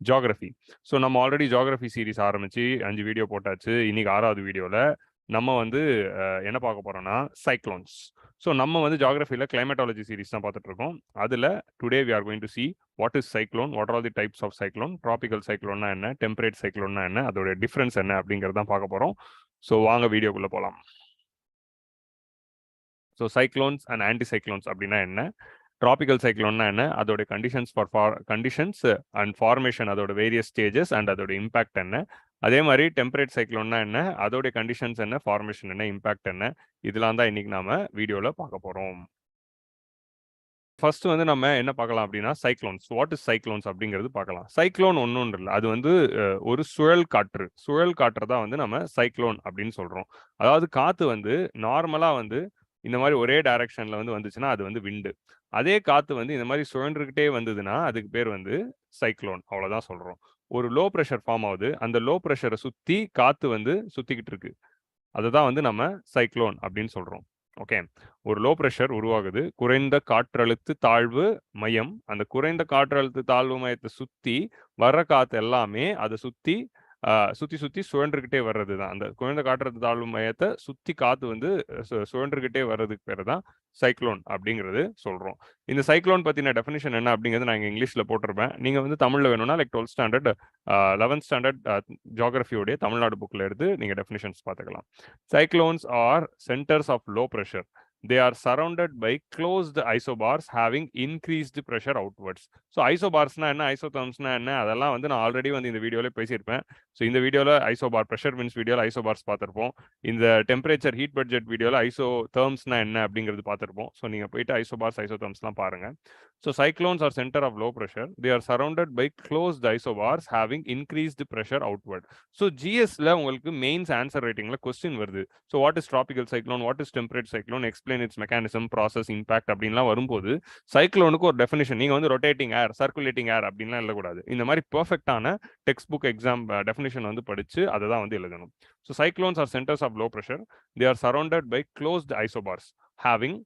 Geography. So நம்ம already geography series ஆரம்பிச்சு 5 video போட்டாச்சு. இன்னைக்கு 6வது வீடியோவில் நம்ம வந்து என்ன பார்க்க போறோம்னா சைக்ளோன்ஸ். ஸோ நம்ம வந்து ஜியோகிராஃபியில் கிளைமேட்டாலஜி சீரிஸ் தான் பார்த்துட்டு இருக்கோம். அதில் today we are going to see what is cyclone, what are the types of cyclone, tropical சைக்ளோன்னா என்ன, டெம்பரேட் சைக்ளோன்னா என்ன, அதோட டிஃப்ரென்ஸ் என்ன அப்படிங்கிறது தான் பார்க்க போகிறோம். ஸோ வாங்க வீடியோக்குள்ளே போகலாம். So cyclones and anti cyclones அப்படின்னா என்ன, ட்ராபிக்கல் சைக்ளோன்னா என்ன, அதோட கண்டிஷன்ஸ் அண்ட் ஃபார்மேஷன், அதோட வேரியஸ் ஸ்டேஜஸ் அண்ட் அதோட இம்பாக்ட் என்ன, அதே மாதிரி டெம்பரேட் சைக்ளோன்னா என்ன, அதோட கண்டிஷன்ஸ் என்ன, ஃபார்மேஷன் என்ன, இம்பாக்ட் என்ன, இதெல்லாம் தான் இன்னைக்கு நாம வீடியோவில் பார்க்க போகிறோம். ஃபர்ஸ்ட் வந்து நம்ம என்ன பார்க்கலாம் அப்படின்னா சைக்ளோன்ஸ். வாட் இஸ் சைக்ளோன்ஸ் அப்படிங்கிறது பார்க்கலாம். சைக்ளோன் ஒன்றும் இல்லை, அது வந்து ஒரு சுழல் காற்று தான் வந்து நம்ம சைக்ளோன் அப்படின்னு சொல்றோம். அதாவது காத்து வந்து நார்மலா வந்து இந்த மாதிரி ஒரே டைரக்ஷன்ல வந்து வந்துச்சுன்னா அது வந்து விண்டு. அதே காத்து வந்து இந்த மாதிரி சுழன்றுகிட்டே வந்ததுன்னா அதுக்கு பேர் வந்து சைக்ளோன். அவ்வளவுதான் சொல்றோம். ஒரு லோ ப்ரெஷர் ஃபார்ம் ஆகுது, அந்த லோ ப்ரெஷரை சுத்தி காத்து வந்து சுத்திக்கிட்டு இருக்கு, அதுதான் வந்து நம்ம சைக்ளோன் அப்படின்னு சொல்றோம். ஓகே, ஒரு லோ ப்ரெஷர் உருவாகுது, குறைந்த காற்றழுத்த தாழ்வு மையம். அந்த குறைந்த காற்றழுத்த தாழ்வு மையத்தை சுத்தி வர்ற காத்து எல்லாமே அதை சுத்தி சுத்தி சுழன்றுகிட்டே வர்றது தான். அந்த குறைந்த காற்றழுத்த தாழ்வு மையத்தை சுத்தி காத்து வந்து சுழன்றுகிட்டே வர்றதுக்கு பேர் தான் சைக்ளோன் அப்படிங்கிறது சொல்றோம். இந்த சைக்ளோன் பத்தின டெஃபினிஷன் என்ன அப்படிங்கிறது நான் இங்கிலீஷ்ல போட்டிருப்பேன். நீங்க வந்து தமிழ்ல வேணும்னா like 12th standard 11th standard ஜியோகிராஃபியோடைய தமிழ்நாடு புக்ல எடுத்து நீங்க டெஃபினிஷன்ஸ் பார்த்துக்கலாம். Cyclones are centers of low pressure. They are surrounded by closed isobars having increased pressure outwards. So ஐசோபார்ஸ்னா என்ன, ஐசோதர்ம்ஸ்னா என்ன, அதெல்லாம் வந்து நான் ஆல்ரெடி வந்து இந்த வீடியோல பேசியிருப்பேன். ஸோ இந்த வீடியோவில் ஐசோபார் ப்ரெஷர் வின்ஸ் வீடியோவில் ஐசோபார்ஸ் பார்த்துருப்போம். இந்த டெம்பரேச்சர் ஹீட் பட்ஜெட் வீடியோவில் ஐசோதர்ம்ஸ்னா என்ன அப்படிங்கிறது பார்த்துருப்போம். ஸோ நீங்கள் போயிட்டு ஐசோபார்ஸ் ஐசோதர்ம்ஸ்லாம் பாருங்க. So cyclones are center of low pressure. They are surrounded by closed isobars having increased pressure outward. So ஜிஎஸ்ல உங்களுக்கு மெயின்ஸ் ஆன்சர் ரைட்டிங்ல கொஸ்டின் வருது. So what is tropical cyclone, what is temperate cyclone, explain its mechanism, process, impact அப்படின்லாம் வரும்போது சைக்ளோனுக்கு ஒரு definition நீங்க வந்து rotating ஏர், circulating ஏர் அப்படின்லாம் எழுதக்கூடாது. இந்த மாதிரி பெர்ஃபெக்டான டெக்ஸ்ட் புக் எக்ஸாம் டெஃபினிஷன் வந்து படிச்சு அதை தான் வந்து எழுதணும். So cyclones are centers of low pressure. They are surrounded by closed isobars having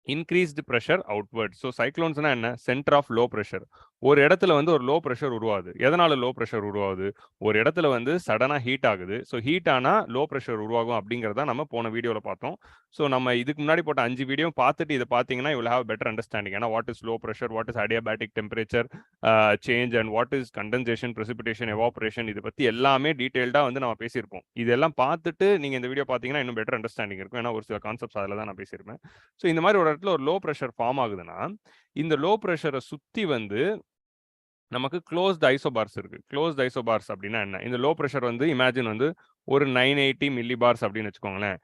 increased pressure outward. So சைக்ளோன்ஸ்னா என்ன, சென்டர் ஆஃப் லோ ப்ரெஷர். ஒரு இடத்துல வந்து ஒரு லோ ப்ரெஷர் உருவாகுது. எதனால லோ ப்ரெஷர் உருவாகுது, ஒரு இடத்துல வந்து சடனா ஹீட் ஆகுது. ஸோ ஹீட் ஆனா லோ ப்ரெஷர் உருவாகும் அப்படிங்கிறத நம்ம போன வீடியோவில் பார்த்தோம். ஸோ நம்ம இதுக்கு முன்னாடி போட்ட 5 வீடியோ பார்த்துட்டு இதை பார்த்தீங்கன்னா you will have better understanding. ஏன்னா what is low pressure, what is adiabatic temperature change and what is condensation, precipitation, evaporation, இதை பற்றி எல்லாமே டீட்டெயில்டாக வந்து நம்ம பேசியிருப்போம். இதெல்லாம் பார்த்துட்டு நீங்கள் இந்த வீடியோ பார்த்தீங்கன்னா இன்னும் பெட்டர் அண்டர்ஸ்டாண்டிங் இருக்கும். ஏன்னா ஒரு சில கான்செப்ட்ஸ் அதில் தான் நான் பேசியிருப்பேன். ஸோ இந்த மாதிரி ஒரு இடத்துல ஒரு லோ ப்ரெஷர் ஃபார்ம் ஆகுதுன்னா இந்த லோ ப்ரெஷரை சுற்றி வந்து நமக்கு க்ளோஸ்ட் ஐசோபார்ஸ் இருக்கு. க்ளோஸ்ட் ஐசோபார்ஸ் அப்படின்னா என்ன, இந்த லோ ப்ரெஷர் வந்து இமேஜின் வந்து ஒரு 980 மில்லி பார்ஸ் அப்படின்னு வச்சுக்கோங்களேன்.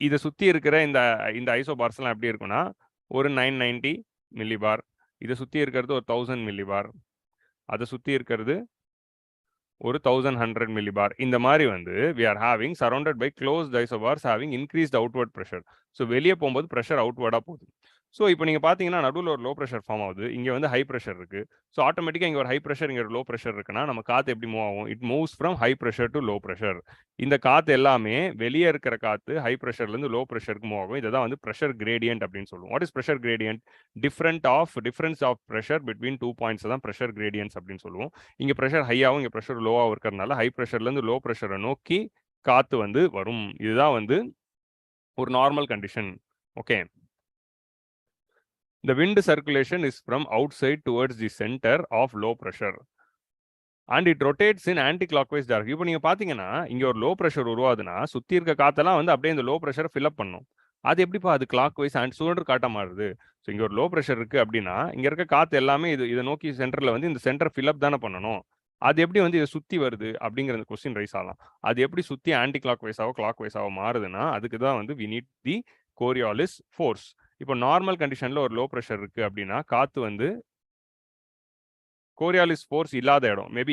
இதை சுற்றி இருக்கிற இந்த இந்த ஐசோபார்ஸ்லாம் எப்படி இருக்குன்னா ஒரு 990 மில்லி பார், இதை சுற்றி இருக்கிறது ஒரு 1000 மில்லி பார், அதை சுற்றி இருக்கிறது ஒரு 1100 மில்லி பார். இந்த மாதிரி வந்து we are having surrounded by closed isobars having increased outward pressure. So வெளியே போகும்போது ப்ரெஷர் அவுட்வர்டாக போகுது. ஸோ இப்போ நீங்கள் பார்த்தீங்கன்னா நடுவில் ஒரு லோ ப்ரெஷர் ஃபார்ம் ஆகுது, இங்கே வந்து ஹை ப்ரெஷர் இருக்கு. ஸோ ஆட்டோமேட்டிக்காக இங்கே ஒரு ஹை ப்ரெஷர், இங்கே ஒரு லோ ப்ரெஷர் இருக்குன்னா நம்ம காற்று எப்படி மூவ் ஆகும், it moves from high pressure to low pressure. இந்த காற்று எல்லாமே வெளியே இருக்கிற காற்று ஹை ப்ரெஷர்லேருந்து லோ ப்ரெஷருக்கு மூவ் ஆகும். இதை தான் வந்து ப்ரெஷர் கிரேடியன்ட் அப்படின்னு சொல்லுவோம். What is pressure gradient, difference of pressure between 2 points தான் ப்ரெஷர் கிரேடியன்ஸ் அப்படின்னு சொல்லுவோம். இங்கே ப்ரெஷர் ஹையாகவும் இங்கே ப்ரெஷர் லோவாகவும் இருக்கிறதுனால ஹை ப்ரெஷர்லேருந்து லோ ப்ரெஷரை நோக்கி காற்று வந்து வரும். இதுதான் வந்து ஒரு normal condition. Okay, the wind circulation is from outside towards the center of low pressure and it rotates in anti-clockwise direction. இப்போ நீங்க பாத்தீங்கன்னா இங்க ஒரு லோ ப்ரெஷர் உருவாதுன்னா சுத்தி இருக்க காத்தெல்லாம் வந்து அப்படியே இந்த லோ ப்ரெஷரை ஃபில் அப் பண்ணும். அது எப்படிப்பா அது கிளாக் வைஸ் அண்ட் சுழன்று காட்ட மாறுது. ஸோ இங்க ஒரு லோ ப்ரெஷர் இருக்கு அப்படின்னா இங்க இருக்க காத்து எல்லாமே இதை நோக்கி சென்டர்ல வந்து இந்த சென்டர் ஃபில் அப் தானே பண்ணணும். அது எப்படி வந்து இதை சுத்தி வருது அப்படிங்கிற கொஸ்டின் ரைஸ் ஆகலாம். அது எப்படி சுத்தி ஆன்டி கிளாக் வைஸாவோ கிளாக் வைஸாவோ மாறுதுன்னா அதுக்கு தான் வந்து we need the Coriolis force. இப்போ நார்மல் கண்டிஷன்ல ஒரு லோ ப்ரெஷர் இருக்கு அப்படின்னா காத்து வந்து கோரியாலிஸ் ஃபோர்ஸ் இல்லாத இடம் மேபி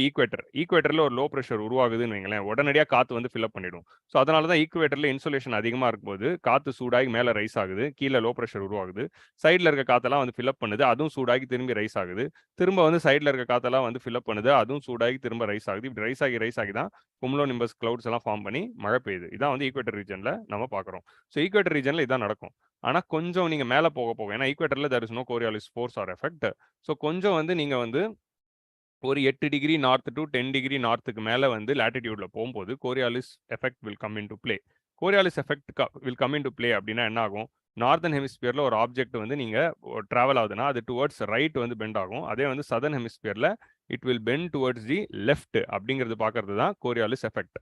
ஈக்குவேட்டர்ல ஒரு லோ ப்ரெஷர் உருவாகுதுன்னு வைங்களேன், உடனடியாக காத்து வந்து ஃபில் அப் பண்ணிடும். ஸோ அதனால தான் ஈக்குவேட்டர்ல இன்சுலேஷன் அதிகமாக இருக்கும்போது காத்து சூடாகி மேலே ரைஸ் ஆகுது, கீழே லோ ப்ரெஷர் உருவாகுது. சைடில் இருக்க காத்தெல்லாம் வந்து ஃபில் அப் பண்ணுது, அதுவும் சூடாகி திரும்பி ரைஸ் ஆகுது. திரும்ப வந்து சைடில் இருக்க காத்தெல்லாம் வந்து ஃபில் அப் பண்ணுது, அதுவும் சூடாகி திரும்ப ரைஸ் ஆகுது. இப்படி ரைஸ் ஆகி தான் குமுலோ நிம்பஸ் கிளவுட்ஸ் எல்லாம் ஃபார்ம் பண்ணி மழை பெய்யுது. இதான் வந்து ஈக்குவேட்டர் ரீஜன்ல நம்ம பார்க்குறோம். ஸோ ஈக்குவேட்டர் ரீஜன்ல இதான் நடக்கும். ஆனால் கொஞ்சம் நீங்கள் மேலே போக ஏன்னா ஈக்குவேட்டர்ல there is no Coriolis force or effect. So கொஞ்சம் வந்து நீங்கள் வந்து ஒரு 8 டிகிரி நார்த் டு 10 டிகிரி நார்த்துக்கு மேலே வந்து லேட்டிடியூட்ல போகும்போது Coriolis effect will come into play. Coriolis effect will come into play அப்படின்னா என்ன ஆகும்? நார்தன் ஹெமிஸ்பியரில் ஒரு ஆப்ஜெக்ட் வந்து நீங்கள் ட்ராவல் ஆகுதுன்னா அது டுவர்ட்ஸ் ரைட் வந்து பெண்ட் ஆகும். அதே வந்து சதர்ன் ஹெமிஸ்பியரில் it will bend towards the left அப்படிங்கிறது பார்க்கறது தான் கோரியாலிஸ் எஃபெக்ட்.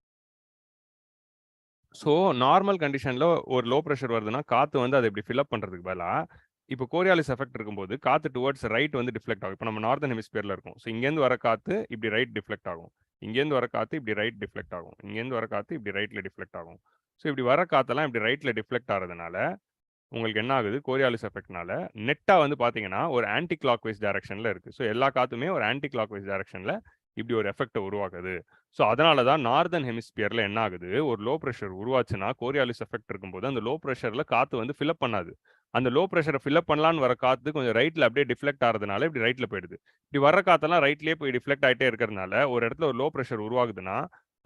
ஸோ நார்மல் கண்டிஷனில் ஒரு லோ ப்ரெஷர் வருதுன்னா காற்று வந்து அதை இப்படி ஃபில்அப் பண்ணுறதுக்கு பதிலாக இப்போ கோரியாலிஸ் எஃபெக்ட் இருக்கும்போது காற்று டுவர்ட்ஸ் ரைட் வந்து டிஃப்ளெக்ட் ஆகும். இப்போ நம்ம நார்தன் ஹெமிஸ்பியரில் இருக்கும். ஸோ இங்கேருந்து வர காற்று இப்படி ரைட் டிஃப்ளெக்ட் ஆகும். இங்கேருந்து வர காற்று இப்படி ரைட் டிஃப்ளெக்ட் ஆகும். இங்கேருந்து வர காற்று இப்படி ரைட்டில் டிஃப்ளெக்ட் ஆகும். ஸோ இப்படி வர காற்றெல்லாம் இப்படி ரைட்டில் டிஃப்ளெக்ட் ஆகிறதுனால உங்களுக்கு என்ன ஆகுது? கோரியாலிஸ் எஃபெக்ட்னால நெட்டாக வந்து பார்த்தீங்கன்னா ஒரு ஆன்டி கிளாக் வைஸ் டைரக்ஷனில் இருக்குது. ஸோ எல்லா காற்றுமே ஒரு ஆன்டி கிளாக் வைஸ் டைரக்ஷனில் இப்படி ஒரு எஃபெக்டை உருவாக்குது. ஸோ அதனால தான் நார்தன் ஹெமிஸ்பியரில் என்ன ஆகுது? ஒரு லோ ப்ரெஷர் உருவாச்சுன்னா கோரியாலிஸ் எஃபெக்ட் இருக்கும்போது அந்த லோ ப்ரெஷரில் காற்று வந்து ஃபில்அப் பண்ணாது. அந்த லோ ப்ரெஷரை ஃபில்அப் பண்ணலான்னு வர காற்று கொஞ்சம் ரைட்டில் அப்படியே டிஃப்ளெக்ட் ஆகிறதுனால இப்படி ரைட்டில் போயிடுது. இப்படி வர காற்றெல்லாம் ரைட்லேயே போய் டிஃப்ளெக்ட் ஆகிட்டே இருக்கிறதுனால ஒரு இடத்துல ஒரு லோ ப்ரெஷர் உருவாகுதுன்னா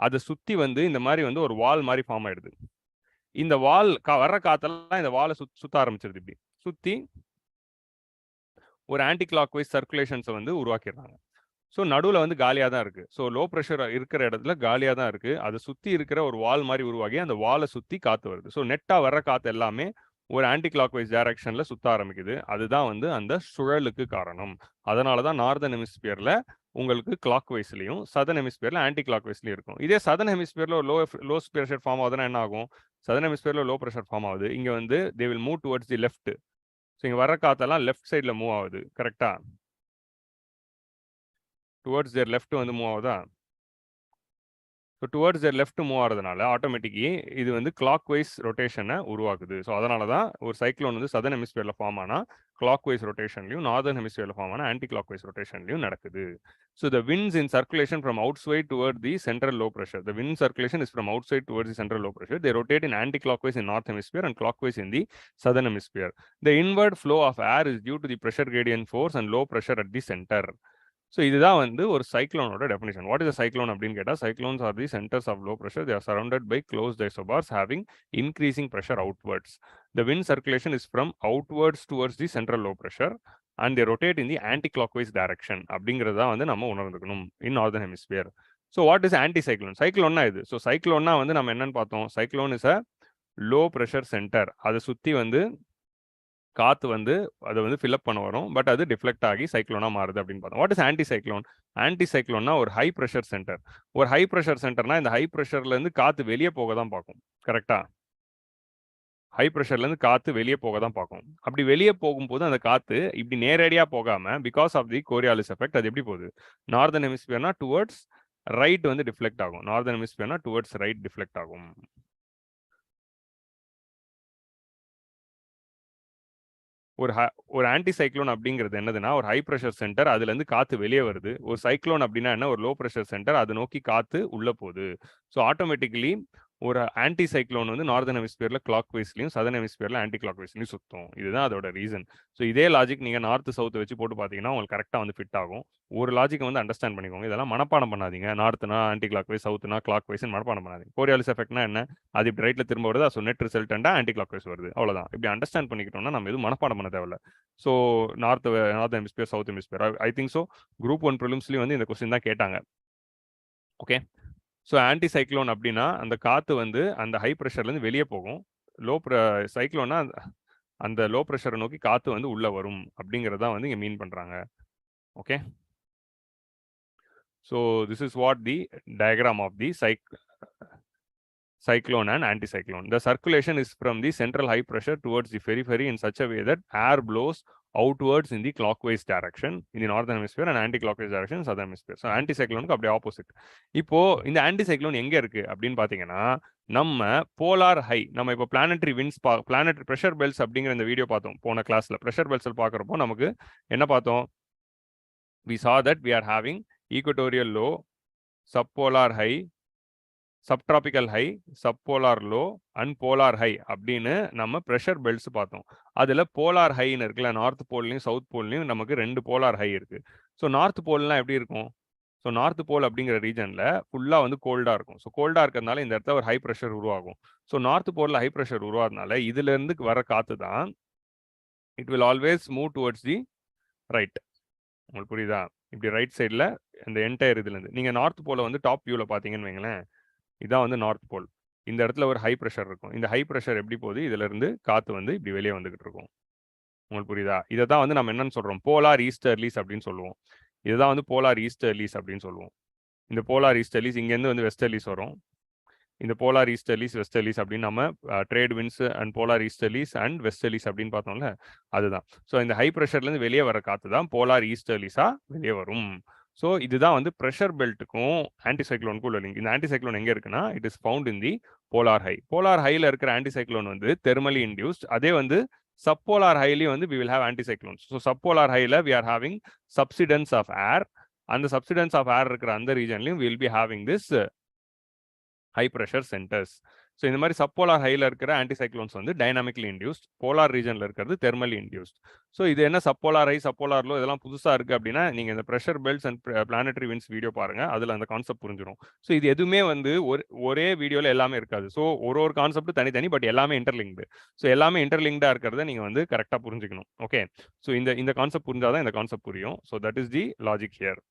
அதை சுற்றி வந்து இந்த மாதிரி வந்து ஒரு வால் மாதிரி ஃபார்ம் ஆயிடுது. இந்த வால் வர்ற காத்தெல்லாம் இந்த வாலை சுத்த ஆரம்பிச்சிருது. இப்படி சுற்றி ஒரு ஆன்டி கிளாக் வைஸ் சர்க்குலேஷன்ஸை வந்து உருவாக்கிடுறாங்க. ஸோ நடுவில் வந்து காலியாக தான் இருக்குது. ஸோ லோ ப்ரெஷர் இருக்கிற இடத்துல காலியாக தான் இருக்குது. அதை சுற்றி இருக்கிற ஒரு வால் மாதிரி உருவாகி அந்த வாலை சுற்றி காற்று வருது. ஸோ நெட்டாக வர்ற காற்று எல்லாமே ஒரு ஆன்டி கிளாக் வைஸ் டைரக்ஷனில் சுற்ற ஆரம்பிக்குது. அதுதான் வந்து அந்த சுழலுக்கு காரணம். அதனால தான் நார்தன் ஹெமிஸ்பியரில் உங்களுக்கு கிளாக் வைஸ்லையும் சதன் ஹெமிஸ்பியரில் ஆன்டி கிளாக் வைஸ்லையும் இருக்கும். இதே சதன் ஹெமிஸ்பியரில் ஒரு லோ ப்ரெஷர் ஃபார்ம் ஆகுதுன்னா என்ன ஆகும்? சதன் ஹெமிஸ்பியரில் லோ ப்ரெஷர் ஃபார்ம் ஆகுது. இங்கே வந்து they will move towards the left. So இங்கே வர காற்றெல்லாம் லெஃப்ட் சைடில் மூவ் ஆகுது. கரெக்டாக டுவர்ட்ஸ் தேர் லெஃப்ட் வந்து மூவ் ஆகுதா? ஸோ டுவர்ட்ஸ் தேர் லெஃப்ட் மூவ் ஆகிறதுனால ஆட்டோமேட்டிக்கி இது வந்து கிளாக் வைஸ் ரொட்டேஷனை உருவாக்குது. ஸோ அதனால தான் ஒரு சைக்ளோன் வந்து சதன் ஹெமிஸ்பியரில் ஃபார்ம் ஆனால் கிளாக் வைஸ் ரொட்டேஷன்லையும் நார்தன் ஹெமிஸ்பியரில் ஃபார்ம் ஆனால் ஆன்டி கிளாக் வைஸ் ரொட்டேஷன்லையும் நடக்குது. So the winds in circulation from outside toward the central low pressure. The wind circulation is from outside towards the central low pressure. They rotate in anti-clockwise in north hemisphere and clockwise in the southern hemisphere. The inward flow of air is due to the pressure gradient force and low pressure at the center. So இதுதான் வந்து ஒரு சைக்ளோனோட definition. What is a cyclone அப்படின்னு கேட்டால் cyclones are the centers of low pressure. They are surrounded by closed isobars having increasing pressure outwards. The wind circulation is from outwards towards the central low pressure and they rotate in the anti clockwise direction அப்படிங்கிறத வந்து நம்ம உணர்ந்துக்கணும் in northern hemisphere. So what is anti cyclone? சைக்ளோன்னா இது. So சைக்ளோன்னா வந்து நம்ம என்னன்னு பார்த்தோம்? Cyclone is a low pressure centre. அதை சுற்றி வந்து காற்று வந்து அதை வந்து ஃபில்அப் பண்ண வரும். பட் அது டிஃப்ளெக்ட் ஆகி சைக்ளோனாக மாறுது அப்படின்னு பார்த்தோம். What is anti cyclone? Anti சைக்ளோன்னா ஒரு ஹை ப்ரெஷர் சென்டர். ஒரு ஹை ப்ரெஷர் சென்டர்னா இந்த ஹை ப்ரெஷர்லேருந்து காற்று வெளியே போக தான் பார்க்கும். கரெக்டாக ஹை ப்ரெஷர்லேருந்து காற்று வெளியே போக தான் பார்க்கும். அப்படி வெளியே போகும்போது அந்த காற்று இப்படி நேரடியாக போகாமல் because of the Coriolis effect அது எப்படி போகுது? நார்தன் ஹெமிஸ்பியர்னா டுவர்ட்ஸ் ரைட் வந்து டிஃப்ளெக்ட் ஆகும். நார்தன் ஹெமிஸ்பியர்னா டுவர்ட்ஸ் ரைட் டிஃப்ளெக்ட் ஆகும். ஒரு ஆன்டி சைக்ளோன் அப்படிங்கிறது என்னதுன்னா ஒரு ஹை ப்ரெஷர் சென்டர், அதுலேருந்து காற்று வெளியே வருது. ஒரு சைக்ளோன் அப்படின்னா என்ன? ஒரு லோ ப்ரெஷர் சென்டர், அதை நோக்கி காற்று உள்ளே போகுது. ஸோ ஆட்டோமேட்டிக்கலி ஒரு ஆன்டி சைக்ளோன் வந்து நார்தன் ஹெமிஸ்பியரில் கிளாக் வைஸ்லையும் சதன் ஹெமிஸ்பியரில் ஆன்டி கிளாக் வைஸ்லையும் சுற்றும். இதுதான் அதோட ரீசன். ஸோ இதே லாஜிக் நீங்கள் நார்த் சவுத் வச்சு போட்டு பார்த்தீங்கன்னா உங்களுக்கு கரெக்டாக வந்து ஃபிட் ஆகும். ஒரு லாஜிக்கை வந்து அண்டர்ஸ்டாண்ட் பண்ணிக்கோங்க. இதெல்லாம் மனப்பாடம் பண்ணாதீங்க. நார்த்னா ஆன்டி கிளாக் வைஸ், சவுத்னா கிளாக் வைஸ் மனப்பாடம் பண்ணாதீங்க. கோரியாலிஸ் எஃபெக்ட்னா என்ன? அது இப்படி ரைட்டில் திரும்ப வருது. ஸோ நெட் ரிசல்ட்டா ஆன்டி கிளாக் வைஸ் வருது. அவ்வளோதான். இப்படி அண்டர்ஸ்டாண்ட் பண்ணிக்கிட்டோம்னா நம்ம எதுவும் மனப்பாடம் பண்ண தேவையில்ல. So north hemisphere, south hemisphere, I think so group 1 ப்ரிலிம்ஸ்லையும் வந்து இந்த கொஸ்டின் தான் கேட்டாங்க. ஓகே. ஸோ ஆன்டி சைக்ளோன் அப்படின்னா அந்த காற்று வந்து அந்த ஹை ப்ரெஷர்லேருந்து வெளியே போகும். சைக்ளோன்னா அந்த லோ ப்ரெஷரை நோக்கி காற்று வந்து உள்ளே வரும் அப்படிங்கிறதான் வந்து இங்கே மீன் பண்ணுறாங்க. Okay. So this is what the diagram of the cyclone and anticyclone. The circulation is from the central high pressure towards the periphery in such a way that air blows outwards in the clockwise direction in the northern hemisphere and anti-clockwise direction in southern hemisphere. So anticyclone அப்படியே opposite. இப்போ இந்த anticyclone எங்க இருக்கு அப்படின்னு பாத்தீங்கன்னா நம்ம polar high, நம்ம இப்போ planetary winds planetary pressure belts அப்படிங்கிற இந்த வீடியோ பார்த்தோம் போன கிளாஸ்ல. ப்ரெஷர் பெல்ட்ஸ் பார்க்குறப்போ நமக்கு என்ன பார்த்தோம்? We saw that we are having equatorial low, subpolar high, subtropical high, subpolar low and polar high அப்படின்னு நம்ம ப்ரெஷர் பெல்ட்ஸ் பார்த்தோம். அதில் போலார் ஹைன்னு இருக்குல்ல, நார்த் போல்லையும் சவுத் போல்லையும் நமக்கு 2 போலார் ஹை இருக்குது. ஸோ நார்த் போல்லாம் எப்படி இருக்கும்? ஸோ நார்த் போல் அப்படிங்கிற ரீஜனில் ஃபுல்லாக வந்து கோல்டாக இருக்கும். ஸோ கோல்டாக இருக்கிறதுனால இந்த இடத்துல ஒரு ஹை ப்ரெஷர் உருவாகும். ஸோ நார்த் போலில் ஹை ப்ரெஷர் உருவாகிறதுனால இதுலேருந்து வர காற்று தான் it will always move towards the right. உங்களுக்கு புரியுதா? இப்படி ரைட் சைடில் இந்த என்டையர் இதுலேருந்து நீங்கள் நார்த் போலை வந்து டாப் வியூவில் பார்த்தீங்கன்னு வைங்களேன், இதான் வந்து நார்த் போல். இந்த இடத்துல ஒரு ஹை ப்ரெஷர் இருக்கும். இந்த ஹை ப்ரெஷர் எப்படி போகுது, இதிலிருந்து காற்று வந்து இப்படி வெளியே வந்துகிட்டு இருக்கும். உங்களுக்கு புரியுதா? இதை தான் வந்து நம்ம என்னன்னு சொல்கிறோம், போலார் ஈஸ்டர்லீஸ் அப்படின்னு சொல்லுவோம். இதுதான் வந்து போலார் ஈஸ்டர்லீஸ் அப்படின்னு சொல்லுவோம். இந்த போலார் ஈஸ்டர்லீஸ் இங்கேருந்து வந்து வெஸ்டர்லீஸ் வரும். இந்த போலார் ஈஸ்டர்லீஸ் வெஸ்டர்லீஸ் அப்படின்னு நம்ம trade winds and polar easterlies and westerlies அப்படின்னு பார்த்தோம்ல, அதுதான். ஸோ இந்த ஹை ப்ரெஷர்லேருந்து வெளியே வர காற்று தான் போலார் ஈஸ்டர்லீஸாக வெளியே வரும். ஸோ இதுதான் வந்து ப்ரெஷர் பெல்ட்டுக்கும் ஆன்டிசைக்ளோனுக்கும் உள்ள லிங்க். இந்த ஆன்டிசைக்ளோன் எங்கே இருக்குன்னா, it is found in the polar high. Polar ஹையில் இருக்கிற ஆன்டிசைக்ளோன் வந்து தெர்மலி இன்டியூஸ்ட். அதே வந்து சப்போலார் ஹைலையும் வந்து we will have anticyclones. So subpolar ஹையில் we are having subsidence of air. அந்த subsidence of air இருக்கிற அந்த ரீஜன்லையும் we will be having this high pressure centers. So இந்த மாதிரி சப்போலார் ஹையில் இருக்கிற ஆன்டிசைக்ளோன்ஸ் வந்து டைனாமிக்லி இன்டியூஸ்ட், போலார் ரீஜனில் இருக்கிறது தெர்மலி இன்டியூஸ்ட். ஸோ இது என்ன சப்போலார் ஹை, சப்போலார் லோ, இதெல்லாம் புதுசாக இருக்குது அப்படின்னா நீங்கள் இந்த pressure belts and planetary winds video பாருங்கள், அதில் அந்த கான்செப்ட் புரிஞ்சிடும். ஸோ இது எதுவுமே வந்து ஒரே வீடியோவில் எல்லாமே இருக்காது. ஸோ ஒரு கான்செப்ட் தனித்தனி, பட் எல்லாமே இன்டர்லிங்க்டு. ஸோ எல்லாமே இன்டர்லிங்க்டாக இருக்கிறத நீங்கள் வந்து கரெக்டாக புரிஞ்சுக்கணும். ஓகே, ஸோ இந்த கான்செப்ட் புரிஞ்சாதான் இந்த கான்செப்ட் புரியும். So that is the logic here.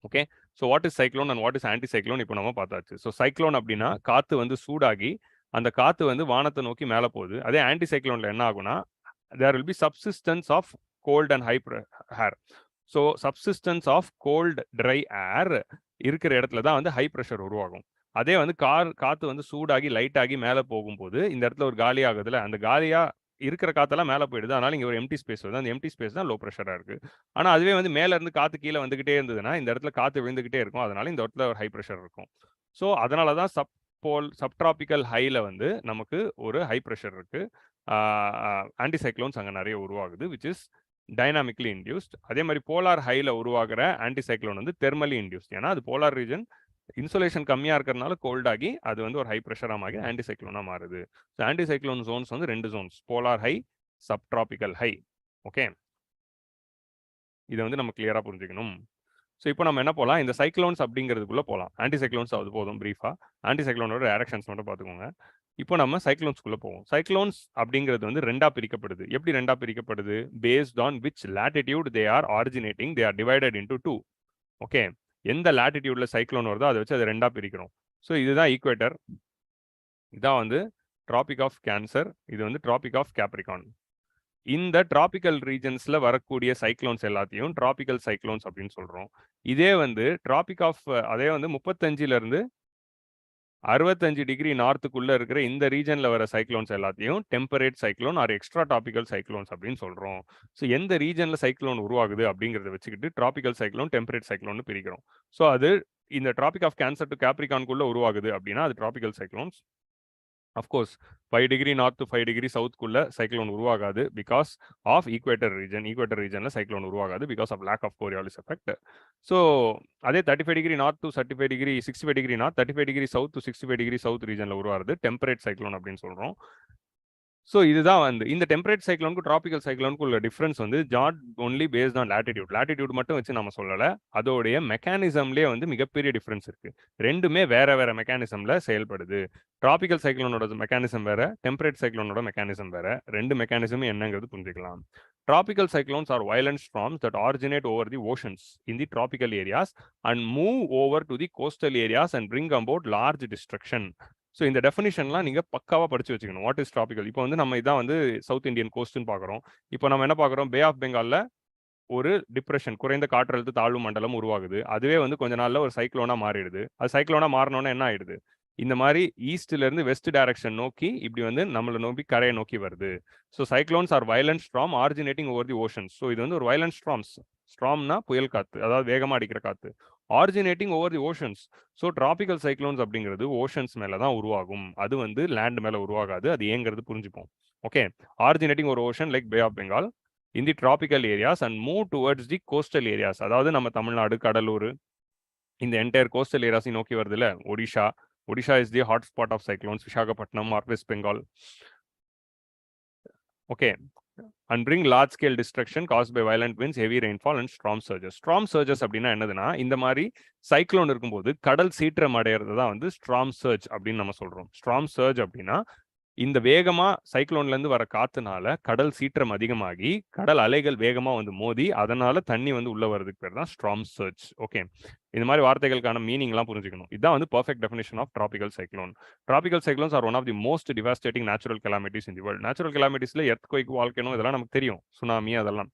Okay, so what is cyclone and what is anticyclone இப்போ நம்ம பார்த்தாச்சு. ஸோ சைக்ளோன் அப்படின்னா காற்று வந்து சூடாகி அந்த காற்று வந்து வானத்தை நோக்கி மேலே போகுது. அதே ஆன்டிசைக்ளோனில் என்ன ஆகுனா, there will be subsidence of cold and high air. So subsidence of cold dry air இருக்கிற இடத்துல தான் வந்து ஹை ப்ரெஷர் உருவாகும். அதே வந்து காற்று வந்து சூடாகி லைட்டாகி மேலே போகும்போது இந்த இடத்துல ஒரு காலி ஆகுதுல, அந்த காலியாக இருக்கிற காற்றெல்லாம் மேலே போயிடுது. அதனால இங்கே ஒரு எம்டி ஸ்பேஸ் வருது. அந்த எம்டி ஸ்பேஸ் தான் லோ ப்ரெஷராக இருக்குது. ஆனால் அதுவே வந்து மேலே இருந்து காற்று கீழே வந்துகிட்டே இருந்ததுன்னா இந்த இடத்துல காற்று விழுந்துகிட்டே இருக்கும். அதனால இந்த இடத்துல ஒரு ஹை ப்ரெஷர் இருக்கும். ஸோ அதனால தான் சப்ட்ராபிக்கல் ஹையில் வந்து நமக்கு ஒரு ஹை ப்ரெஷர் இருக்கு. ஆன்டிசைக்ளோன்ஸ் அங்கே நிறைய உருவாகுது, விச் இஸ் டைனாமிக்லி இன்டியூஸ்ட். அதே மாதிரி போலார் ஹையில் உருவாகிற ஆன்டிசைக்ளோன் வந்து தெர்மலி இன்டியூஸ்ட். ஏன்னா அது போலார் ரீஜன் இன்சுலேஷன் கம்மியாக இருக்கிறதுனால கோல்ட் ஆகி அது வந்து ஒரு ஹை ப்ரெஷராக ஆகி ஆன்டிசைக்ளோனாக மாறுது. ஸோ ஆன்டிசைக்ளோன் ஜோன்ஸ் வந்து 2 Jones, polar high, subtropical high. Okay, இதை வந்து நம்ம கிளியராக புரிஞ்சுக்கணும். ஸோ இப்போ நம்ம என்ன போகலாம், இந்த சைக்ளோன்ஸ் அப்படிங்கிறதுக்குள்ளே போகலாம். ஆன்டிசைக்ளோன்ஸ் அது போதும் ப்ரீஃபாக. ஆன்டிசைக்ளோனோட டைரக்ஷன்ஸ் மட்டும் பார்த்துக்கோங்க. இப்போ நம்ம சைக்ளோன்ஸ்குள்ளே போவோம். சைக்ளோன்ஸ் அப்படிங்கிறது வந்து 2ஆக பிரிக்கப்படுது. எப்படி 2ஆக பிரிக்கப்படுது? Based on which latitude they are originating, they are divided into 2. Okay, எந்த லேட்டிடியூட்ல சைக்ளோன் வருதோ அதை வச்சு அதை 2ஆக பிரிக்கிறோம். ஸோ இதுதான் ஈக்குவேட்டர், இதான் வந்து டிராபிக் ஆஃப் கேன்சர், இது வந்து டிராபிக் ஆஃப் கேப்ரிகான். இந்த டிராபிக்கல் ரீஜன்ஸ்ல வரக்கூடிய சைக்ளோன்ஸ் எல்லாத்தையும் டிராபிக்கல் சைக்ளோன்ஸ் அப்படின்னு சொல்றோம். இதே வந்து டிராபிக் ஆஃப், அதே வந்து 35ல இருந்து 65 டிகிரி நார்த்துக்குள்ள இருக்கிற இந்த ரீஜன்ல வர சைக்ளோன்ஸ் எல்லாத்தையும் temperate cyclone or extra tropical cyclones அப்படின்னு சொல்றோம். ஸோ எந்த ரீஜன்ல சைக்ளோன் உருவாகுது அப்படிங்கிறத வச்சுக்கிட்டு டிராபிக்கல் சைக்ளோன், டெம்பரேட் சைக்ளோன் பிரிக்கிறோம். ஸோ அது இந்த டிராபிக் ஆஃப் கேன்சர் டு கேப்ரிகான்குள்ள உருவாகுது அப்படின்னா அது tropical cyclones. Of course 5 degree north to 5 degree சவுத்குள்ள சைக்ளோன் உருவாகாது because of equator region. Equator ரீஜனில் சைக்ளோன் உருவாகாது because of lack of Coriolis effect. So அதே 35 degree north to 35 degree 65 degree north, 35 degree south to 65 degree south ரீஜனில் உருவாகுது temperate cyclone அப்படின்னு சொல்கிறோம். So இதுதான் வந்து இந்த டெம்பரேட் சைக்ளோனுக்கு டிராபிக்கல் சைக்ளோனுக்கு உள்ள டிஃப்ரென்ஸ் வந்து just only based on latitude. Latitude மட்டும் வச்சு நம்ம சொல்லலை, அதோடைய மெக்கானிசம்லேயே வந்து மிகப்பெரிய டிஃப்ரென்ஸ் இருக்கு. ரெண்டுமே வேற வேற மெக்கானிசம்ல செயல்படுது. டிராபிக்கல் சைக்ளோனோட மெக்கானிசம் வேற, டெம்பரேட் சைக்ளோனோட மெக்கானிசம் வேற. ரெண்டு மெக்கானிசமும் என்னங்கிறது புரிஞ்சுக்கலாம். Tropical cyclones are violent storms that originate over the oceans in the tropical areas and move over to the coastal areas and bring about large destruction. So இந்த டெஃபினிஷன்லாம் நீங்கள் பக்காவாக படிச்சு வச்சுக்கணும். What is tropical? இப்போ வந்து நம்ம இதான் வந்து சவுத் இந்தியன் கோஸ்ட்னு பார்க்குறோம். இப்போ நம்ம என்ன பார்க்குறோம், பே ஆஃப் பெங்காலில் ஒரு டிப்ரெஷன், குறைந்த காற்றழுத்த தாழ்வு மண்டலம் உருவாகுது. அதுவே வந்து கொஞ்ச நாளில் ஒரு சைக்ளோனாக மாறிடுது. அது சைக்ளோனாக மாறினோன்னா என்ன ஆயிடுது, இந்த மாதிரி ஈஸ்ட்லேருந்து வெஸ்ட் டைரக்ஷன் நோக்கி இப்படி வந்து நம்மளை நோக்கி கரையை நோக்கி வருது. So cyclones are violent storm originating over the oceans. So இது வந்து ஒரு வயலண்ட் ஸ்ட்ராம்ஸ். ஸ்ட்ராம்னா புயல் காற்று, அதாவது வேகமாக அடிக்கிற காற்று. Originating over the oceans. So tropical cyclones அப்படிங்கிறது ஓஷன்ஸ் மேலே தான் உருவாகும், அது வந்து லேண்ட் மேலே உருவாகாது. அது ஏங்கிறது புரிஞ்சுப்போம். ஓகே, ஆரிஜினேட்டிங் ஒரு ocean like bay of Bengal in the tropical areas and move towards the coastal areas. அதாவது நம்ம தமிழ்நாடு, கடலூர், இந்த என்டையர் கோஸ்டல் ஏரியாஸையும் நோக்கி வருது இல்லை. Odisha is the hot spot of cyclones, Visakhapatnam or West Bengal. Okay, and bring large scale destruction caused by violent winds, heavy rainfall and storm surges. Storm surges அப்படின்னா என்னதுன்னா, இந்த மாதிரி சைக்ளோன் இருக்கும்போது கடல் சீற்றம் அடையிறது தான் வந்து ஸ்ட்ராம் சர்ஜ் அப்படின்னு நம்ம சொல்றோம். ஸ்ட்ராம் சர்ஜ் அப்படின்னா இந்த வேகமா சைக்ளோன்ல இருந்து வர காத்துனால கடல் சீற்றம் அதிகமாகி கடல் அலைகள் வேகமா வந்து மோதி அதனால தண்ணி வந்து உள்ள வரதுக்கு பேர் தான் ஸ்ட்ராம் சர்ச். ஓகே, இந்த மாதிரி வார்த்தைகளுக்கான மீனிங்லாம் புரிஞ்சுக்கணும். இதுதான் வந்து perfect definition of tropical cyclone. Tropical cyclones are one of the most devastating natural calamities in the world. Natural கெலாமிட்டிஸ்ல எர்த்குவைக், வால்கனோ இதெல்லாம் நமக்கு தெரியும், சுனாமி அதெல்லாம்.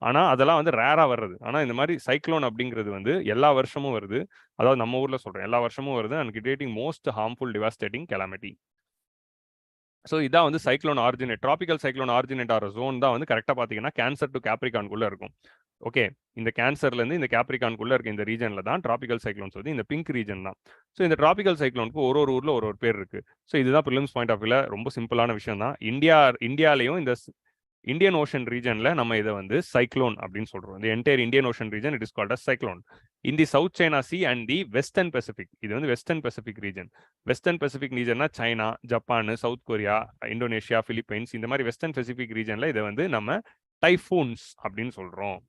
ஆனா அதெல்லாம் வந்து ரேரா வர்றது. ஆனா இந்த மாதிரி சைக்ளோன் அப்படிங்கிறது வந்து எல்லா வருஷமும் வருது. அதாவது நம்ம ஊர்ல சொல்றேன், எல்லா வருஷமும் வருது and creating most harmful devastating calamity. So இதான் வந்து cyclone originate. Tropical cyclone originate ஆகிற ஜோன் தான் வந்து கரெக்டாக பார்த்தீங்கன்னா கேன்சர் டு கேப்ரிகான்குள்ளே இருக்கும். ஓகே, இந்த கேன்சர்லேருந்து இந்த கேப்ரிகான்குள்ளே இருக்க இந்த ரீஜனில் தான் டிராபிக்கல் சைக்ளோன்ஸ் வந்து இந்த பிங்க் ரீஜன் தான். ஸோ இந்த டிராபிக்கல் சைக்ளோனுக்கு ஒரு ஒரு ஊரில் ஒரு ஒரு பேர் இருக்குது. ஸோ இதுதான் ப்ரிலிம்ஸ் பாயிண்ட் ஆஃப் வியூவில் ரொம்ப சிம்பிளான விஷயம் தான். இந்தியாலையும் இந்த இந்தியன் ஓஷன் ரீஜன்ல நம்ம இதை வந்து சைக்ளோன் அப்படின்னு சொல்றோம். இந்த entire Indian Ocean region it is called as cyclone. In the South China Sea and the western Pacific, இது வந்து western Pacific region. Western Pacific ரீஜன்னா China, Japan, South Korea, Indonesia, Philippines, இந்த மாதிரி வெஸ்டர்ன் பெசிபிக் ரீஜன்ல இதை வந்து நம்ம typhoons அப்படின்னு சொல்றோம்.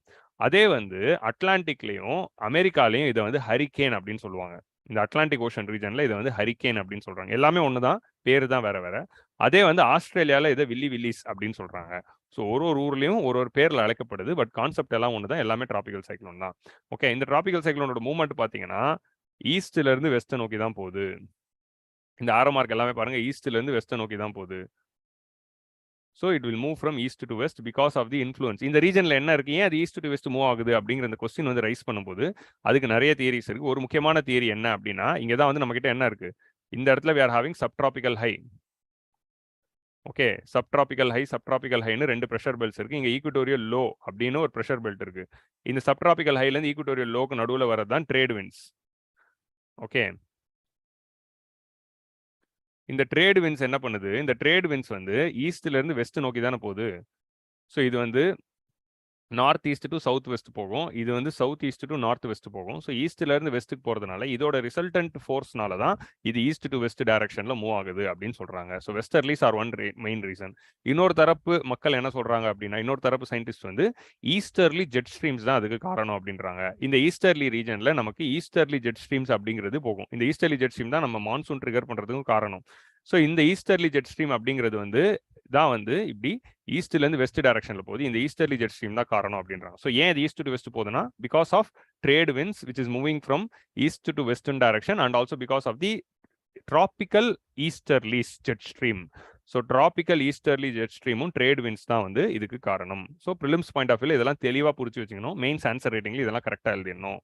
அதே வந்து அட்லாண்டிக்லயும் அமெரிக்காலையும் இதை வந்து ஹரிகேன் அப்படின்னு சொல்லுவாங்க. இந்த அட்லாண்டிக் ஓஷன் ரீஜன்ல இதை வந்து ஹரிகேன் அப்படின்னு சொல்றாங்க. எல்லாமே ஒண்ணுதான், பேரு தான் வேற வேற. அதே வந்து ஆஸ்திரேலியால இதை வில்லி வில்லிஸ் அப்படின்னு சொல்றாங்க. ஸோ ஒரு ஒரு ஊர்லயும் ஒரு ஒரு பேர்ல அழைக்கப்படுது. பட் கான்செப்ட் எல்லாம் ஒண்ணுதான், எல்லாமே டிராபிக்கல் சைக்ளோன் தான். ஓகே, இந்த டிராபிக்கல் சைக்ளோனோட மூவ்மெண்ட் பாத்தீங்கன்னா ஈஸ்ட்ல இருந்து வெஸ்ட் நோக்கி தான் போகுது. இந்த ஆரோ மார்க் எல்லாமே பாருங்க, ஈஸ்ட்ல இருந்து வெஸ்ட் நோக்கி தான் போகுது. So it will move from east to west because of the influence. இந்த ரீஜன்ல என்ன இருக்கு, ஏன் அது ஈஸ்ட் டு வெஸ்ட் மூவ் ஆகுது அப்படிங்கிற இந்த கொஸ்டின் வந்து ரைஸ் பண்ணும்போது அதுக்கு நிறைய தியரிஸ் இருக்கு. ஒரு முக்கியமான தியரி என்ன அப்படின்னா, இங்க தான் வந்து நம்ம கிட்ட என்ன இருக்கு, இந்த இடத்துல we are having subtropical high. Okay, subtropical high, subtropical ஹைன்னு ரெண்டு ப்ரெஷர் பெல்ட்ஸ் இருக்கு. இங்க ஈக்குட்டோரியல் லோ அப்படின்னு ஒரு ப்ரெஷர் பெல்ட் இருக்கு. இந்த சப்ட்ராபிக்கல் ஹைல இருந்து ஈக்குட்டோரியல் லோக்கு நடுவுல வரது தான் ட்ரேட் விண்ட்ஸ். ஓகே, இந்த ட்ரேட் விண்ட்ஸ் என்ன பண்ணுது, இந்த ட்ரேட் விண்ட்ஸ் வந்து ஈஸ்ட்ல இருந்து வெஸ்ட் நோக்கி தானே போகுது. ஸோ இது வந்து north east to south west போகும், இது வந்து south east to north west போகும். ஸோ ஈஸ்ட்ல இருந்து வெஸ்ட்டுக்கு போறதுனால இதோட ரிசல்டன்ட் ஃபோர்ஸ்னால தான் இது ஈஸ்ட் டு வெஸ்ட் டைரக்ஷன்ல மூவ் ஆகுது அப்படின்னு சொல்றாங்க. So westerlies are one main reason. இன்னொரு தரப்பு மக்கள் என்ன சொல்றாங்க அப்படின்னா, இன்னொரு தரப்பு சயின்டிஸ்ட் வந்து ஈஸ்டர்லி ஜெட் ஸ்ட்ரீம்ஸ் தான் அதுக்கு காரணம் அப்படின்றாங்க. இந்த ஈஸ்டர்லி ரீஜன்ல நமக்கு ஈஸ்டர்லி ஜெட் ஸ்ட்ரீம்ஸ் அப்படிங்கிறது போகும். இந்த ஈஸ்டர்லி ஜெட் ஸ்ட்ரீம் தான் நம்ம மான்சூன் ட்ரிகர் பண்றதுக்கும் காரணம். ஸோ இந்த ஈஸ்டர்லி ஜெட் ஸ்ட்ரீம் அப்படிங்கிறது வந்து தான் வந்து இப்படி ஈஸ்ட்ல இருந்து வெஸ்ட் டைரக்ஷன்ல போகுது. இந்த ஈஸ்டர்லி ஜெட் ஸ்ட்ரீம் தான் காரணம் அப்படின்றாங்க. ஸோ ஏன் இது ஈஸ்ட் டு வெஸ்ட் போகுதுன்னா because of trade winds which is moving from east to western direction and also because of the tropical easterly jet stream. So tropical easterly jet ஸ்ட்ரீமும் trade winds தான் வந்து இதுக்கு காரணம். So prelims point of வியூல இதெல்லாம் தெளிவாக புரிச்சு வச்சுக்கணும். Mains answer ரேட்டிங்ல இதெல்லாம் கரெக்டாக எழுதிடணும்.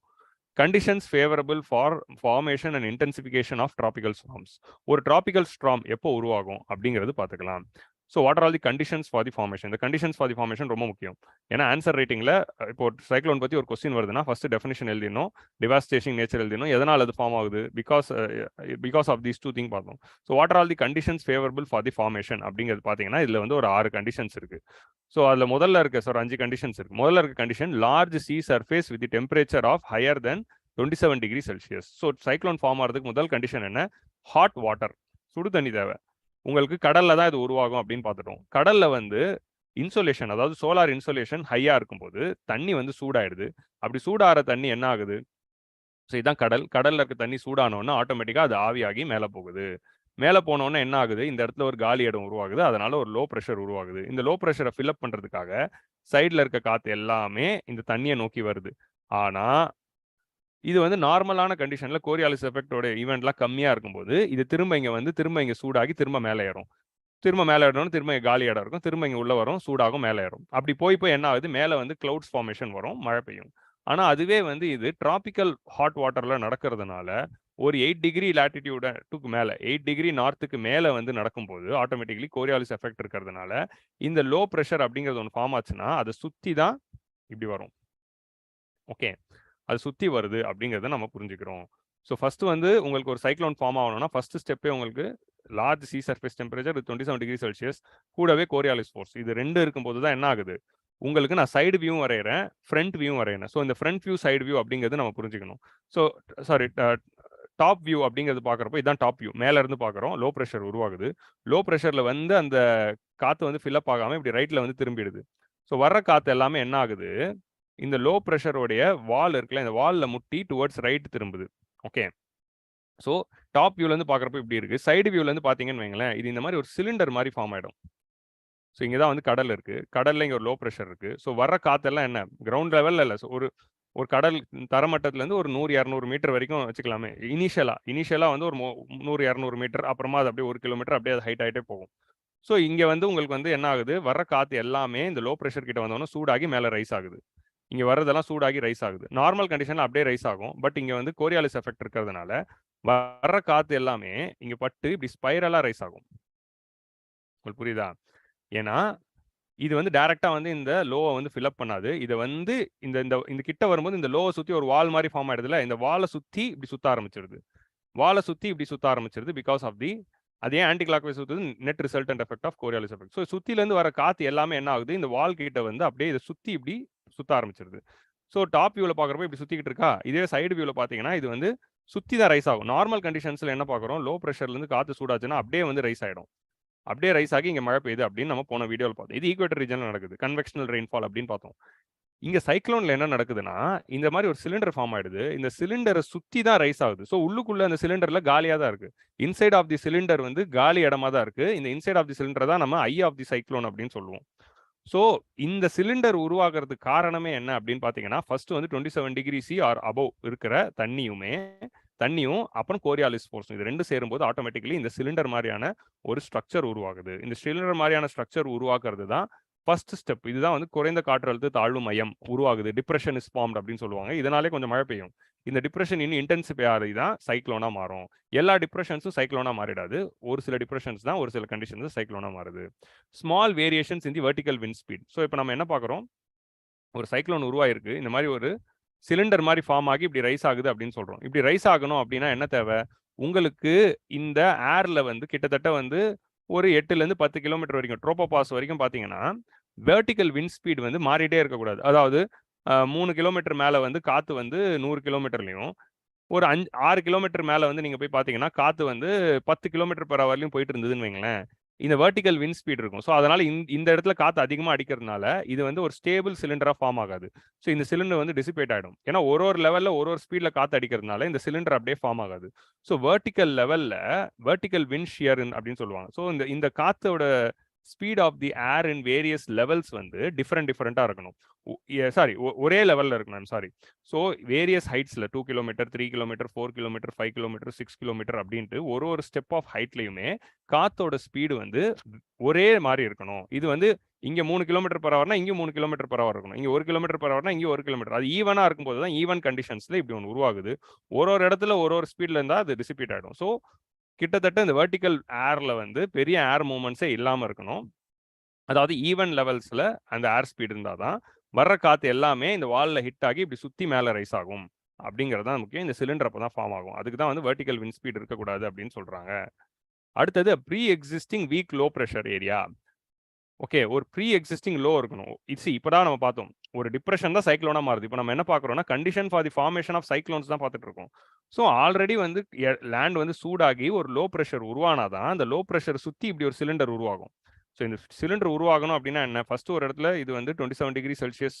Conditions favorable for formation and intensification of tropical storms. ஒரு tropical storm எப்போ உருவாகும் அப்படிங்கிறது பார்த்துக்கலாம். So what are all the conditions for the formation. இந்த கண்டிஷன்ஸ் ஃபார் தி ஃபார்மேஷன் ரொம்ப முக்கியம். ஏன்னா ஆன்சர் ரேட்டிங்ல இப்போ சைக்ளோன் பத்தி ஒரு கொஸ்டின் வருதுன்னா ஃபர்ஸ்ட் டெஃபினிஷன் எழுதிடணும், டிவாஸ்டேஷன் நேச்சர் எழுதிடணும், எதனால் அது ஃபார்ம் ஆகுது, because of these two thing பார்த்தோம். So what are all the conditions favourable for the formation அப்படிங்கிறது பார்த்தீங்கன்னா இதுல வந்து ஒரு 6 கண்டிஷன்ஸ் இருக்கு. ஸோ அதில் முதல்ல இருக்க சார் 5 கண்டிஷன்ஸ் இருக்கு. முதல்ல இருக்க condition large sea surface with temperature of higher than 27 degree Celsius. So cyclone form ஆகிறதுக்கு முதல் கண்டிஷன் என்ன, ஹாட் வாட்டர், சுடு தண்ணி தேவை. உங்களுக்கு கடல்ல தான் இது உருவாகும் அப்படின்னு பார்த்துட்டோம். கடல்ல வந்து இன்சோலேஷன், அதாவது சோலார் இன்சோலேஷன் ஹையா இருக்கும்போது தண்ணி வந்து சூடாயிடுது. அப்படி சூடாகிற தண்ணி என்ன ஆகுது, ஸோ இதுதான் கடல். கடல்ல இருக்க தண்ணி சூடானோன்னா ஆட்டோமேட்டிக்கா அது ஆவியாகி மேலே போகுது. மேலே போனோன்னா என்ன ஆகுது, இந்த இடத்துல ஒரு காலி இடம் உருவாகுது, அதனால ஒரு லோ ப்ரெஷர் உருவாகுது. இந்த லோ ப்ரெஷரை ஃபில்அப் பண்றதுக்காக சைட்ல இருக்க காத்து எல்லாமே இந்த தண்ணியை நோக்கி வருது. ஆனா இது வந்து நார்மலான கண்டிஷன்ல கோரியாலிஸ் எஃபெக்டோட ஈவெண்ட்லாம் கம்மியா இருக்கும்போது இது திரும்ப இங்க சூடாகி திரும்ப மேலே ஏறும். திரும்ப மேலே ஏறணும், திரும்ப காலி இடம் இருக்கும், திரும்ப இங்க உள்ள வரும், சூடாகும், மேலே ஏறும். அப்படி போய் என்ன ஆகுது, மேலே வந்து கிளவுட்ஸ் ஃபார்மேஷன் வரும், மழை பெய்யும். ஆனா அதுவே வந்து இது டிராபிக்கல் ஹாட் வாட்டர்ல நடக்கிறதுனால ஒரு 8 டிகிரி லாட்டிடியூடுக்கு மேல 8 டிகிரி நார்த்துக்கு மேல வந்து நடக்கும்போது ஆட்டோமேட்டிக்கலி கோரியாலிஸ் எஃபெக்ட் இருக்கிறதுனால இந்த லோ ப்ரெஷர் அப்படிங்கிறது ஒன்று ஃபார்ம் ஆச்சுன்னா அதை சுத்தி தான் இப்படி வரும். ஓகே, அது சுத்தி வருது அப்படிங்கிறத நம்ம புரிஞ்சுக்கிறோம். ஸோ ஃபர்ஸ்ட் வந்து உங்களுக்கு ஒரு சைக்ளோன் ஃபார்ம் ஆகணும்னா ஃபர்ஸ்ட் ஸ்டெப்பே உங்களுக்கு large sea surface temperature 27 degree Celsius கூடவே கோரியாலிஸ் ஃபோர்ஸ், இது ரெண்டு இருக்கும்போது தான் என்ன ஆகுது, உங்களுக்கு நான் சைடு வியூ வரைகிறேன், ஃப்ரண்ட் வியூ வரைகிறேன். ஸோ இந்த ஃப்ரண்ட் வியூ சைடு வியூ அப்படிங்கிறது நம்ம புரிஞ்சுக்கணும். ஸோ சாரி, டாப் வியூ அப்படிங்கிறது பார்க்குறப்போ இதுதான் டாப் வியூ, மேல இருந்து பார்க்குறோம், லோ ப்ரெஷர் உருவாகுது. லோ ப்ரெஷர்ல வந்து அந்த காற்று வந்து ஃபில்அப் ஆகாமல் இப்படி ரைட்ல வந்து திரும்பிடுது. ஸோ வர்ற காற்று எல்லாமே என்ன ஆகுது, இந்த லோ ப்ரெஷருடைய வால் இருக்குல்ல, இந்த வால்ல முட்டி டுவர்ட்ஸ் ரைட் திரும்புது. ஓகே, ஸோ டாப் வியூல இருந்து பார்க்குறப்ப இப்படி இருக்கு. சைடு வியூல இருந்து பார்த்தீங்கன்னு வைங்களேன், இது இந்த மாதிரி ஒரு சிலிண்டர் மாதிரி ஃபார்ம் ஆயிடும். ஸோ இங்கே தான் வந்து கடல் இருக்கு. கடல்ல இங்கே ஒரு லோ ப்ரெஷர் இருக்கு. ஸோ வர்ற காத்தெல்லாம் என்ன கிரவுண்ட் லெவல்ல இல்லை. ஸோ ஒரு ஒரு கடல் தரமட்டத்திலேருந்து ஒரு 100-200 மீட்டர் வரைக்கும் வச்சுக்கலாமே. இனிஷியலா வந்து ஒரு 100-200 மீட்டர், அப்புறமா அது அப்படியே 1 கிலோமீட்டர் அப்படியே அது ஹைட் ஆகிட்டே போகும். ஸோ இங்கே வந்து உங்களுக்கு வந்து என்ன ஆகுது, வர்ற காற்று எல்லாமே இந்த லோ ப்ரெஷர் கிட்ட வந்தோன்னா சூடாகி மேலே ரைஸ் ஆகுது. இங்கே வர்றதெல்லாம் சூடாகி ரைஸ் ஆகுது. நார்மல் கண்டிஷனில் அப்படியே ரைஸ் ஆகும். பட் இங்கே வந்து கோரியாலிஸ் எஃபெக்ட் இருக்கிறதுனால வர்ற காற்று எல்லாமே இங்கே பட்டு இப்படி ஸ்பைரலாக ரைஸ் ஆகும். உங்களுக்கு புரியுதா? ஏன்னா இது வந்து டைரக்டா வந்து இந்த லோவை வந்து ஃபில்அப் பண்ணாது. இதை வந்து இந்த இந்த இந்த கிட்ட வரும்போது இந்த லோவை சுற்றி ஒரு வால் மாதிரி ஃபார்ம் ஆயிடுதுல, இந்த வாலை சுற்றி இப்படி சுத்த ஆரம்பிச்சிருது. வாலை சுற்றி இப்படி சுத்த ஆரம்பிச்சிருது பிகாஸ் ஆஃப் தி அது ஏன் ஆன்டி கிளாக் வைஸ் சுற்றுது, net resultant effect of Coriolis effect. So சுற்றிலேருந்து வர காற்று எல்லாமே என்ன ஆகுது, இந்த வால் கிட்ட வந்து அப்படியே இதை சுற்றி இப்படி சுத்த ஆரம்பிச்சிருது. ஸோ டாப் வியூவில் பார்க்குறப்ப இப்படி சுற்றிக்கிட்டு இருக்கா. இதே சைடு வியூவில் பார்த்தீங்கன்னா இது வந்து சுற்றி தான் ரைஸ் ஆகும். நார்மல் கண்டிஷன்ஸில் என்ன பார்க்குறோம், லோ ப்ரெஷர்லேருந்து காற்று சூடாச்சுன்னா அப்படியே வந்து ரைஸ் ஆகிடும். அப்படியே ரைஸ் ஆகி இங்கே மழை பெய்யுது அப்படின்னு நம்ம போன வீடியோவில் பார்த்தோம். இது ஈக்குவேட்டர் ரீஜனில் நடக்குது. கன்வெக்ஷனல் ரெயின்ஃபால் அப்படின்னு பார்த்தோம். இங்கே சைக்ளோனில் என்ன நடக்குதுன்னா, இந்த மாதிரி ஒரு சிலிண்டர் ஃபார்ம் ஆயிடுது. இந்த சிலிண்டரை சுற்றி தான் ரைஸ் ஆகுது. ஸோ உள்ளுக்குள்ள அந்த சிலிண்டரில் காலியாக தான் இருக்கு. இன்சைட் ஆஃப் தி சிலிண்டர் வந்து காலி இடமா தான் இருக்கு. இந்த இன்சைட் ஆஃப் தி சிலிண்டர் தான் நம்ம ஐ ஆஃப் தி சைக்ளோன் அப்படின்னு சொல்லுவோம். ஸோ இந்த சிலிண்டர் உருவாகிறதுக்கு காரணமே என்ன அப்படின்னு பார்த்தீங்கன்னா, ஃபர்ஸ்ட் வந்து 27 டிகிரி சி ஆர் அபவ் இருக்கிற தண்ணியும் அப்புறம் கோரியாலிஸ் ஃபோர்ஸ் இது ரெண்டு சேரும்போது ஆட்டோமேட்டிக்கலி இந்த சிலிண்டர் மாதிரியான ஒரு ஸ்ட்ரக்சர் உருவாகுது. இந்த சிலிண்டர் மாதிரியான ஸ்ட்ரக்சர் உருவாக்குறது தான் ஃபர்ஸ்ட் ஸ்டெப். இதுதான் வந்து குறைந்த காற்றழுத்த தாழ்வு மையம் உருவாகுது. டிப்ரெஷன் இஸ் ஃபார்ம்ட் அப்படின்னு சொல்லுவாங்க. இதனாலே கொஞ்சம் மழை பெய்யும். இந்த டிப்ரெஷன் இன்னும் இன்டென்சிஃபை ஆகி தான் சைக்ளோனா மாறும். எல்லா டிப்ரெஷன்ஸும் சைக்ளோனா மாறிடாது. ஒரு சில டிப்ரெஷன்ஸ் தான் ஒரு சில கண்டிஷன்ஸ் சைக்ளோனா மாறுது. ஸ்மால் வேரியேஷன்ஸ் இன் தி வெர்டிகல் விண்ட் ஸ்பீட். ஸோ இப்போ நம்ம என்ன பார்க்குறோம், ஒரு சைக்ளோன் உருவாயிருக்கு. இந்த மாதிரி ஒரு சிலிண்டர் மாதிரி ஃபார்ம் ஆகி இப்படி ரைஸ் ஆகுது அப்படின்னு சொல்றோம். இப்படி ரைஸ் ஆகணும் அப்படின்னா என்ன தேவை, உங்களுக்கு இந்த ஏர்ல வந்து கிட்டத்தட்ட வந்து ஒரு 8லேருந்து 10 கிலோமீட்டர் வரைக்கும் ட்ரோபோபாஸ் வரைக்கும் பார்த்தீங்கன்னா வெர்டிகல் விண்ட் ஸ்பீட் வந்து மாறிட்டே இருக்கக்கூடாது. அதாவது 3 கிலோமீட்டர் மேலே வந்து காற்று வந்து 100 கிலோமீட்டர்லையும், ஒரு 6 கிலோமீட்டர் மேலே வந்து நீங்கள் போய் பார்த்தீங்கன்னா காற்று வந்து 10 கிலோமீட்டர் பெர் ஹவர்லையும் போயிட்டு இருந்ததுன்னு வைங்களேன், இந்த வெர்டிகல் விண்ட் ஸ்பீட் இருக்கும். ஸோ அதனால இந்த இடத்துல காற்று அதிகமாக அடிக்கிறதுனால இது வந்து ஒரு ஸ்டேபிள் சிலிண்டராக ஃபார்ம் ஆகாது. ஸோ இந்த சிலிண்டர் வந்து டிசிபேட் ஆகிடும். ஏன்னா ஒரு லெவலில் ஒரு ஸ்பீடில் காற்று அடிக்கிறதுனால இந்த சிலிண்டர் அப்படியே ஃபார்ம் ஆகாது. ஸோ வெர்டிக்கல் லெவலில் வெர்டிக்கல் விண்ட் ஷியர் அப்படின்னு சொல்லுவாங்க. ஸோ இந்த காற்றோட speed of the air in various levels வந்து டிஃப்ரெண்ட்டாக இருக்கணும். ஒரே லெவலில் இருக்கணும். ஸோ வேரியஸ் ஹைட்ஸில் 2 kilometre, 3 kilometre, 4 kilometre, 5 kilometre, 6 kilometre அப்படின்ட்டு ஒரு ஸ்டெப் ஆஃப் ஹைட்லையுமே காத்தோட ஸ்பீடு வந்து ஒரே மாதிரி இருக்கணும். இது வந்து இங்கே 3 கிலோமீட்டர் பர் ஹவர்னா இங்கே 3 கிலோமீட்டர் பர் ஹவர் இருக்கணும். இங்கே 1 கிலோமீட்டர் பர் ஹவர்னா இங்கே 1 கிலோமீட்டர். அது ஈவனாக இருக்கும்போது தான் ஈவன் கண்டிஷன்ஸில் இப்படி ஒன்று உருவாகுது. ஒரு இடத்துல ஒரு ஸ்பீடில் இருந்தால் அது டிசிபேட் ஆகிடும். ஸோ கிட்டத்தட்ட இந்த வெர்டிக்கல் ஏர்ல வந்து பெரிய ஏர் மூவ்மெண்ட்ஸே இல்லாமல் இருக்கணும். அதாவது ஈவன் லெவல்ஸில் அந்த ஏர் ஸ்பீட் இருந்தால் தான் வர்ற காற்று எல்லாமே இந்த வாலில் ஹிட் ஆகி இப்படி சுற்றி மேலே ரைஸ் ஆகும். அப்படிங்கிறது தான் முக்கியம். இந்த சிலிண்டர் அப்போ தான் ஃபார்ம் ஆகும். அதுக்கு தான் வந்து வெர்டிக்கல் விண்ட் ஸ்பீட் இருக்கக்கூடாது அப்படின்னு சொல்கிறாங்க. அடுத்தது pre existing weak low pressure area. Okay, ஒரு ப்ரீ எக்ஸிஸ்டிங் லோ இருக்கணும். இப்போ தான் நம்ம பார்த்தோம், ஒரு டிப்ரெஷன் தான் சைக்ளோனா மாறுது. இப்போ நம்ம என்ன பார்க்குறோம்னா condition for the formation of cyclones தான் பார்த்துட்டு இருக்கோம். ஸோ ஆல்ரெடி வந்து லேண்ட் வந்து சூடாகி ஒரு லோ ப்ரெஷர் உருவானாதான் அந்த லோ ப்ரெஷர் சுற்றி இப்படி ஒரு சிலிண்டர் உருவாகும். ஸோ இந்த சிலிண்டர் உருவாகணும் அப்படின்னா என்ன, ஃபர்ஸ்ட் ஒரு இடத்துல இது வந்து 27 டிகிரி செல்சியஸ்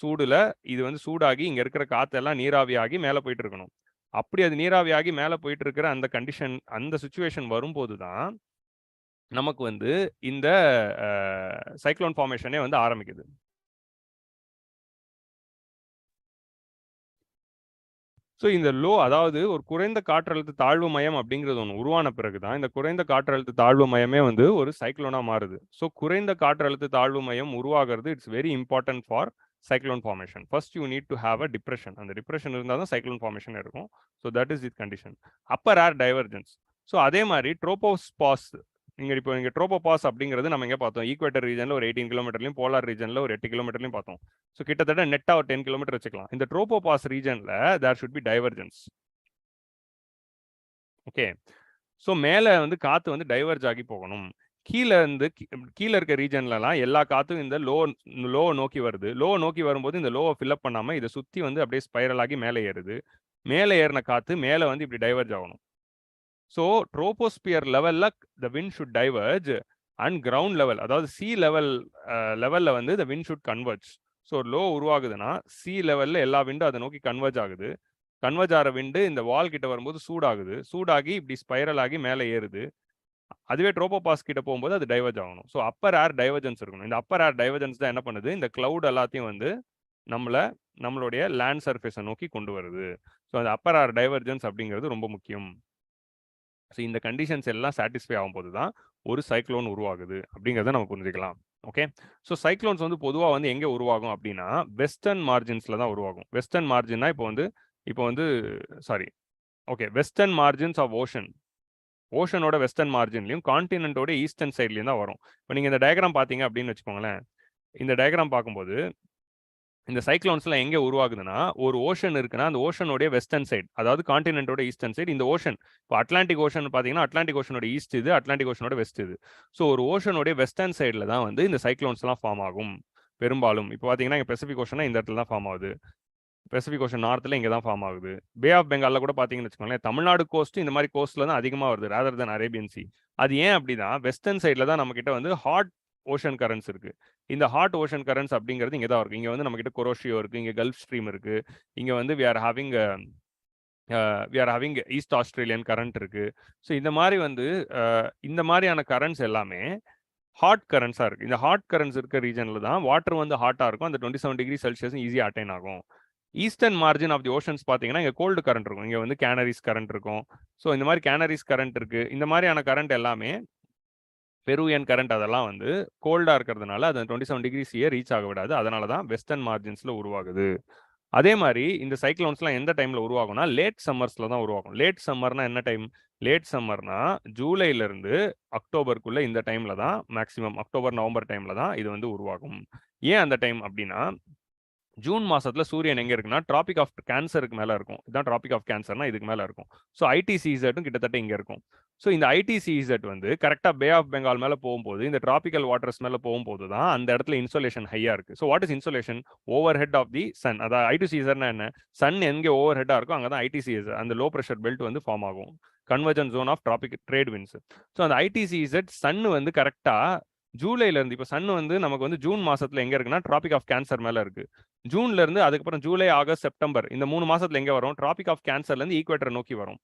சூடுல இது வந்து சூடாகி இங்கே இருக்கிற காற்றெல்லாம் நீராவியாகி மேலே போயிட்டு இருக்கணும். அப்படி அது நீராவியாகி மேலே போயிட்டு இருக்கிற அந்த கண்டிஷன், அந்த சுச்சுவேஷன் வரும்போது தான் நமக்கு வந்து இந்த சைக்ளோன் ஃபார்மேஷனே வந்து ஆரம்பிக்குது. ஸோ இந்த லோ, அதாவது ஒரு குறைந்த காற்றழுத்த தாழ்வு மையம் அப்படிங்கிறது ஒன்று உருவான பிறகு தான் இந்த குறைந்த காற்றழுத்த தாழ்வு மையமே வந்து ஒரு சைக்ளோனா மாறுது. ஸோ குறைந்த காற்றழுத்த தாழ்வு மையம் உருவாகிறது it's very important for cyclone formation. First you need to have a depression. அந்த டிப்ரெஷன் இருந்தால் தான் சைக்ளோன் ஃபார்மேஷன் இருக்கும். So that is the condition. Upper air divergence. So அதே மாதிரி ட்ரோபோபாஸ், இப்போ ட்ரோபோபாஸ் அப்படிங்கிறது நம்ம எங்கே பார்த்தோம், ஈக்குவேட்டர் ரீஜனில் ஒரு 18 கிலோமீட்டர்லையும் போலார் ரீஜனில் ஒரு 8 கிலோமீட்டர்லையும் பார்த்தோம். ஸோ கிட்டத்தட்ட நெட்டாக ஒரு 10 கிலோமீட்டர் வச்சுக்கலாம். இந்த ட்ரோபோபாஸ் ரீஜனில் there should be divergence. Okay, so மேலே வந்து காற்று வந்து டைவர்ஜ் ஆகி போகணும். கீழே இருக்க ரீஜன்லலாம் எல்லா காற்றும் இந்த லோ நோக்கி வருது. லோ நோக்கி வரும்போது இந்த லோவை ஃபில்அப் பண்ணாமல் இதை சுற்றி வந்து அப்படியே ஸ்பைரல் ஆகி மேலே ஏறுது. மேலே ஏறின காற்று மேலே வந்து இப்படி டைவர்ஜ் ஆகணும். ஸோ ட்ரோபோஸ்பியர் லெவலில் the wind should diverge and ground level, அதாவது சி லெவலில் வந்து the wind should converge. So low உருவாகுதுன்னா சி லெவலில் எல்லா விண்டும் அதை நோக்கி கன்வர்ஜ் ஆகுது. கன்வர்ஜ் ஆகிற விண்டு இந்த வால் கிட்ட வரும்போது சூடாகுது, சூடாகி இப்படி ஸ்பைரல் ஆகி மேலே ஏறுது. அதுவே ட்ரோபோபாஸ் கிட்ட போகும்போது அது டைவர்ஜ் ஆகணும். ஸோ அப்பர் ஏர் டைவர்ஜன்ஸ் இருக்கணும். இந்த அப்பர் ஏர் டைவர்ஜன்ஸ் தான் என்ன பண்ணுது, இந்த கிளவுட் எல்லாத்தையும் வந்து நம்மளுடைய லேண்ட் சர்ஃபேஸை நோக்கி கொண்டு வருது. ஸோ அந்த அப்பர் ஏர் டைவர்ஜன்ஸ் அப்படிங்கிறது ரொம்ப முக்கியம். ஸோ இந்த கண்டிஷன்ஸ் எல்லாம் சாட்டிஸ்ஃபை ஆகும்போது தான் ஒரு சைக்ளோன் உருவாகுது அப்படிங்கிறத நம்ம புரிஞ்சுக்கலாம். ஓகே, ஸோ சைக்ளோன்ஸ் வந்து பொதுவாக வந்து எங்கே உருவாகும் அப்படின்னா வெஸ்டர்ன் மார்ஜின்ஸில் தான் உருவாகும். வெஸ்டர்ன் மார்ஜின்னா இப்போ வந்து sorry okay western margins of ஓஷனோட வெஸ்டர்ன் மார்ஜின்லையும் கான்டினென்ட்டோட ஈஸ்டர்ன் சைட்லையும் தான் வரும். இப்போ நீங்கள் இந்த டயக்ராம் பார்த்தீங்க அப்படின்னு வச்சுக்கோங்களேன். இந்த டயக்ராம் பார்க்கும்போது இந்த சைக்ளோன்ஸ்லாம் எங்கே உருவாகுதுன்னா ஒரு ஓஷன் இருக்குன்னா அந்த ஓஷனோடைய வெஸ்டர்ன் சைடு, அதாவது கான்டினென்ட்டோட ஈஸ்டர்ன் சைடு இந்த ஓஷன். இப்போ அட்லாண்டிக் ஓஷன் பார்த்தீங்கன்னா அட்லாண்டிக் ஓஷனோட ஈஸ்ட் இது, அட்லாண்டிக் ஓஷனோட வெஸ்ட் இது. ஸோ ஒரு ஓஷனோடைய வெஸ்டர்ன் சைடில் தான் வந்து இந்த சைக்ளோன்ஸ்லாம் ஃபார்ம் ஆகும் பெரும்பாலும். இப்போ பார்த்தீங்கன்னா இங்கே பெசிபிக் ஓஷனா இந்த இடத்துல தான் ஃபார்ம் ஆகுது. பெசிபிக் ஓஷன் நார்த்தில் இங்கே தான் ஃபார்ம் ஆகுது. பே ஆஃப் பெங்காலில் கூட பார்த்தீங்கன்னு வச்சுக்கோங்களேன், தமிழ்நாடு கோஸ்ட் இந்த மாதிரி கோஸ்ட்டில் தான் அதிகமாக வருது ரேதர் தென் அரேபியன் சி. அது ஏன் அப்படின்னா வெஸ்டர்ன் சைடில் தான் நம்ம கிட்ட வந்து ஹாட் ஓஷன் கரண்ட்ஸ் இருக்கு. இந்த ஹாட் ஓஷன் கரண்ட்ஸ் அப்படிங்கிறது இங்கே தான் இருக்கு. இங்கே வந்து நம்ம கிட்ட கொரோஷியோ இருக்கு, இங்கே கல்ஃப் ஸ்ட்ரீம் இருக்கு, இங்கே வந்து we are having east Australian current இருக்கு. ஸோ இந்த மாதிரி வந்து இந்த மாதிரியான கரண்ட்ஸ் எல்லாமே ஹாட் கரண்ட்ஸாக இருக்குது. இந்த ஹாட் கரண்ட்ஸ் இருக்க ரீஜனில் தான் வாட்டர் வந்து ஹாட்டாக இருக்கும். அந்த 27 டிகிரி செல்சியஸ் ஈஸியாக அட்டைன் ஆகும். Eastern margin of the oceans பார்த்தீங்கன்னா இங்கே கோல்டு கரண்ட் இருக்கும். இங்கே வந்து கேனரிஸ் கரண்ட் இருக்கும். ஸோ இந்த மாதிரி கேனரிஸ் கரண்ட் இருக்குது. இந்த மாதிரியான கரண்ட் எல்லாமே பெருவியன் கரண்ட் அதெல்லாம் வந்து கோல்டாக இருக்கிறதுனால அது 27 டிகிரிஸையே ரீச் ஆக விடாது. அதனால தான் வெஸ்டர்ன் மார்ஜின்ஸில் உருவாகுது. அதே மாதிரி இந்த சைக்ளோன்ஸ்லாம் எந்த டைமில் உருவாகும்னா லேட் சம்மர்ஸில் தான் உருவாகும். லேட் சம்மர்னா என்ன டைம்? லேட் சம்மர்னா ஜூலைலேருந்து அக்டோபருக்குள்ளே இந்த டைமில் தான் மேக்ஸிமம் அக்டோபர் நவம்பர் டைமில் தான் இது வந்து உருவாகும். ஏன் அந்த டைம் அப்படின்னா ஜூன் மாசத்துல சூரியன் எங்க இருக்குன்னா டிராபிக் ஆஃப் கேன்சருக்கு மேல இருக்கும். இதான் டிராபிக் ஆஃப் கேன்சர்னா இதுக்கு மேல இருக்கும். ஸோ ஐடிசிஇசட்டும் கிட்டத்தட்ட இங்க இருக்கும். ஸோ இந்த ஐடிசிஇசட் வந்து கரெக்டா பே ஆஃப் பெங்கால் மேல போகும்போது இந்த டிராபிக்கல் வாட்டர்ஸ் மேல போகும்போது தான் அந்த இடத்துல இன்சோலேஷன் ஹையா இருக்கு. So what is insolation? Over head of the sun. அதாவது ஐடிசிஇசட்னா என்ன? சன் எங்க ஓவர் ஹெட்டா இருக்கோ அங்கே தான் ஐடிசிஇசட் அந்த லோ ப்ரெஷர் பெல்ட் வந்து ஃபார்ம் ஆகும். Convergence zone of tropic trade winds. So அந்த ஐடிசிஇசட் சன் வந்து கரெக்டா ஜூலைல இருந்து இப்போ சன் வந்து நமக்கு வந்து ஜூன் மாசத்துல எங்க இருக்குன்னா டிராபிக் ஆஃப் கேன்சர் மேல இருக்கு. ஜூன்ல இருந்து அதுக்கப்புறம் ஜூலை, ஆகஸ்ட், செப்டம்பர் இந்த 3 மாசத்துல எங்க வரும்? டிராபிக் ஆஃப் கேன்சர்ல இருந்து ஈக்குவேட்டர் நோக்கி வரும்.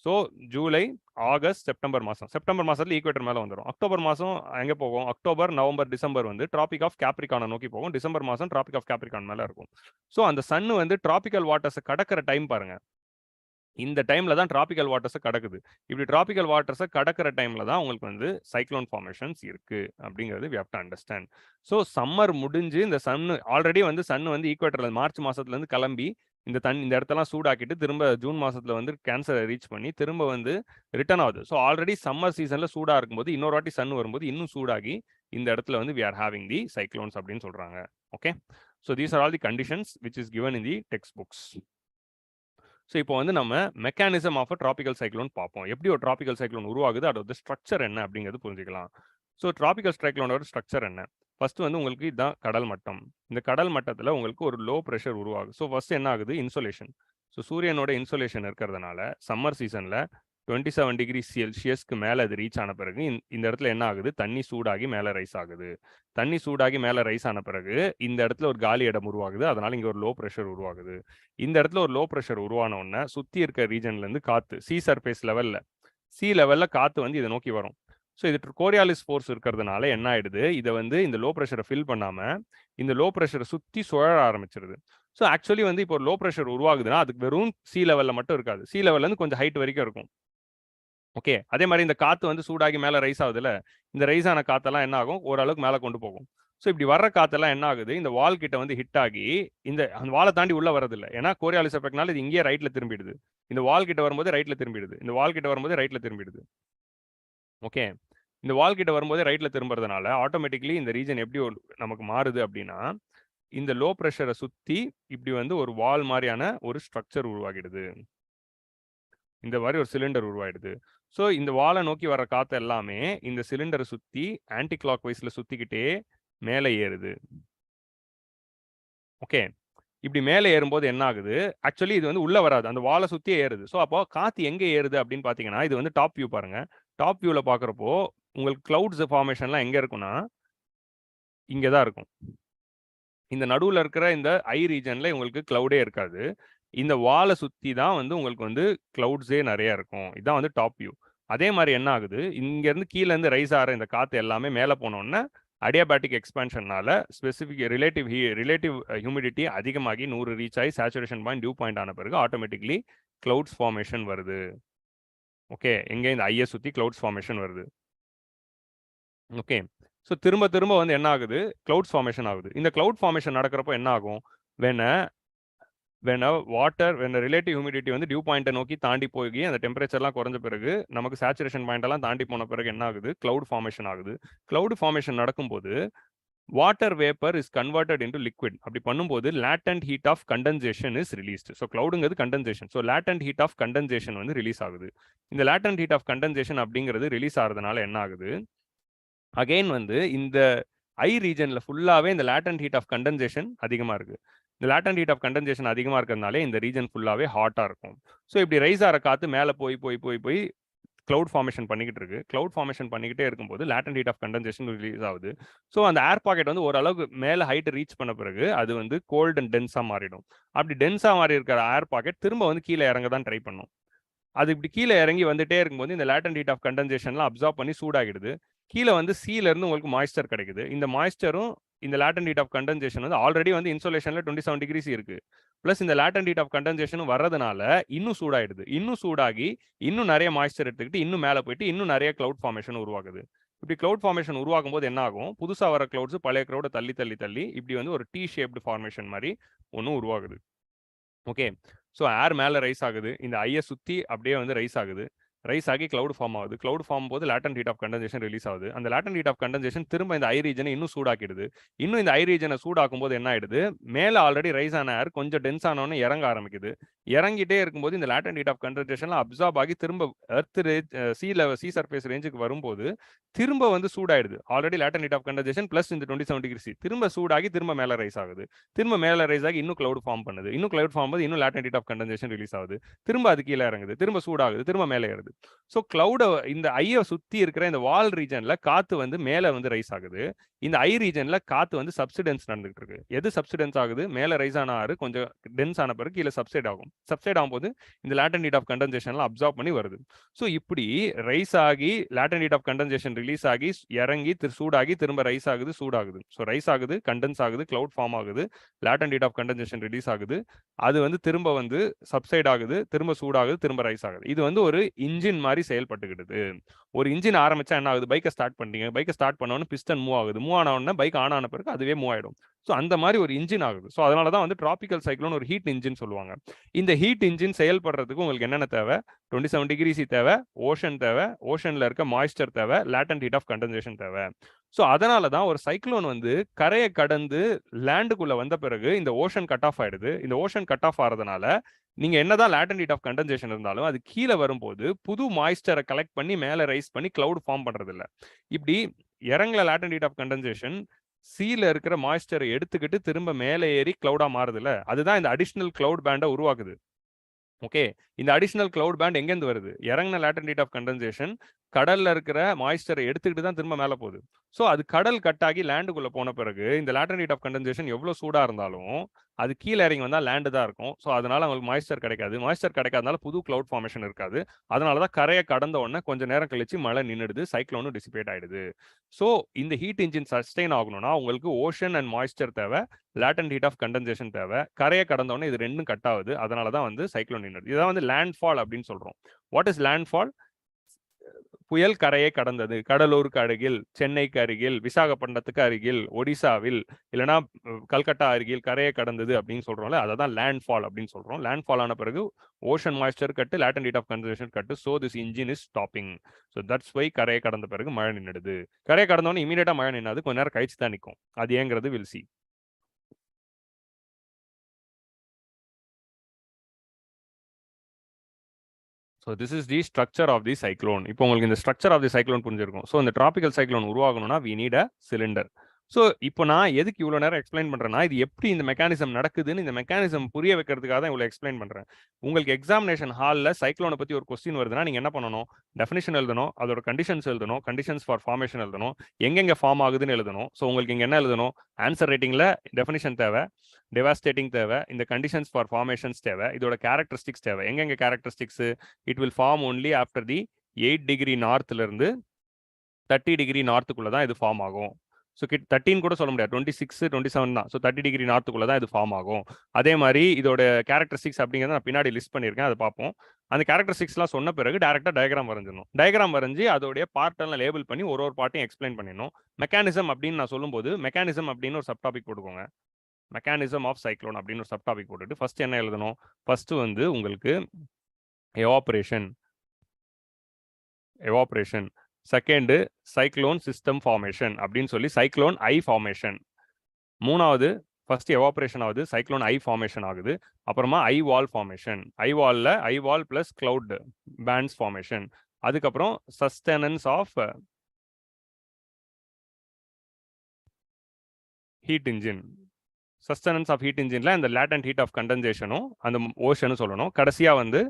ஸோ ஜூலை, ஆகஸ்ட், செப்டம்பர் மாசம். செப்டம்பர் மாசத்துல ஈக்குவேட்டர் மேல வந்துடும். அக்டோபர் மாசம் எங்க போகும்? அக்டோபர், நவம்பர், டிசம்பர் வந்து டிராபிக் ஆஃப் கேப்ரிகானை நோக்கி போகும். டிசம்பர் மாசம் டிராபிக் ஆஃப் கேப்ரிகான் மேல இருக்கும். ஸோ அந்த சன் வந்து டிராபிக்கல் வாட்டர்ஸை கடக்கிற டைம் பாருங்க. இந்த டைம்ல தான் டிராபிக்கல் வாட்டர்ஸை கடக்குது. இப்படி டிராபிக்கல் வாட்டர்ஸை கடக்கிற டைம்ல தான் உங்களுக்கு வந்து சைக்ளோன் ஃபார்மேஷன்ஸ் இருக்கு அப்படிங்கிறது we have to understand. So summer முடிஞ்சு இந்த ஆல்ரெடி வந்து சன் வந்து ஈக்குவேட்டர்ல மார்ச் மாசத்துல இருந்து கிளம்பி இந்த இடத்தெல்லாம் சூடாக்கிட்டு திரும்ப ஜூன் மாசத்துல வந்து கேன்சரை ரீச் பண்ணி திரும்ப வந்து ரிட்டர்ன் ஆகுது. ஸோ ஆல்ரெடி சம்மர் சீசன்ல சூடா இருக்கும்போது இன்னொரு வாட்டி சன் வரும்போது இன்னும் சூடாகி இந்த இடத்துல வந்து we are having the cyclones அப்படின்னு சொல்றாங்க. Okay, so these are all the conditions which is given in the text books. So இப்போ வந்து நம்ம mechanism of a tropical cyclone பார்ப்போம். எப்படி ஒரு டிராபிக்கல் சைக்ளோன் உருவாகுது, அதோட ஸ்ட்ரக்சர் என்ன அப்படிங்கிறது புரிஞ்சுக்கலாம். ஸோ டிராபிக்கல் சைக்ளோனோட ஸ்ட்ரக்சர் என்ன? ஃபர்ஸ்ட் வந்து உங்களுக்கு இதுதான் கடல் மட்டம். இந்த கடல் மட்டத்தில் உங்களுக்கு ஒரு லோ ப்ரெஷர் உருவாகுது. ஸோ ஃபர்ஸ்ட் என்ன ஆகுது? இன்சோலேஷன். ஸோ சூரியனோட இன்சோலேஷன் இருக்கிறதுனால சம்மர் சீசனில் 27 டிகிரி செல்சியஸ்க்கு மேலே அது ரீச் ஆன பிறகு இந்த இடத்துல என்ன ஆகுது? தண்ணி சூடாகி மேலே ரைஸ் ஆகுது. தண்ணி சூடாகி மேலே ரைஸ் ஆன பிறகு இந்த இடத்துல ஒரு காலி இடம் உருவாகுது. அதனால இங்கே ஒரு லோ ப்ரெஷர் உருவாகுது. இந்த இடத்துல ஒரு லோ ப்ரெஷர் உருவான உடனே சுற்றி இருக்க ரீஜன்லேருந்து காற்று சி லெவலில் காற்று வந்து இதை நோக்கி வரும். ஸோ இது கோரியாலிஸ் ஃபோர்ஸ் இருக்கிறதுனால என்ன ஆயிடுது? இதை வந்து இந்த லோ ப்ரெஷரை ஃபில் பண்ணாமல் இந்த லோ ப்ரெஷரை சுற்றி சுழற ஆரம்பிச்சிருது. ஸோ ஆக்சுவலி வந்து இப்போ லோ ப்ரெஷர் உருவாகுதுன்னா அதுக்கு வெறும் சி லெவலில் மட்டும் இருக்காது. சி லெவல்லேருந்து கொஞ்சம் ஹைட் வரைக்கும் இருக்கும். ஓகே, அதே மாதிரி இந்த காற்று வந்து சூடாகி மேலே ரைஸ் ஆகுதுல்ல, இந்த ரைஸ் ஆன காற்றெல்லாம் என்ன ஆகும்? ஓரளவுக்கு மேலே கொண்டு போகும். ஸோ இப்படி வர்ற காற்றெல்லாம் என்ன ஆகுது? இந்த வால் கிட்ட வந்து ஹிட் ஆகி அந்த வாலை தாண்டி உள்ள வரதில்லை. ஏன்னா கோரியாலிஸ் எஃபெக்ட்னால இது இங்கேயே ரைட்ல திரும்பிடுது. இந்த வால் கிட்ட வரும்போது ரைட்ல திரும்பிடுது. இந்த வால் கிட்ட வரும்போது ரைட்ல திரும்பிடுது. ஓகே, இந்த வால் கிட்ட வரும்போது ரைட்ல திரும்புறதுனால ஆட்டோமேட்டிக்லி இந்த ரீஜன் எப்படி நமக்கு மாறுது அப்படின்னா இந்த லோ ப்ரெஷரை சுற்றி இப்படி வந்து ஒரு வால் மாதிரியான ஒரு ஸ்ட்ரக்சர் உருவாகிடுது. இந்த மாதிரி ஒரு சிலிண்டர் உருவாயிடுது. ஸோ இந்த வாலை நோக்கி வர காற்று எல்லாமே இந்த சிலிண்டரை சுற்றி ஆன்டி கிளாக் வைஸில் சுற்றிக்கிட்டே மேலே ஏறுது. ஓகே, இப்படி மேலே ஏறும்போது என்ன ஆகுது? ஆக்சுவலி இது வந்து உள்ளே வராது, அந்த வாலை சுற்றியே ஏறுது. ஸோ அப்போ காற்று எங்கே ஏறுது அப்படின்னு பார்த்தீங்கன்னா இது வந்து டாப் வியூ பாருங்க. டாப் வியூவில் பார்க்குறப்போ உங்களுக்கு கிளவுட்ஸ் ஃபார்மேஷன்லாம் எங்கே இருக்குன்னா இங்கே தான் இருக்கும். இந்த நடுவில் இருக்கிற இந்த ஐ ரீஜனில் உங்களுக்கு கிளவுடே இருக்காது. இந்த வாலை சுற்றி தான் வந்து உங்களுக்கு வந்து கிளவுட்ஸே நிறைய இருக்கும். இதான் வந்து டாப் வியூ. அதே மாதிரி என்ன ஆகுது, இங்கேருந்து கீழேருந்து ரைஸ் ஆகிற இந்த காற்று எல்லாமே மேலே போனோன்னே அடியாபேட்டிக் எக்ஸ்பான்ஷன்னால ஸ்பெசிஃபிக் ரிலேட்டிவ் ஹியூமிடிட்டி அதிகமாகி 100 ரீச் ஆகி சேச்சுரேஷன் பாயிண்ட் டியூ பாயிண்ட் ஆன பிறகு ஆட்டோமேட்டிக்லி கிளவுட்ஸ் ஃபார்மேஷன் வருது. ஓகே, எங்கே இந்த ஐயை சுற்றி கிளவுட்ஸ் ஃபார்மேஷன் வருது. ஓகே, ஸோ திரும்ப திரும்ப வந்து என்ன ஆகுது, கிளவுட்ஸ் ஃபார்மேஷன் ஆகுது. இந்த கிளவுட் ஃபார்மேஷன் நடக்கிறப்போ என்ன ஆகும், when ரிலேட்டிவ் ஹியூமிடிட்டி வந்து டியூ பாயிண்ட்டை நோக்கி தாண்டி போய் அந்த டெம்பரேச்சர்லாம் குறைஞ்ச பிறகு நமக்கு சேச்சுரேஷன் பாயிண்டெல்லாம் தாண்டி போன பிறகு என்ன ஆகுது, கிளவுட் ஃபார்மேஷன் ஆகுது. கிளவுட் ஃபார்மேஷன் நடக்கும்போது water vapour is converted into liquid. அப்படி பண்ணும்போது latent heat of condensation is released. So கிளவுடுங்கிறது condensation. So latent heat of condensation வந்து ரிலீஸ் ஆகுது. இந்த லேட்டன்ட் ஹீட் ஆஃப் கண்டென்சேஷன் அப்படிங்கிறது ரிலீஸ் ஆகிறதுனால என்ன ஆகுது, அகெயின் வந்து இந்த ஐ ரீஜன்ல ஃபுல்லாவே இந்த லேட்டன்ட் ஹீட் ஆஃப் கண்டென்சேஷன் அதிகமா இருக்கு. இந்த லேட்டன்ட் ஹீட் ஆஃப் கண்டென்சேஷன் அதிகமா இருக்கிறதுனாலே இந்த ரீஜன் ஃபுல்லாவே ஹாட்டா இருக்கும். ஸோ இப்படி ரைஸ் ஆகிற காத்து மேலே போய் கிளவுட் ஃபார்மேஷன் பண்ணிக்கிட்டு இருக்கு. கிளவுட் ஃபார்மேஷன் பண்ணிக்கிட்டே இருக்கும்போது latent heat of condensation release ஆகுது. ஸோ அந்த ஏர் பாக்கெட் வந்து ஓரளவுக்கு மேலே ஹைட் ரீச் பண்ண பிறகு அது வந்து கோல்ட் அண்ட் டென்ஸாக மாறிடும். அப்படி டென்ஸாக மாறி இருக்கிற ஏர் பாக்கெட் திரும்ப வந்து கீழே இறங்க தான் ட்ரை பண்ணும். அது இப்படி கீழே இறங்கி வந்துட்டே இருக்கும்போது இந்த லேட்டன்ட் ஹீட் ஆஃப் கண்டென்சேஷன்லாம் அப்சார்ப் பண்ணி சூடாகிடுது. கீழே வந்து சீலேருந்து உங்களுக்கு மாய்ஸ்டர் கிடைக்குது. இந்த மாய்ஸ்டரும் இந்த லேட்டன்ட் ஹீட் ஆஃப் கண்டென்சேஷன் வந்து ஆல்ரெடி வந்து இன்சோலேஷனில் 27 டிகிரிஸ் இருக்கு. ப்ளஸ் இந்த லேட்டன்ட் ஹீட் ஆஃப் கண்டென்சேஷன் வர்றதுனால இன்னும் சூடாயிடுது. இன்னும் சூடாகி இன்னும் நிறைய மாய்ஸ்டர் எடுத்துக்கிட்டு இன்னும் மேலே போயிட்டு இன்னும் நிறைய கிளவுட் ஃபார்மேஷன் உருவாகுது. இப்படி கிளவுட் ஃபார்மேஷன் உருவாகும் போது என்ன ஆகும், புதுசாக வர கிளவுட்ஸ் பழைய கிளவுடை தள்ளி இப்படி வந்து ஒரு டி ஷேப்டு ஃபார்மேஷன் மாதிரி ஒன்றும் உருவாகுது. ஓகே, ஸோ ஏர் மேலே ரைஸ் ஆகுது. இந்த ஐயை சுற்றி அப்படியே வந்து ரைஸ் ஆகுது. ரைஸ் ஆகி கிளவுட் ஃபார்ம் ஆகுது. கிளவுட் ஃபார்ம் போது latent heat of condensation release ஆகுது. அந்த லேட்டன்ட் ஹீட் ஆஃப் கண்டென்சேஷன் திரும்ப இந்த ஐ ரீஜனை இன்னும் சூடாக்கிடுது. இன்னும் இந்த ஐ ரீஜனை சூடாக்கும் போது என்ன ஆயிடுது, மேலே ஆல்ரெடி ரைஸ் ஆன ஏர் கொஞ்சம் டென்ஸ் ஆனோன்னு இறங்க ஆரம்பிக்குது. இறங்கிட்டே இருக்கும்போது இந்த லேட்டன்ட் ஹீட் ஆஃப் கண்டென்சேஷன்லாம் அப்சார்ப் ஆகி திரும்ப எர்த் சி சர்ஃபேஸ் ரேஞ்சுக்கு வரும்போது திரும்ப வந்து சூடாயிடுது. Already latent heat of condensation plus இந்த 27 டிகிரி திரும்ப சூடாகி திரும்ப மேலே ரைஸ் ஆகுது. திரும்ப மேலே ரைஸ் ஆகி இன்னும் கிளவுட் ஃபார்ம் பண்ணுது. இன்னும் கிளவுட் ஃபார்ம் போது இன்னும் latent heat of condensation release ஆகுது. திரும்ப அது கீழே இறங்குது. திரும்ப சூடாகுது. திரும்ப மேலே ஏறுது. ஸோ கிளவுட இந்த ஐயை சுற்றி இருக்கிற இந்த வால் ரீஜன்ல காத்து வந்து மேலே வந்து ரைஸ் ஆகுது. இந்த ஐ ரீஜன்ல காத்து வந்து சப்சிடென்ஸ் நடந்துகிட்டு இருக்கு. எது சப்சிடென்ஸ் ஆகுது, மேலே ரைஸ் ஆன ஆறு கொஞ்சம் டென்ஸ் ஆன பிறகு கீழே சப்சைட் ஆகும். சப்சைட் ஆகும்போது இந்த லேட்டன்ட் ஹீட் ஆஃப் கண்டென்சேஷன்லாம் அப்சார்ப் பண்ணி வருது. ஸோ இப்படி ரைஸ் ஆகி latent heat of condensation release ஆகி இறங்கி சூடாகி திரும்ப ரைஸ் ஆகுது, சூடாகுது. ஸோ ரைஸ் ஆகுது, கண்டென்ஸ் ஆகுது, கிளவுட் ஃபார்ம் ஆகுது, latent heat of condensation release ஆகுது. அது வந்து திரும்ப வந்து சப்சைட் ஆகுது, திரும்ப சூடாகுது, திரும்ப ரைஸ் ஆகுது. இது வந்து ஒரு இன்ஜின் மாதிரி செயல்பட்டுக்கிடுது. ஒரு இன்ஜின் ஆரம்பிச்சா என்ன ஆகுது, பைக்கை ஸ்டார்ட் பண்ணீங்க, பைக்கை ஸ்டார்ட் பண்ணோன்னு பிஸ்டன் மூவ் ஆகுது. மூவ் ஆன உடனே பைக் ஆன் ஆன பிறகு அதுவே மூவ் ஆயிடும். ஸோ அந்த மாதிரி ஒரு இன்ஜின் ஆகுது. ஸோ அதனால தான் வந்து டிராபிக்கல் சைக்ளோன் ஒரு ஹீட் இன்ஜின் சொல்லுவாங்க. இந்த ஹீட் இன்ஜின் செயல்படுறதுக்கு உங்களுக்கு என்னென்ன தேவை, 27 டிகிரிஸ் தேவை, ஓஷன் தேவை, ஓஷன்ல இருக்க மாய்ஸ்டர் தேவை, லேட்டன்ட் ஹீட் ஆஃப் கண்டென்சேஷன் தேவை. ஸோ அதனால தான் ஒரு சைக்ளோன் வந்து கரையை கடந்து லேண்டுக்குள்ள வந்த பிறகு இந்த ஓஷன் கட் ஆஃப் ஆயிடுது. இந்த ஓஷன் கட் ஆஃப் ஆகிறதுனால நீங்க என்னதான் லேட்டன்ட் ஹீட் ஆஃப் கண்டென்சேஷன் இருந்தாலும் அது கீழே வரும்போது புது மாய்ஸ்டரை கலெக்ட் பண்ணி மேலே ரைஸ் பண்ணி கிளவுட் ஃபார்ம் பண்றது இல்லை. இப்படி இறங்கல லேட்டன்ட் ஹீட் ஆஃப் கண்டென்சேஷன் சீல இருக்கிற மாய்ஸ்டரை எடுத்துக்கிட்டு திரும்ப மேலே ஏறி கிளவுடா மாறுதுல, அதுதான் இந்த அடிஷனல் கிளவுட் பேண்டை உருவாக்குது. ஓகே, இந்த அடிஷனல் கிளவுட் பேண்ட் எங்கேருந்து வருது, இறங்கின லேட்டன்ட் ஹீட் ஆஃப் கண்டென்சேஷன் கடல்ல இருக்கிற மாய்ஸ்டரை எடுத்துக்கிட்டு தான் திரும்ப மேலே போகுது. ஸோ அது கடல் கட்டாகி லேண்டுக்குள்ள போன பிறகு இந்த லேட்டன்ட் ஹீட் ஆஃப் கண்டென்சேஷன் எவ்வளோ சூடாக இருந்தாலும் அது கீழே இறங்கி வந்தால் லேண்டு தான் இருக்கும். ஸோ அதனால அவங்களுக்கு மாய்ஸ்டர் கிடைக்காது. மாய்ஸ்டர் கிடைக்காதனால புது கிளவுட் ஃபார்மேஷன் இருக்காது. அதனால தான் கரையை கடந்த உடனே கொஞ்சம் நேரம் கழிச்சு மழை நின்றுடுது, சைக்ளோனும் டிசிபேட் ஆயிடுது. ஸோ இந்த ஹீட் இன்ஜின் சஸ்டெயின் ஆகணும்னா உங்களுக்கு ஓஷன் அண்ட் மாய்ஸ்டர் தேவை, லேட்டன்ட் ஹீட் ஆஃப் கண்டென்சேஷன் தேவை. கரையை கடந்த உடனே இது ரெண்டும் கட் ஆகுது. அதனால தான் வந்து சைக்ளோன் நின்றுது. இதான் வந்து லேண்ட்ஃபால் அப்படின்னு சொல்றோம். What is landfall? புயல் கரையை கடந்தது. கடலூருக்கு அருகில், சென்னைக்கு அருகில், விசாகப்பட்டினத்துக்கு அருகில், ஒடிசாவில், இல்லைன்னா கல்கட்டா அருகில் கரையை கடந்தது அப்படின்னு சொல்றோம்ல, அதை தான் லேண்ட்ஃபால் அப்படின்னு சொல்றோம். லேண்ட்ஃபால் ஆன பிறகு ocean moisture cut, latent heat of condensation cut. So this engine is stopping. So that's why கரையை கடந்த பிறகு மழை நின்றுடுது. கரையை கடந்தவொடனே இமீடியட்டா மழை நின்னாது, கொஞ்ச நேரம் கழிச்சு தான் நிற்கும். அது ஏங்கிறது will see. So this is the structure of the cyclone. இப்போ உங்களுக்கு இந்த ஸ்ட்ரக்சர் ஆஃப் தி சைக்ளோன் புரிஞ்சிருக்கும். ஸோ இந்த டிராபிக்கல் சைக்ளோன் உருவாகணும்னா we need a cylinder. So இப்போ நான் எதுக்கு இவ்வளோ நேரம் எக்ஸ்பிளைன் பண்ணுறேன்னா, இது எப்படி இந்த மெக்கானிசம் நடக்குதுன்னு இந்த மெக்கானிசம் புரிய வைக்கிறதுக்காக தான் இவ்வளோ எக்ஸ்பிளைன் பண்ணுறேன். உங்களுக்கு எக்ஸாமினேஷன் ஹாலில் சைக்ளோனை பற்றி ஒரு கொஸ்டின் வருதுன்னா நீங்கள் என்ன பண்ணணும்? டெஃபினிஷன் எழுதணும், அதோட கண்டிஷன்ஸ் எழுதணும், கண்டிஷன்ஸ் ஃபார் ஃபார்மேஷன் எழுதணும், எங்கெங்கே ஃபார்ம் ஆகுதுன்னு எழுதணும். ஸோ உங்களுக்கு இங்கே என்ன எழுதணும்? ஆன்சர் ரைட்டிங்கில் டெஃபினிஷன் தேவை, டெவாஸ்டேட்டிங் தேவை, இந்த கண்டிஷன்ஸ் ஃபார் ஃபார்மேஷன்ஸ் தேவை, இதோட கேரக்டரிஸ்டிக்ஸ் தேவை. எங்கெங்கே characteristics? It will form only after the 8 degree நார்த்லேருந்து 30 டிகிரி நார்த்துக்குள்ளே தான் இது ஃபார்ம் ஆகும். ஸோ 13 கூட சொல்ல முடியாது, 26, 27 தான். ஸோ 30 டிகிரி நார்த்துக்குள்ளே தான் இது ஃபார்ம் ஆகும். அதே மாதிரி இதோட கேரக்டரிஸ்டிக்ஸ் அப்படிங்கிறத நான் பின்னாடி லிஸ்ட் பண்ணியிருக்கேன், அதை பார்ப்போம். அந்த கேரக்டரிஸ்டிக்ஸ்லாம் சொன்ன பிறகு டேரெக்டாக டயக்ராம் வரைஞ்சிடணும். டயக்ராம் வரைஞ்சி அதோடைய பார்ட்டெல்லாம் லேபிள் பண்ணி ஒரு பார்ட்டையும் எக்ஸ்பிளைன் பண்ணிடணும். மெக்கானிசம் அப்படின்னு நான் சொல்லும்போது மெக்கானிசம் அப்படின்னு ஒரு சப் டாபிக் போட்டுக்கோங்க. மெக்கானிசம் ஆஃப் சைக்ளோன் அப்படின்னு ஒரு சப் டாபிக் போட்டுட்டு ஃபர்ஸ்ட் என்ன எழுதணும்? ஃபர்ஸ்ட் வந்து உங்களுக்கு evaporation, second cyclone system formation அப்படின்னு சொல்லி சைக்ளோன் ஐ ஃபார்மேஷன். மூணாவது ஃபர்ஸ்ட் எவாபரேஷன் ஆகுது, சைக்ளோன் ஐ ஃபார்மேஷன் ஆகுது. அப்புறமா eye wall formation, eye wall plus cloud bands formation. அதுக்கப்புறம் sustenance of heat engine. Sustenance of heat இன்ஜின்ல அந்த லேட்டன்ட் ஹீட் ஆஃப் கண்டென்சேஷனும் அந்த ஓஷனும் சொல்லணும். கடைசியா வந்து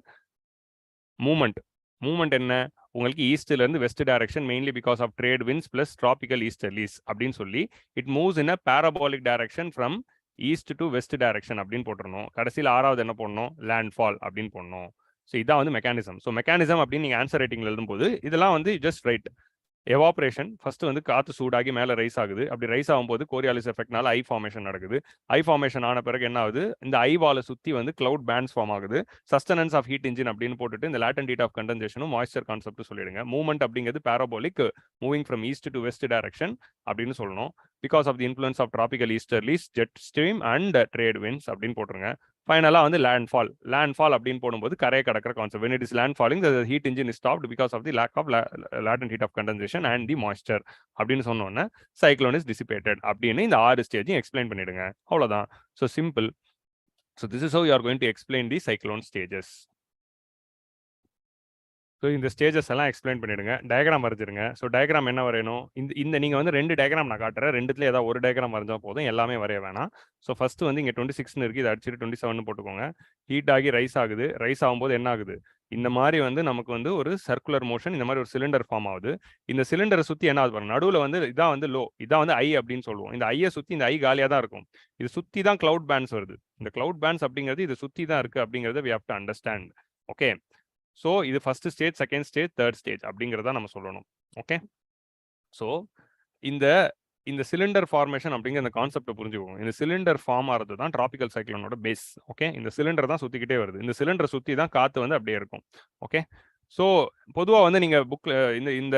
மூமெண்ட் என்ன? உங்களுக்கு ஈஸ்ட்ல இருந்து west direction mainly because of trade winds plus tropical easterlies அப்படின்னு சொல்லி it moves in a parabolic direction from east to west direction அப்படின்னு போட்டுருணும். கடைசியில் 6வது என்ன பண்ணணும்? லேண்ட்ஃபால் அப்படின்னு போடணும். ஸோ இதான் வந்து மெக்கானிசம். ஸோ மெக்கானிசம் அப்படின்னு நீங்கள் ஆன்சர் ரைட்டிங்ல எழுதும்போது இதெல்லாம் வந்து ஜஸ்ட் ரைட். எவாபரேஷன் ஃபர்ஸ்ட் வந்து காற்று சூடாகி மேலே ரைஸ் ஆகுது. அப்படி ரைஸ் ஆகும்போது கோரியாலிஸ் எஃபெக்ட்னால ஐ ஃபார்மேஷன் நடக்குது. ஐ ஃபார்மேஷன் ஆன பிறகு என்ன ஆகுது? இந்த ஐ வாலை சுற்றி வந்து கிளவுட் பேண்ட்ஸ் ஃபார்ம் ஆகுது. சஸ்டெனன்ஸ் ஆஃப் ஹீட் இன்ஜின் அப்படின்னு போட்டுட்டு இந்த லேட்டன்ட் ஹீட் ஆஃப் கண்டென்சேஷனும் மாய்ஸ்சர் கான்செப்ட் சொல்லிடுங்க. மூவ்மெண்ட் அப்படிங்கிறது parabolic, moving from east to west direction அப்படின்னு சொல்லணும். Because of the influence of tropical easterlies, jet stream and trade winds அப்படின்னு போட்டுருங்க. ஃபைனலாக வந்து லேண்ட்ஃபால் அப்படின்னு போடும்போது கரையை கடக்கிற concept. when it is landfalling the heat engine is stopped because of the lack of latent heat of condensation and the moisture அப்படின்னு சொன்னோன்னே cyclone is dissipated அப்படின்னு இந்த 6 ஸ்டேஜையும் எக்ஸ்பிளைன் பண்ணிடுங்க. அவ்வளோதான். So simple. So this is how you are going to explain the cyclone stages. So இந்த stages எல்லாம் explain பண்ணிடுங்க. Diagram வரைஞ்சிருங்க. So diagram என்ன வரையணும்? இந்த நீங்கள் வந்து 2 டயக்ராம் நான் காட்டுறேன். 2த்துல ஏதாவது ஒரு டயக்ராம் வரைஞ்சால் போதும், எல்லாமே வரைய வேணாம். ஸோ ஃபர்ஸ்ட் வந்து இங்கே 26 இருக்குது, இதை அடிச்சுட்டு 27 போட்டுக்கோங்க. ஹீட் ஆகி ரைஸ் ஆகுது. ரைஸ் ஆகும்போது என்ன ஆகுது? இந்த மாதிரி வந்து நமக்கு வந்து ஒரு சர்க்குலர் மோஷன், இந்த மாதிரி ஒரு சிலிண்டர் ஃபார்ம் ஆகுது. இந்த சிலிண்டரை சுற்றி என்ன ஆகுது பாருங்க, நடுவில் வந்து இதான் வந்து லோ, இதான் வந்து ஐ அப்படின்னு சொல்லுவோம். இந்த ஐயை சுற்றி இந்த ஐ காலியாக தான் இருக்கும். இது சுற்றி தான் கிளவுட் பேண்ட்ஸ் வருது. இந்த கிளவுட் பேண்ட்ஸ் அப்படிங்கிறது இது சுற்றி தான் இருக்குது அப்படிங்கிறத we have to understand. Okay. So இது first stage, second stage, third stage அப்படிங்கிறத நம்ம சொல்லணும். ஓகே. ஸோ இந்த சிலிண்டர் ஃபார்மேஷன் அப்படிங்கிற அந்த கான்செப்டை புரிஞ்சுக்கோங்க. இந்த சிலிண்டர் ஃபார்ம் ஆகிறது தான் டிராபிக்கல் சைக்ளோனோட பேஸ். ஓகே. இந்த சிலிண்டர் தான் சுற்றிக்கிட்டே வருது. இந்த சிலிண்டரை சுற்றி தான் காற்று வந்து அப்படியே இருக்கும். ஓகே. ஸோ பொதுவாக வந்து நீங்கள் புக்கில் இந்த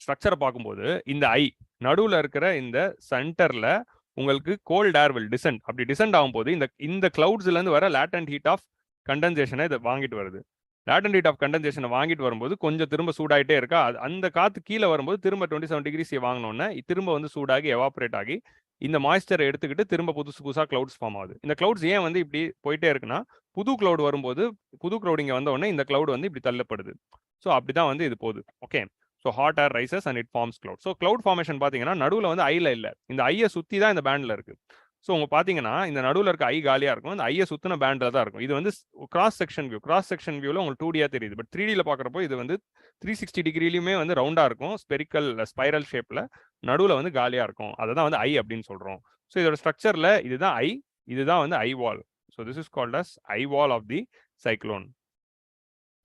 ஸ்ட்ரக்சரை பார்க்கும்போது இந்த ஐ நடுவில் இருக்கிற இந்த சென்டரில் உங்களுக்கு கோல்ட் ஏர் வில் டிசென்ட். அப்படி டிசென்ட் ஆகும்போது இந்த கிளவுட்ஸ்லேருந்து வர லேட்டன்ட் ஹீட் ஆஃப் கண்டென்சேஷனை இதை வாங்கிட்டு வருது. லேட்டன்ட் ஹீட் ஆஃப் கண்டென்சேஷனை வாங்கிட்டு வரும்போது கொஞ்சம் திரும்ப சூடாகிட்டே இருக்கா. அந்த காற்று கீழே வரும்போது திரும்ப 27 டிகிரிஸ் வாங்கினோன்னே திரும்ப வந்து சூடாகி எவாப்ரேட் ஆகி இந்த மாய்ஸ்சரை எடுத்துக்கிட்டு திரும்ப புதுசாக கிளவுட்ஸ் ஃபார்ம் ஆகுது. இந்த கிளவுட்ஸ் ஏன் வந்து இப்படி போயிட்டே இருக்குன்னா, புது கிளவுட் வரும்போது புது கிளவுட் இங்கே வந்த உடனே இந்த கிளவுட் வந்து இப்படி தள்ளப்படுது. ஸோ அப்படிதான் வந்து இது போகுது. Okay. So hot air rises and it forms cloud. So cloud formation பார்த்தீங்கன்னா நடுவில் வந்து ஐல இல்லை, இந்த ஐயை சுற்றி தான் இந்த பேண்டில் இருக்கு. ஸோ உங்க பார்த்தீங்கன்னா இந்த நடுவில் இருக்க ஐ காலியாக இருக்கும், இந்த ஐயை சுற்றின பேண்டில் தான் இருக்கும். இது வந்து கிராஸ் செக்ஷன் வியூவில் உங்களுக்கு 2Dயாக தெரியுது. பட் 3Dயில் பார்க்குறப்போ இது வந்து 360 டிகிரிலையுமே வந்து ரவுண்டாக இருக்கும், ஸ்பெரிக்கல் ஸ்பைரல் ஷேப்பில், நடுவில் வந்து காலியாக இருக்கும். அதை தான் வந்து ஐ அப்படின்னு சொல்கிறோம். ஸோ இதோட ஸ்ட்ரக்சரில் இதுதான் ஐ, இதுதான் வந்து eye wall. So this is called as eye wall of the cyclone.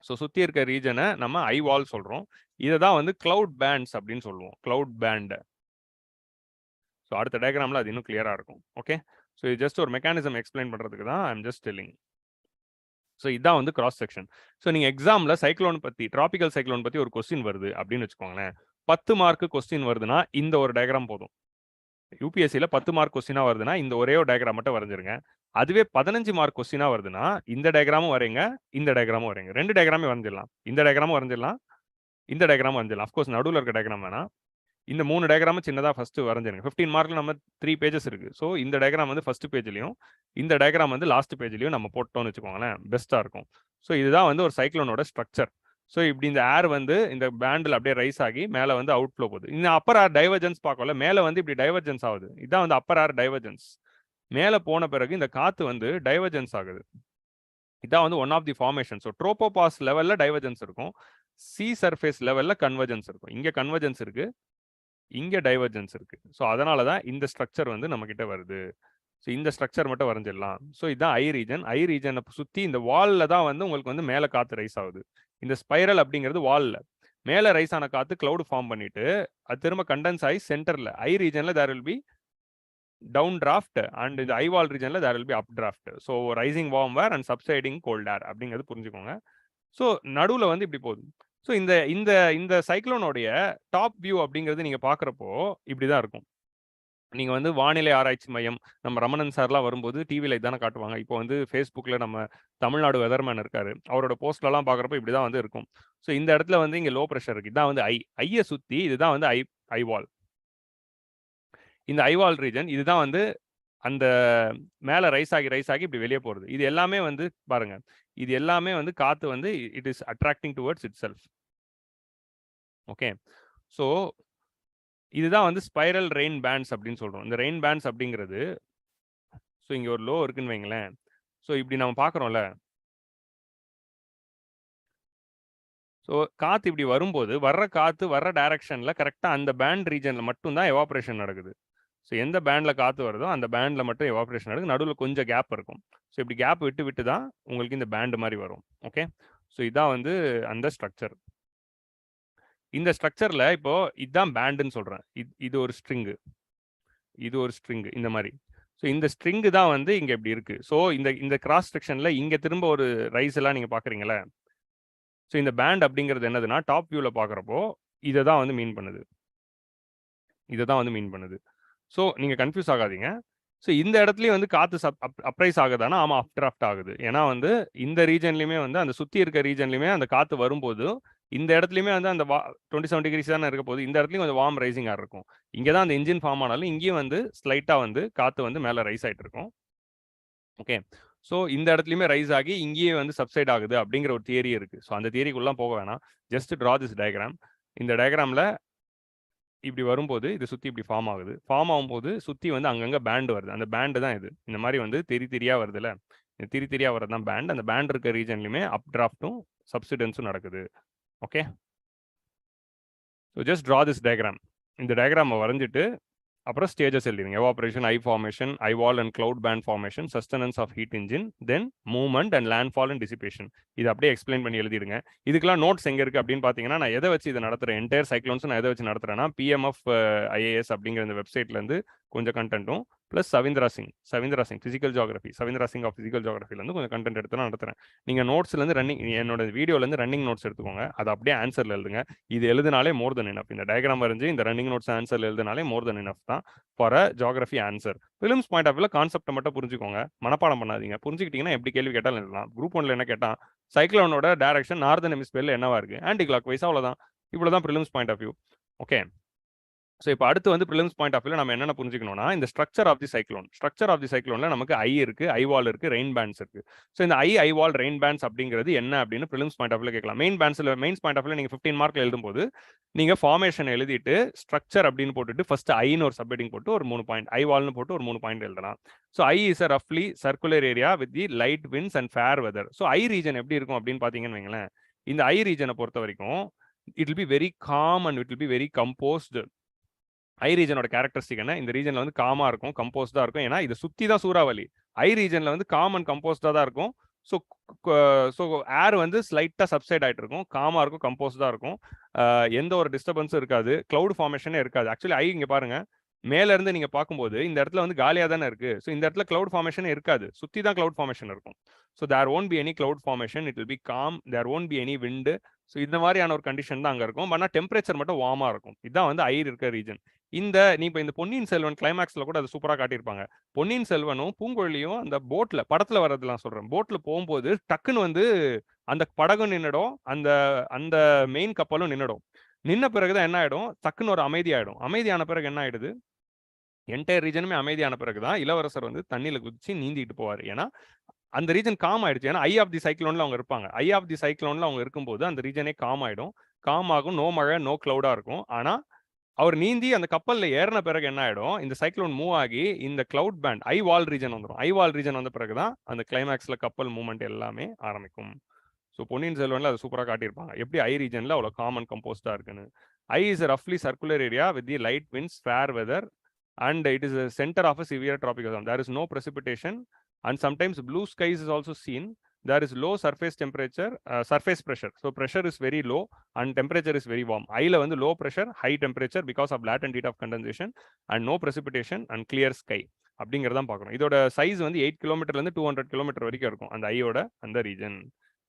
So சுற்றி இருக்க ரீஜனை நம்ம ஐ வால் சொல்கிறோம். இதை தான் வந்து கிளவுட் பேண்ட்ஸ் அப்படின்னு சொல்லுவோம், கிளவுட் பேண்ட். ஸோ அடுத்த டயக்ராமில் அது இன்னும் கிளியராக இருக்கும். ஓகே. ஸோ இது ஜஸ்ட் ஒரு மெக்கானிசம் எக்ஸ்பிளைன் பண்ணுறதுக்கு தான் I am just telling. So இதான் வந்து கிராஸ் செக்ஷன். ஸோ நீங்கள் எக்ஸாமில் சைக்ளோன் பற்றி, டிராபிக்கல் சைக்ளோன் பற்றி ஒரு கொஸ்டின் வருது அப்படின்னு வச்சுக்கோங்களேன். 10 மார்க்கு கொஸ்டின் வருதுன்னா இந்த ஒரு டயக்ராம் போதும். யூபிஎஸ்சியில் 10 மார்க் கொஸ்டினாக வருதுன்னா இந்த ஒரே ஒரு டயக்ராம் மட்டும் வரைஞ்சிருங்க. அதுவே 15 மார்க் கொஸ்டினாக வருதுன்னா இந்த டயக்ராமும் வரைங்க, இந்த டயக்ராமும் வரைங்க. 2 டயக்ராமே வரைஞ்சிடலாம். இந்த டயக்ராமும் வரைஞ்சிடலாம், இந்த டயக்ராமும் வரைஞ்சிடலாம். அஃப்கோர்ஸ் நடுவில் இருக்க டயக்ராம் வேணாம். இந்த 3 டயக்ராமும் சின்னதாக ஃபர்ஸ்ட் வரைஞ்சிருங்க. 15 மார்க்கில் நம்ம 3 பேஜஸ் இருக்குது. ஸோ இந்த டயக்ராம் வந்து ஃபர்ஸ்ட் பேஜ்லையும் இந்த டயக்ராம் வந்து லாஸ்ட் பேஜ்லையும் நம்ம போட்டோம்னு வச்சுக்கோங்களேன், பெஸ்ட்டாக இருக்கும். ஸோ இதுதான் வந்து ஒரு சைக்ளோனோட ஸ்ட்ரக்சர். ஸோ இப்படி இந்த ஏர் வந்து இந்த பேண்டில் அப்படியே ரைஸ் ஆகி மேலே வந்து அவுட் ஃப்ளோ போகுது. இந்த அப்பர் ஏர் டைவர்ஜென்ஸ் பார்க்கல, மேலே வந்து இப்படி டைவர்ஜென்ஸ் ஆகுது. இதுதான் வந்து அப்பர் ஏர் டைவர்ஜென்ஸ். மேலே போன பிறகு இந்த காற்று வந்து டைவர்ஜென்ஸ் ஆகுது. இதான் வந்து one of the formation. So tropopause லெவலில் டைவர்ஜென்ஸ் இருக்கும், சி சர்ஃபேஸ் லெவலில் கன்வர்ஜென்ஸ் இருக்கும். இங்கே கன்வர்ஜென்ஸ் இருக்கு, இங்கே டைவர்ஜென்ஸ் இருக்கு. ஸோ அதனால தான் இந்த ஸ்ட்ரக்சர் வந்து நம்ம கிட்ட வருது. ஸோ இந்த ஸ்ட்ரக்சர் மட்டும் வரைஞ்சிடலாம். ஸோ இதுதான் ஐ ரீஜன். ஐ ரீஜனை சுற்றி இந்த வாலில் தான் வந்து உங்களுக்கு வந்து மேலே காற்று ரைஸ் ஆகுது. இந்த ஸ்பைரல் அப்படிங்கிறது வாலில் மேலே ரைஸ் ஆன காற்று கிளவுட் ஃபார்ம் பண்ணிட்டு அது திரும்ப கண்டென்ஸ் ஆகி சென்டரில் ஐ ரீஜனில் there will be down draft and இந்த ஐ வால் ரீஜனில் there will be up draft. So rising warm air and subsiding cold air அப்படிங்கிறது புரிஞ்சுக்கோங்க. ஸோ நடுவில் வந்து இப்படி போகுது. ஸோ இந்த இந்த இந்த சைக்ளோனுடைய டாப் வியூ அப்படிங்கிறது நீங்கள் பார்க்குறப்போ இப்படி தான் இருக்கும். நீங்கள் வந்து வானிலை ஆராய்ச்சி மையம் நம்ம ரமணன் சார்லாம் வரும்போது டிவியில் இதானே காட்டுவாங்க. இப்போ வந்து ஃபேஸ்புக்கில் நம்ம தமிழ்நாடு வெதர்மேன் இருக்காரு, அவரோட போஸ்ட்லலாம் பார்க்குறப்போ இப்படி தான் வந்து இருக்கும். ஸோ இந்த இடத்துல வந்து இங்கே லோ ப்ரெஷர் இருக்குது. இதான் வந்து ஐயை சுற்றி இதுதான் வந்து ஐவால். இந்த ஐவால் ரீஜன் இதுதான் வந்து அந்த மேலே ரைஸ் ஆகி இப்படி வெளியே போகிறது. இது எல்லாமே வந்து பாருங்க, இது எல்லாமே வந்து காற்று வந்து it is attracting towards it self. Okay, so இதுதான் வந்து ஸ்பைரல் ரெயின் பேண்ட்ஸ் அப்படின்னு சொல்கிறோம். இந்த ரெயின் பேண்ட்ஸ் அப்படிங்கிறது, ஸோ இங்கே ஒரு லோ இருக்குன்னு வைங்களேன். ஸோ இப்படி நம்ம பார்க்குறோம்ல, ஸோ காற்று இப்படி வரும்போது வர்ற காற்று வர்ற டைரக்ஷனில் கரெக்டாக அந்த பேண்ட் ரீஜனில் மட்டும்தான் எவாப்ரேஷன் நடக்குது. ஸோ எந்த பேண்டில் காற்று வருதோ அந்த பேண்டில் மட்டும் எவாப்ரேஷன் நடக்குது. நடுவில் கொஞ்சம் கேப் இருக்கும். ஸோ இப்படி கேப் விட்டு விட்டு தான் உங்களுக்கு இந்த பேண்டு மாதிரி வரும். ஓகே, ஸோ இதான் வந்து அந்த ஸ்ட்ரக்சர். இந்த ஸ்ட்ரக்சரில் இப்போ இதுதான் பேண்டுன்னு சொல்கிறேன். இது ஒரு ஸ்ட்ரிங்கு, இது ஒரு ஸ்ட்ரிங்கு இந்த மாதிரி. ஸோ இந்த ஸ்ட்ரிங்கு தான் வந்து இங்கே இப்படி இருக்குது. ஸோ இந்த கிராஸ் செக்ஷனில் இங்கே திரும்ப ஒரு ரைஸ் எல்லாம் நீங்கள் பார்க்குறீங்களே. ஸோ இந்த பேண்ட் அப்படிங்கிறது என்னதுன்னா டாப் வியூவில் பார்க்குறப்போ இதை தான் வந்து மீன் பண்ணுது, இதை தான் வந்து மீன் பண்ணுது. ஸோ நீங்கள் கன்ஃபியூஸ் ஆகாதீங்க. ஸோ இந்த இடத்துலையும் வந்து காற்று அப்ரைஸ் ஆகுதானா? ஆமாம், அப் டிராஃப்ட் ஆகுது. ஏன்னா வந்து இந்த ரீஜன்லையுமே வந்து அந்த சுற்றி இருக்க ரீஜன்லையுமே அந்த காற்று வரும்போது இந்த இடத்துலையுமே வந்து அந்த 27 டிகிரிஸ் தானே இருக்க போது. இந்த இடத்துலையும் கொஞ்சம் வார்ம் ரைசிங்காக இருக்கும். இங்கே தான் அந்த இன்ஜின் ஃபார்ம் ஆனாலும் இங்கேயும் வந்து ஸ்லைட்டாக வந்து காற்று வந்து மேலே ரைஸ் ஆகிட்டு இருக்கும். ஓகே, ஸோ இந்த இடத்துலையுமே ரைஸ் ஆகி இங்கேயே வந்து சப்சைட் ஆகுது அப்படிங்கிற ஒரு தியரி இருக்குது. ஸோ அந்த தியரிக்குள்ளே போக வேணாம், ஜஸ்ட் ட்ரா திஸ் டயக்ராம். இந்த டயக்ராமில் இப்படி வரும்போது இது சுற்றி இப்படி ஃபார்ம் ஆகுது. ஃபார்ம் ஆகும்போது சுற்றி வந்து அங்கங்கே பேண்டு வருது. அந்த பேண்டு தான் இது. இந்த மாதிரி வந்து திரியாக வருதுல்ல, இந்த திரியாக வர்றது தான் பேண்ட். அந்த பேண்ட் இருக்க ரீஜன்லையுமே அப் டிராஃப்ட்டும் சப்சிடன்ஸும் நடக்குது. Okay, so just draw this diagram. இந்த டயக்ராமை வரைஞ்சிட்டு அப்புறம் ஸ்டேஜஸ் எழுதிடுங்க. Evaporation, eye formation, eye wall and cloud band formation, sustenance of heat engine, then movement and landfall and dissipation. இது அப்படியே எக்ஸ்பிளைன் பண்ணி எழுதிடுங்க. இதுக்கெல்லாம் நோட்ஸ் எங்கே இருக்குது அப்படின்னு பார்த்தீங்கன்னா, நான் எதை வச்சு இதை நடத்துகிறேன், என்டையர் சைக்ளோன்ஸ் நான் எதை வச்சு நடத்துகிறேன்னா, PMF IAS அப்படிங்கிற இந்த வெப்சைட்லேருந்து கொஞ்சம் கண்டென்ட்டும் plus Savindra Singh physical geography, Savindra Singh of physical ஜியாகிரபிலேருந்து கொஞ்சம் கண்டென்ட் எடுத்து நான் நடத்துகிறேன். நீங்கள் நோட்ஸ்லேருந்து ரன்னிங், என்னோட வீடியோலேருந்து ரன்னிங் நோட்ஸ் எடுத்துக்கோங்க, அதை அப்படியே ஆன்சரில் எழுதுங்க. இது எழுதினாலே மோர் தென் இனஃப். இந்த டயக்ராம் வரைஞ்சி இந்த ரன்னிங் நோட்ஸ் ஆன்சரில் எழுதினாலே மோர் தென் இனஃப் தான் for a geography answer. Prelims point of வியூவில் கான்செப்டை மட்டும் புரிஞ்சுக்கோங்க, மனப்பாடம் பண்ணாதீங்க. புரிஞ்சுக்கிட்டீங்கன்னா எப்படி கேள்வி கேட்டாலும் எழுதலாம். குரூப் 1ல என்ன கேட்டால் சைக்ளோனோட டைரக்ஷன் நார்தன் ஹெமிஸ்பியரில் என்னவா இருக்குது, ஆன்டி கிளாக் வைஸ், அவ்வளோதான். இவ்வளோ தான் prelims point of view. Okay, so இப்போ அடுத்து வந்து ப்ரிலிம்ஸ் பாயிண்ட் ஆஃப் வியூவில் நம்ம என்னென்ன புரிஞ்சுக்கணும்னா, இந்த ஸ்ட்ரக்சர் ஆஃப் தி சைக்ளோனில் நமக்கு ஐ இருக்குது, ஐ வால் இருக்குது, ரெயின் பேண்ட்ஸ் இருக்குது. ஸோ இந்த ஐ வால், ரெயின் பேண்ட்ஸ் அப்படிங்கிறது என்ன அப்படின்னு ப்ரிலிம்ஸ் பாயிண்ட் ஆஃப் வியூவில் கேட்கலாம். மெயின்ஸ் பாயிண்ட் ஆஃப் வியூவில் நீங்கள் 15 மார்க்கில் எழுதும்போது நீங்கள் ஃபார்மேஷன் எழுதிட்டு ஸ்ட்ரக்சர் அப்படின்னு போட்டுட்டு ஃபர்ஸ்ட் ஐன்னு ஒரு சப்ஹெட்டிங் போட்டு ஒரு 3 பாயிண்ட், ஐ வால்னு போட்டு ஒரு 3 பாயிண்ட் எழுதலாம். ஸோ ஐ இஸ் அ ரஃப்லி circular area with the light winds and fair weather. So eye region எப்படி இருக்கும் அப்படின்னு பார்த்தீங்கன்னு வைங்களேன். இந்த ஐ ரீஜனை பொறுத்த வரைக்கும் it will be very calm and it will be very composed. Eye ரீஜனோட கேரக்டரிஸ்டிக் என்ன, இந்த ரீஜனில் வந்து காமாக இருக்கும், கம்போஸ்டாக இருக்கும். ஏன்னா இதை சுற்றி தான் சூறாவளி. ஐ ரீஜனில் வந்து காம் அண்ட் கம்போஸ்டாக தான் இருக்கும். ஸோ ஏர் வந்து ஸ்லைட்டாக சப்சைட் ஆகிட்டு இருக்கும், காமாக இருக்கும், கம்போஸ்டாக இருக்கும். எந்த ஒரு டிஸ்டர்பன்ஸும் இருக்காது, கிளவுட் ஃபார்மேஷனே இருக்காது. ஆக்சுவலி ஐ இங்கே பாருங்கள், மேலேருந்து நீங்கள் பார்க்கும்போது இந்த இடத்துல வந்து காலியாக தானே இருக்குது. ஸோ இந்த இடத்துல கிளவுட் ஃபார்மேஷனே இருக்காது, சுற்றி தான் கிளவுட் ஃபார்மேஷன் இருக்கும். So there won't be any cloud formation, it will be calm, there won't be any wind. So இந்த மாதிரியான ஒரு கண்டிஷன் தான் அங்கே இருக்கும். ஆனால் டெம்பரேச்சர் மட்டும் வார்மாக இருக்கும். இதுதான் வந்து ஐ இருக்க ரீஜன். நீ இப்போ இந்த பொன்னியின் செல்வன் கிளைமேக்ஸில் கூட அது சூப்பராக காட்டியிருப்பாங்க. பொன்னியின் செல்வனும் பூங்கொழியும் அந்த போட்டில், படத்தில் வர்றதுலாம் சொல்கிறேன், போட்டில் போகும்போது டக்குன்னு வந்து அந்த படகும் நின்றுடும், அந்த அந்த மெயின் கப்பலும் நின்றுடும். நின்ன பிறகு தான் என்ன ஆகிடும், டக்குன்னு ஒரு அமைதியாகிடும். அமைதியான பிறகு என்ன ஆகிடுது, என்டையர் ரீஜனுமே அமைதியான பிறகு தான் இளவரசர் வந்து தண்ணியில் குதிச்சு நீந்திட்டு போவார். ஏன்னா அந்த ரீஜன் காம் ஆயிடுச்சு. ஏன்னா ஐ ஆஃப் தி சைக்ளோன்ல அவங்க இருப்பாங்க. ஐ ஆஃப் தி சைக்ளோன்ல அவங்க இருக்கும்போது அந்த ரீஜனே காம் ஆயிடும். காம் ஆகும், நோ மழை, நோ கிளவுடா இருக்கும். ஆனா அவர் நீந்தி அந்த கப்பல்ல ஏறின பிறகு என்ன ஆயிடும், இந்த சைக்ளோன் மூவ் ஆகி இந்த கிளவுட் பேண்ட் ஐ வால் ரீஜன் வந்துடும். ஐ வால் ரீஜன் வந்த பிறகுதான் அந்த கிளைமேக்ஸ்ல கப்பல் மூவ்மெண்ட் எல்லாமே ஆரம்பிக்கும். ஸோ பொன்னியின் செல்வன்ல அதை சூப்பராக காட்டியிருப்பாங்க, எப்படி ஐ ரீஜன்ல அவ்வளோ காமன் கம்போஸ்டா இருக்குன்னு. ஐ இஸ் ரஃப்லி circular area with the light winds, fair weather, and it is a center of a severe tropical storm. There is no precipitation, and sometimes blue skies is also seen. There is low surface temperature, surface pressure. So pressure is very low and temperature is very warm. I la vandu low pressure, high temperature because of latent heat of condensation, and no precipitation and clear sky. அப்படிங்கிறதான் பார்க்கணும். இதோட size வந்து 8 கிலோமீட்டர்ல இருந்து 200 kilometre வரைக்கும் இருக்கும் அந்த ஐயோட அந்த ரீஜன்.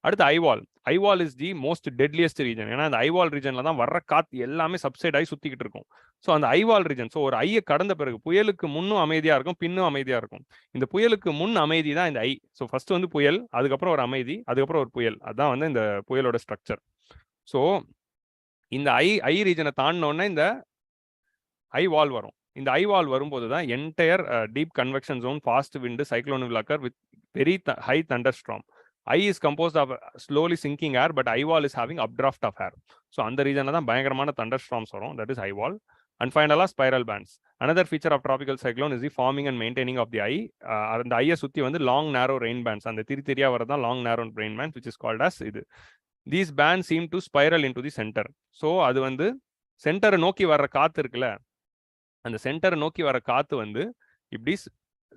அடுத்து eyewall. Eyewall is the most deadliest region. ஏன்னா அந்த ஐவால் ரீஜன்ல தான் வர்ற காத்து எல்லாமே சப்சைட் ஆகி சுத்திக்கிட்டு இருக்கும். ஸோ அந்த ஐவால் ரீஜன், ஸோ ஒரு ஐயை கடந்த பிறகு புயலுக்கு முன்னும் அமைதியா இருக்கும், பின்னும் அமைதியா இருக்கும். இந்த புயலுக்கு முன் அமைதி தான் இந்த ஐ. ஸோ ஃபர்ஸ்ட் வந்து புயல், அதுக்கப்புறம் ஒரு அமைதி, அதுக்கப்புறம் ஒரு புயல். அதுதான் வந்து இந்த புயலோட ஸ்ட்ரக்சர். ஸோ இந்த ஐ ரீஜனை தாண்டினோடனே இந்த ஐ வால் வரும். இந்த ஐ வால் வரும்போது தான் entire deep convection zone, fast wind, cyclone will occur with very high thunder storm. I is composed of slowly sinking air, but I wall is having updraft of air. So அந்த ரீஜன்ல தான் பயங்கரமான thunderstorms வரும். That is I wall. And finally, spiral bands. Another feature of tropical cyclone is the forming and maintaining of the eye. அந்த ஐயை சுத்தி வந்து long narrow rain bands. அந்த திரியா வரதான் long narrow rain bands, which is called as இது. These bands seem to spiral into the center. So அது வந்து சென்டரை நோக்கி வர்ற காத்து இருக்குல்ல, அந்த சென்டரை நோக்கி வர காத்து வந்து இப்படி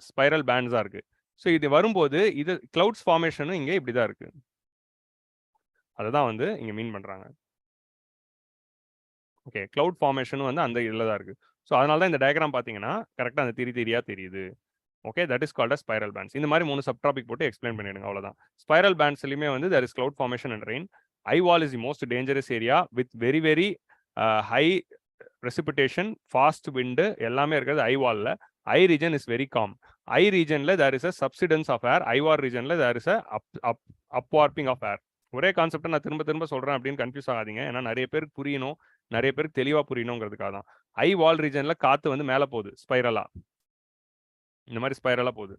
ஸ்பைரல் பேண்ட்ஸா இருக்கு. ஸோ இது வரும்போது இது கிளவுட்ஸ் ஃபார்மேஷனும் இங்கே இப்படிதான் இருக்கு. அதுதான் வந்து இங்க மீன் பண்றாங்க. ஓகே, கிளவுட் ஃபார்மேஷனும் வந்து அந்த இதில் தான் இருக்கு. ஸோ அதனால தான் இந்த டயக்ராம் பார்த்தீங்கன்னா கரெக்டாக அந்த திரியா தெரியுது. Okay, that is called a spiral bands. இந்த மாதிரி 3 சப் டாபிக் போட்டு எக்ஸ்பிளைன் பண்ணிடுங்க, அவ்வளோதான். ஸ்பைரல் பேண்ட்ஸ்லையுமே வந்து there is cloud formation and rain. Eye wall is the most dangerous area with very very high precipitation, fast wind எல்லாமே இருக்கிறது ஐ வால்ல. Eye region is very calm. Eye ரீஜன்ல there is a subsidence of air. Eye wall ரீஜன்ல there is a upwarping of air. ஒரே கான்செப்டை நான் திரும்ப சொல்றேன் அப்படின்னு கன்ஃபியூஸ் ஆகாதீங்க. ஏன்னா நிறைய பேருக்கு புரியணும், நிறைய பேருக்கு தெளிவா புரியணுங்கிறதுக்காக தான். ஐ வால் ரீஜன்ல காத்து வந்து மேல போகுது ஸ்பைரலா, இந்த மாதிரி ஸ்பைரலா போகுது.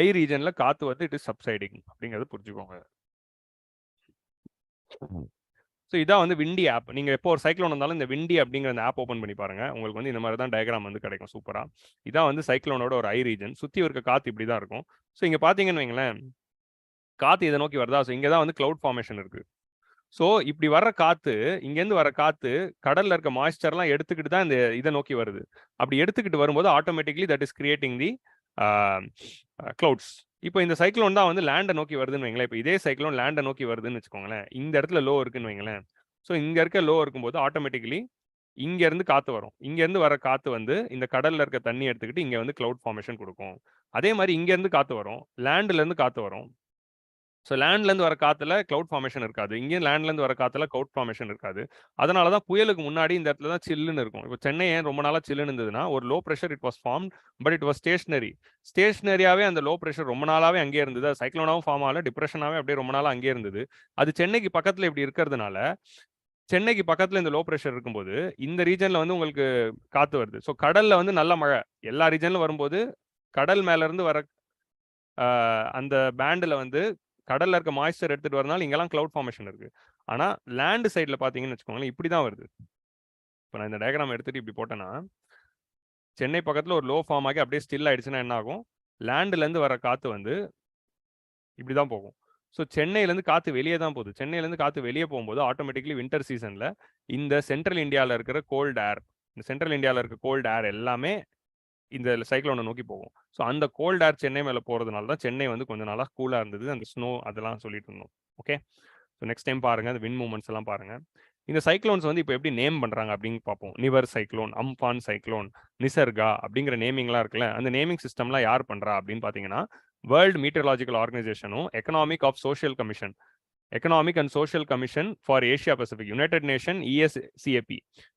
ஐ ரீஜன்ல காத்து வந்து இட் இஸ் சப்சைடிங் அப்படிங்கிறது புரிஞ்சுக்கோங்க. ஸோ இதான் வந்து விண்டி ஆப். நீங்கள் எப்போ ஒரு சைக்ளோன் வந்தாலும் இந்த விண்டி அப்படிங்கிற அந்த ஆப் ஓப்பன் பண்ணி பாருங்க, உங்களுக்கு வந்து இந்த மாதிரி தான் டயக்ராம் வந்து கிடைக்கும் சூப்பராக. இதான் வந்து சைக்ளோனோட ஒரு ஐ ரீஜன். சுற்றி இருக்க காற்று இப்படி தான் இருக்கும். ஸோ இங்கே பார்த்தீங்கன்னு வைங்களேன், காற்று இதை நோக்கி வருதா? ஸோ இங்கே தான் வந்து கிளவுட் ஃபார்மேஷன் இருக்கு. ஸோ இப்படி வர்ற காற்று, இங்கேருந்து வர காற்று கடலில் இருக்க மாய்ஸ்சர்லாம் எடுத்துக்கிட்டு தான் இந்த இதை நோக்கி வருது. அப்படி எடுத்துக்கிட்டு வரும்போது automatically that is creating the clouds. இப்போ இந்த சைக்ளோன் தான் வந்து லேண்டை நோக்கி வருதுன்னு வைங்களேன். இப்போ இதே சைக்ளோன் லேண்டை நோக்கி வருதுன்னு வச்சுக்கோங்களேன். இந்த இடத்துல லோ இருக்குன்னு வைங்களேன். ஸோ இங்க இருக்க லோ இருக்கும்போது ஆட்டோமேட்டிக்கலி இங்க இருந்து காத்து வரும். இங்க இருந்து வர காத்து வந்து இந்த கடல்ல இருக்க தண்ணி எடுத்துக்கிட்டு இங்க வந்து கிளவுட் ஃபார்மேஷன் கொடுக்கும். அதே மாதிரி இங்க இருந்து காத்து வரும், லேண்ட்ல இருந்து காத்து வரும். ஸோ லேண்ட்லேருந்து வர காற்றுல கிளவுட் ஃபார்மேஷன் இருக்காது, இங்கேயும் லேண்ட்லேருந்து வர காற்றுல கிளவுட் ஃபார்மேஷன் இருக்காது. அதனால தான் புயலுக்கு முன்னாடி இந்த இடத்துல தான் சில்லுன்னு இருக்கும். இப்போ சென்னை ஏன் ரொம்ப நாளாக சில்லுன்னு இருந்ததுன்னா, ஒரு low pressure it was form, but it was ஸ்டேஷனரியாகவே அந்த லோ ப்ரெஷர் ரொம்ப நாளாகவே அங்கேயே இருந்தது. அது சைக்ளோனாகவும் ஃபார்ம் ஆகல, டிப்ரெஷனாகவே அப்படியே ரொம்ப நாளாக அங்கேயே இருந்தது. அது சென்னைக்கு பக்கத்தில் இப்படி இருக்கிறதுனால, சென்னைக்கு பக்கத்தில் இந்த லோ ப்ரெஷர் இருக்கும்போது இந்த ரீஜனில் வந்து உங்களுக்கு காற்று வருது. ஸோ கடலில் வந்து நல்ல மழை எல்லா ரீஜன்லும் வரும்போது, கடல் மேலேருந்து வர அந்த பேண்டில் வந்து கடல்ல இருக்க மாய்ஸ்சர் எடுத்துட்டு வரனால இங்கெல்லாம் கிளவுட் ஃபார்மேஷன் இருக்கு. ஆனா லேண்ட் சைட்ல பாத்தீங்கன்னு வச்சுக்கோங்களேன், இப்படிதான் வருது. இப்போ நான் இந்த டயக்ராம் எடுத்துட்டு இப்படி போட்டேன்னா, சென்னை பக்கத்துல ஒரு லோ ஃபார்ம் ஆகி அப்படியே ஸ்டில் ஆயிடுச்சுன்னா என்ன ஆகும்? லேண்ட்ல இருந்து வர காத்து வந்து இப்படிதான் போகும். ஸோ சென்னையிலேருந்து காற்று வெளியே தான் போகுது. சென்னையிலேருந்து காற்று வெளியே போகும்போது ஆட்டோமேட்டிக்லி வின்டர் சீசனில் இந்த சென்ட்ரல் இந்தியாவில் இருக்கிற கோல்டு ஏர், இந்த சென்ட்ரல் இந்தியாவில் இருக்க கோல்டு ஏர் எல்லாமே இந்த சைக்ளோனை நோக்கி போகும். ஸோ அந்த கோல்ட் ஏர் சென்னை மேலே போகிறதுனால தான் சென்னை வந்து கொஞ்சம் நாளாக கூலாக இருந்தது. அந்த ஸ்னோ அதெல்லாம் சொல்லிட்டு இருந்தோம். ஓகே, ஸோ நெக்ஸ்ட் டைம் பாருங்கள், அந்த விண்ட் மூவ்மெண்ட்ஸ் எல்லாம் பாருங்கள். இந்த சைக்ளோன்ஸ் வந்து இப்போ எப்படி நேம் பண்ணுறாங்க அப்படின்னு பார்ப்போம். நிவர் சைக்ளோன், அம்பான் சைக்ளோன், நிசர்கா அப்படிங்கிற நேமிங்லாம் இருக்குல்ல, அந்த நேமிங் சிஸ்டம்லாம் யார் பண்ணுறா அப்படின்னு பார்த்தீங்கன்னா, வேர்ல்டு மீட்டரலாஜிக்கல் ஆர்கனைசேஷனும் Economic of Social Commission, Economic and Social Commission for Asia Pacific, United Nation ESCAP,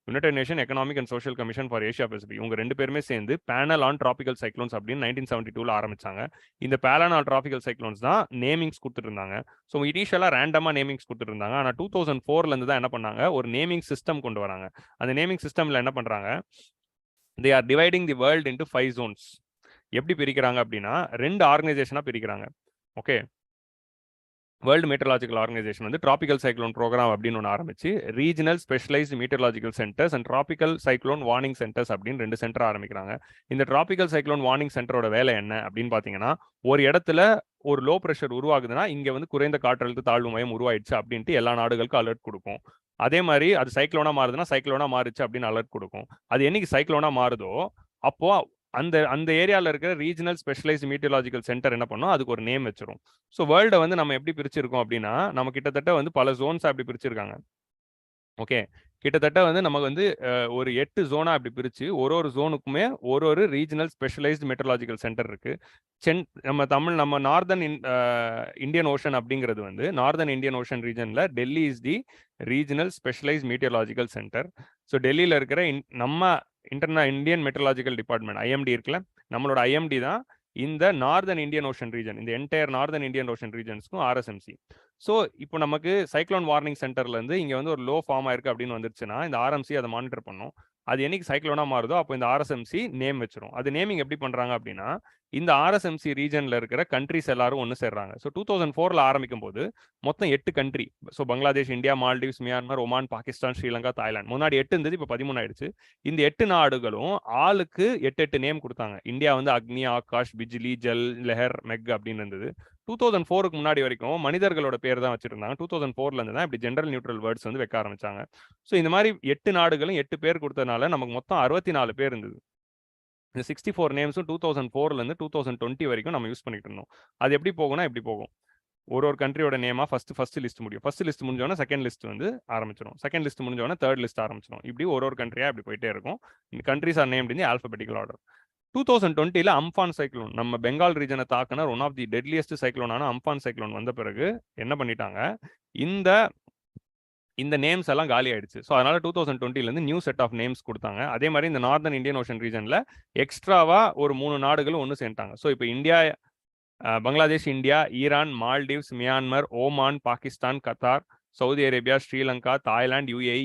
United Nation Economic and Social Commission for Asia Pacific, இவங்க 2 பேருமே சேர்ந்து பேனல் ஆன் டிராபிக்கல் சைக்ளோன்ஸ் அப்படின்னு 1972 ஆரம்பிச்சாங்க. இந்த பேனல் ஆன் டிராபிக்கல் சைக்ளோன்ஸ் தான் நேமிங்ஸ் கொடுத்துட்டு இருந்தாங்க. So இனிஷியலாக ரேண்டமாக நேமிங்ஸ் கொடுத்துட்டு இருந்தாங்க. ஆனால் 2004 தான் என்ன பண்ணாங்க, ஒரு நேமிங் சிஸ்டம் கொண்டு வராங்க. அந்த நேமிங் சிஸ்டம்ல என்ன பண்றாங்க, they are dividing the world into 5 zones. எப்படி பிரிக்கிறாங்க அப்படின்னா, 2 ஆர்கனைசேஷனா பிரிக்கிறாங்க. ஓகே, வேர்ல்டு மீட்டரலாஜிக்கல் ஆர்கனைசேஷன் வந்து டிராபிக்கல் சைக்ளோன் ப்ரோக்ராம் அப்படின்னு ஒன்று ஆரம்பிச்சு regional specialised meteorological centres and tropical cyclone warning centres அப்படின்னு 2 சென்டர் ஆரம்பிக்கிறாங்க. இந்த டிராபிக்கல் சைக்ளோன் வார்னிங் சென்டரோட வேலை என்ன அப்படின்னு பார்த்தீங்கன்னா, ஒரு இடத்துல ஒரு லோ ப்ரெஷர் உருவாகுதுன்னா இங்க வந்து குறைந்த காற்றழுத்த தாழ்வு மையம் உருவாயிடுச்சு அப்படின்ட்டு எல்லா நாடுகளுக்கும் அலர்ட் கொடுக்கும். அதே மாதிரி அது சைக்ளோனா மாறுதுன்னா சைக்ளோனா மாறுச்சு அப்படின்னு அலர்ட் கொடுக்கும். அது என்னைக்கு சைக்ளோனா மாறுதோ அப்போ அந்த அந்த ஏரியாவில் இருக்கிற ரீஜனல் ஸ்பெஷலைஸ்ட் மீட்டியலாஜிக்கல் சென்டர் என்ன பண்ணும், அதுக்கு ஒரு நேம் வச்சிரும். ஸோ வேர்ல்டை வந்து நம்ம எப்படி பிரிச்சிருக்கோம் அப்படின்னா, நம்ம கிட்டத்தட்ட வந்து பல ஜோன்ஸ் அப்படி பிரிச்சிருக்காங்க. ஓகே, கிட்டத்தட்ட வந்து நமக்கு வந்து ஒரு 8 ஜோனா அப்படி பிரிச்சு ஒரு ஜோனுக்குமே ஒரு ரீஜனல் ஸ்பெஷலைஸ்டு மெட்ரலாஜிக்கல் சென்டர் இருக்கு. நம்ம நார்தன் இந்தியன் ஓஷன் அப்படிங்கிறது வந்து நார்தன் இந்தியன் ஓஷன் ரீஜன்ல Delhi is the regional specialised meteorological centre. So டெல்லியில் இருக்கிற நம்ம இந்தியன் மெட்ரலாஜிக்கல் டிபார்ட்மெண்ட் ஐஎம்டி இருக்குல்ல, நம்மளோட ஐஎம்டி தான் இந்த நார்தன் இந்தியன் ஓஷன் ரீஜன், இந்த என்டையர் நார்தன் இந்தியன் ஓஷன் ரீஜன்ஸ்க்கும் ஆர்எஸ்எம்சி. ஸோ இப்போ நமக்கு சைக்ளோன் வார்னிங் சென்டர்ல இருந்து இங்க வந்து ஒரு லோ ஃபார்ம் ஆயிருக்கு அப்படின்னு வந்துருச்சுன்னா இந்த ஆர்எம்சி அதை மானிட்டர் பண்ணும். அது என்னைக்கு சைக்ளோனா மாறுதோ அப்போ இந்த ஆர்எஸ்எம்சி நேம் வச்சிரும். அது நேமிங் எப்படி பண்றாங்க அப்படின்னா, இந்த ஆர்எஸ்எம்சி ரீஜன்ல இருக்கிற கண்ட்ரிஸ் எல்லாரும் ஒன்று சேர்றாங்க. ஸோ 2004ல் ஆரம்பிக்கும் போது மொத்தம் 8 country. So Bangladesh, India, Maldives, Myanmar, Oman, Pakistan, Sri Lanka, Thailand. முன்னாடி 8 இருந்தது, இப்போ 13 ஆயிடுச்சு. இந்த 8 நாடுகளும் ஆளுக்கு 8 நேம் கொடுத்தாங்க. இந்தியா வந்து அக்னி, ஆகாஷ், பிஜ்லி, ஜல், லெஹர், மெக் அப்படின்னு இருந்தது. 2004க்கு முன்னாடி வரைக்கும் மனிதர்களோட பேர் தான் வச்சிருந்தாங்க. 2004ல இருந்து தான் இப்படி ஜெனரல் நியூட்ரல் வேர்ட்ஸ் வந்து வைக்க ஆரம்பிச்சாங்க. ஸோ இந்த மாதிரி 8 நாடுகளும் 8 பேர் கொடுத்ததுனால நமக்கு மொத்தம் 64 பேர் இருந்தது. இந்த 64 நேம்ஸும் 2004ல இருந்து 2020 வரைக்கும் நம்ம யூஸ் பண்ணிட்டு இருந்தோம். அது எப்படி போகும்னா எப்படி போகும், ஒரு கண்ட்ரியோட நேமா ஃபர்ஸ்ட் லிஸ்ட் முடியும். ஃபர்ஸ்ட் லிஸ்ட் முடிஞ்சோன்னா செகண்ட் லிஸ்ட் வந்து ஆரம்பிச்சிடும். செகண்ட் லிஸ்ட் முடிஞ்சோன்னா தேர்ட் லிஸ்ட் ஆரம்பிச்சிடும். இப்படி ஒரு கண்ட்ரியா இப்படி போயிட்டே இருக்கும். இந்த countries are named in the alphabetical order. 2020ல அம்ஃபான் சைக்ளோன் நம்ம பெங்கால் ரீஜனை தாக்குன ஒன் ஆஃப் தி டெட்லியஸ்ட் சைக்ளோனான அம்ஃபான் சைக்ளோன் வந்த பிறகு என்ன பண்ணிட்டாங்க, இந்த நேம்ஸ் எல்லாம் காலி ஆயிடுச்சு. ஸோ அதனால 2020ல இருந்து நியூ செட் ஆஃப் நேம்ஸ் கொடுத்தாங்க. அதே மாதிரி இந்த நார்தன் இந்தியன் ஓஷன் ரீஜன்ல எக்ஸ்ட்ராவா ஒரு 3 நாடுகளும் ஒன்று சேர்ந்தாங்க. ஸோ இப்போ India, Bangladesh, India, Iran, Maldives, Myanmar, Oman, Pakistan, Qatar, Saudi Arabia, Sri Lanka, Thailand, UAE,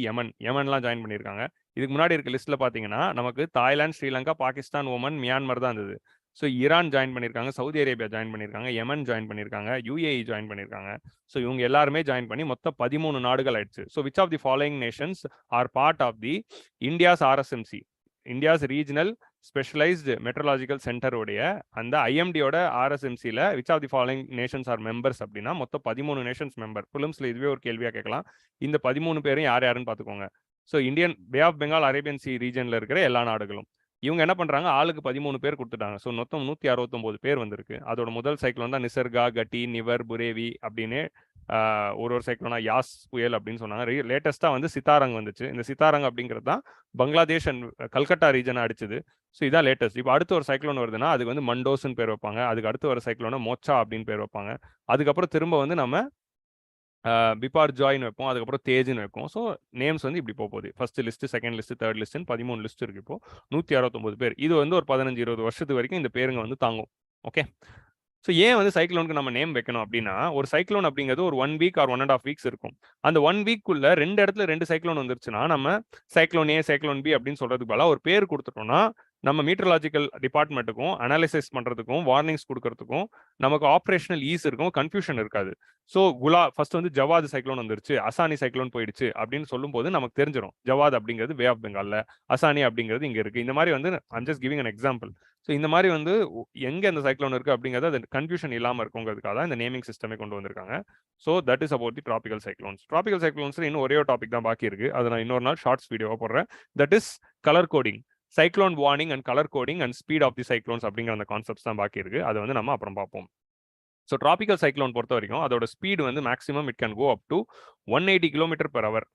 யமன்லாம் ஜாயின் பண்ணியிருக்காங்க. இதுக்கு முன்னாடி இருக்க லிஸ்ட்ல பாத்தீங்கன்னா நமக்கு Thailand, Sri Lanka, Pakistan, Oman, Myanmar தான் இருந்தது. ஸோ ஈரான் ஜாயின் பண்ணியிருக்காங்க, சவுதி அரேபியா ஜாயின் பண்ணியிருக்காங்க, யமன் ஜாயின் பண்ணியிருக்காங்க, யுஏஇ ஜாயின் பண்ணியிருக்காங்க. ஸோ இவங்க எல்லாருமே ஜாயின் பண்ணி மொத்தம் 13 நாடுகள் ஆயிடுச்சு. So which of the following nations are part of the India's RSMC, India's regional specialised meteorological சென்டருடைய அந்த ஐஎம்டியோட ஆர்எஸ்எம்சியில் which of the following nations are members அப்படின்னா மொத்தம் 13 நேஷன்ஸ் மெம்பர். பிலிம்ஸ்ல இதுவே ஒரு கேள்வியாக கேட்கலாம். இந்த 13 பேரும் யார் யாருன்னு பார்த்துக்கோங்க. So Indian bay of Bengal, Arabian sea ரீஜனில் இருக்கிற எல்லா நாடுகளும் இவங்க என்ன பண்ணுறாங்க, ஆளுக்கு 13 பேர் கொடுத்துட்டாங்க. ஸோ மொத்தம் 169 பேர் வந்திருக்கு. அதோட முதல் சைக்ளோன் தான் நிசர்கா, கட்டி, நிவர், புரேவி அப்படின்னு ஒரு சைக்ளோனா யாஸ் புயல் அப்படின்னு சொன்னாங்க. லேட்டஸ்டா வந்து சித்தாரங் வந்துச்சு. இந்த சித்தாரங் அப்படிங்கிறது தான் பங்களாதேஷ் அண்ட் கல்கட்டா ரீஜனை அடிச்சது. ஸோ இதான் லேட்டஸ்ட். இப்போ அடுத்து ஒரு சைக்ளோன் வருதுன்னா அதுக்கு வந்து மண்டோஸ்ன்னு பேர் வைப்பாங்க. அதுக்கு அடுத்து ஒரு சைக்ளோனா மோச்சா அப்படின்னு பேர் வைப்பாங்க. அதுக்கப்புறம் திரும்ப வந்து நம்ம பிபார் ஜாய்னு வைப்போம், அதுக்கப்புறம் தேஜ்னு வைப்போம். ஸோ நேம்ஸ் வந்து இப்படி போகுது. First list, second list, third லிஸ்ட்னு 13 லிஸ்ட் இருக்கு. இப்போ 169 பேர். இது வந்து ஒரு 15-20 வருஷத்துக்கு வரைக்கும் இந்த பேருங்க வந்து தாங்கும். ஓகே, ஸோ ஏன் வந்து சைக்ளோனுக்கு நம்ம நேம் வைக்கணும் அப்படின்னா, ஒரு சைக்ளோன் அப்படிங்கிறது ஒரு 1 வீக் ஆர் 1.5 வீக்ஸ் இருக்கும். அந்த 1 வீக்குள்ள 2 இடத்துல 2 சைக்ளோன் வந்துருச்சுன்னா நம்ம சைக்ளோன் ஏ, சைக்ளோன் பி அப்படின்னு சொல்றதுக்கு பதிலாக ஒரு பேர் கொடுத்துட்டோம்னா நம்ம மீட்டரலாஜிக்கல் டிபார்ட்மெண்ட்டுக்கும் அனாலிசிஸ் பண்றதுக்கும் வார்னிங்ஸ் கொடுக்கறதுக்கும் நமக்கு ஆப்ரேஷனல் ஈஸ் இருக்கும், கன்ஃபியூஷன் இருக்காது. ஸோ ஃபர்ஸ்ட் வந்து ஜவாத் சைக்ளோன் வந்துருச்சு, அசானி சைக்ளோன் போயிடுச்சு அப்படின்னு சொல்லும் போது நமக்கு தெரிஞ்சிடும் ஜவாத் அப்படிங்கிறது பே ஆஃப் பெங்கால்ல, அசானி அப்படிங்கிறது இங்க இருக்கு. இந்த மாதிரி வந்து I'm just giving an example. So இந்த மாதிரி வந்து எங்க அந்த சைக்ளோன் இருக்கு அப்படிங்கிறது அது கன்ஃபியூஷன் இல்லாமல் இருக்குங்கிறதுக்காக தான் இந்த நேமிங் சிஸ்டமே கொண்டு வந்திருக்காங்க. So that is about the tropical cyclones. Tropical சைக்ளோன்ஸ்ல இன்னும் ஒரே ஒரு டாபிக் தான் பாக்கி இருக்கு. அதை நான் இன்னொரு நாள் ஷார்ட்ஸ் வீடியோவா போடுறேன். That is colour coding. Cyclone warning and colour coding and speed of the cyclones அப்படிங்கிற அந்த கான்செப்ட்ஸ் தான் பாக்கி இருக்கு. அதை வந்து நம்ம அப்புறம் பார்ப்போம். ஸோ டிராபிக்கல் சைக்ளோன் பொறுத்த வரைக்கும் அதோட ஸ்பீடு வந்து maximum it can go up to 180 km/h.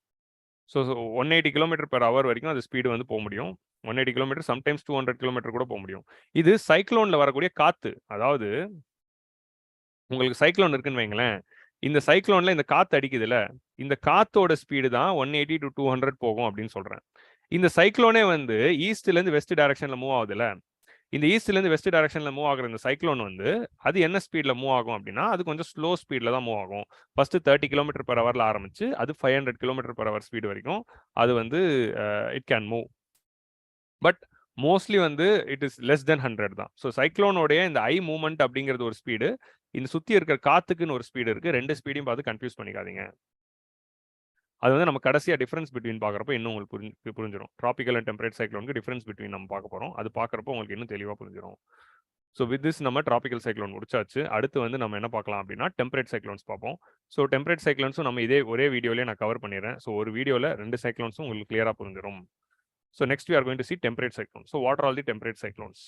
So 180 km/h வரைக்கும் அது ஸ்பீடு வந்து போக முடியும். 180 km, சம்டைம்ஸ் 200 km கூட போக முடியும். இது சைக்ளோன்ல வரக்கூடிய காத்து. அதாவது உங்களுக்கு சைக்ளோன் இருக்குன்னு வைங்களேன், இந்த சைக்ளோன்ல இந்த காத்து அடிக்குதுல, இந்த காத்தோட ஸ்பீடு தான் 180 to 200 போகும் அப்படின்னு சொல்றேன். இந்த சைக்ளோனே வந்து ஈஸ்ட்ல இருந்து வெஸ்ட் டைரக்ஷன்ல மூவ் ஆகுதுல, இந்த ஈஸ்ட்ல இருந்து வெஸ்ட் டைரக்ஷன்ல மூவ் ஆகுற இந்த சைக்ளோன் வந்து அது என்ன ஸ்பீட்ல மூவ் ஆகும் அப்படின்னா அது கொஞ்சம் ஸ்லோ ஸ்பீட்ல தான் மூவ் ஆகும். ஃபர்ஸ்ட் 30 km/h ஆரம்பிச்சு அது 500 km/h ஸ்பீடு வரைக்கும் அது வந்து it can move. But mostly வந்து இட் இஸ் லெஸ் தென் 100 தான். ஸோ சைக்ளோனோடைய இந்த ஐ மூவ்மெண்ட் அப்படிங்கிறது ஒரு ஸ்பீடு, இந்த சுத்தி இருக்கிற காத்துக்குன்னு ஒரு ஸ்பீடு இருக்கு. ரெண்டு ஸ்பீடையும் பார்த்து கன்ஃபியூஸ் பண்ணிக்காதீங்க. அது வந்து நம்ம கடைசியா டிஃபரன்ஸ் பிட்வீன் பார்க்குறப்போ இன்னும் உங்களுக்கு புரிஞ்சிடும். ட்ராபிக்கல் அண்ட் டெம்பரேட் சைக்ளோனுக்கு டிஃபரன்ஸ் பிட்வீன் நம்ம பார்க்க போகிறோம். அது பார்க்குறப்போ உங்களுக்கு இன்னும் தெளிவாக புரிஞ்சிடும். ஸோ வித் திஸ் நம்ம ட்ராபிக்கல் சைக்ளோன் முடிச்சாச்சு. அடுத்து வந்து நம்ம என்ன பார்க்கலாம் அப்படின்னா டெம்பரேட் சைக்ளோன்ஸ் பார்ப்போம். ஸோ டெம்பரேட் சைக்ளோன்ஸும் நம்ம ஒரே வீடியோலேயே நான் கவர் பண்ணிடுறேன். ஸோ ஒரு வீடியோவில் 2 சைக்ளோன்ஸும் உங்களுக்கு கிளியராக புரிஞ்சிடும். So next we are going to see temperate cyclones. So what are all the temperate cyclones?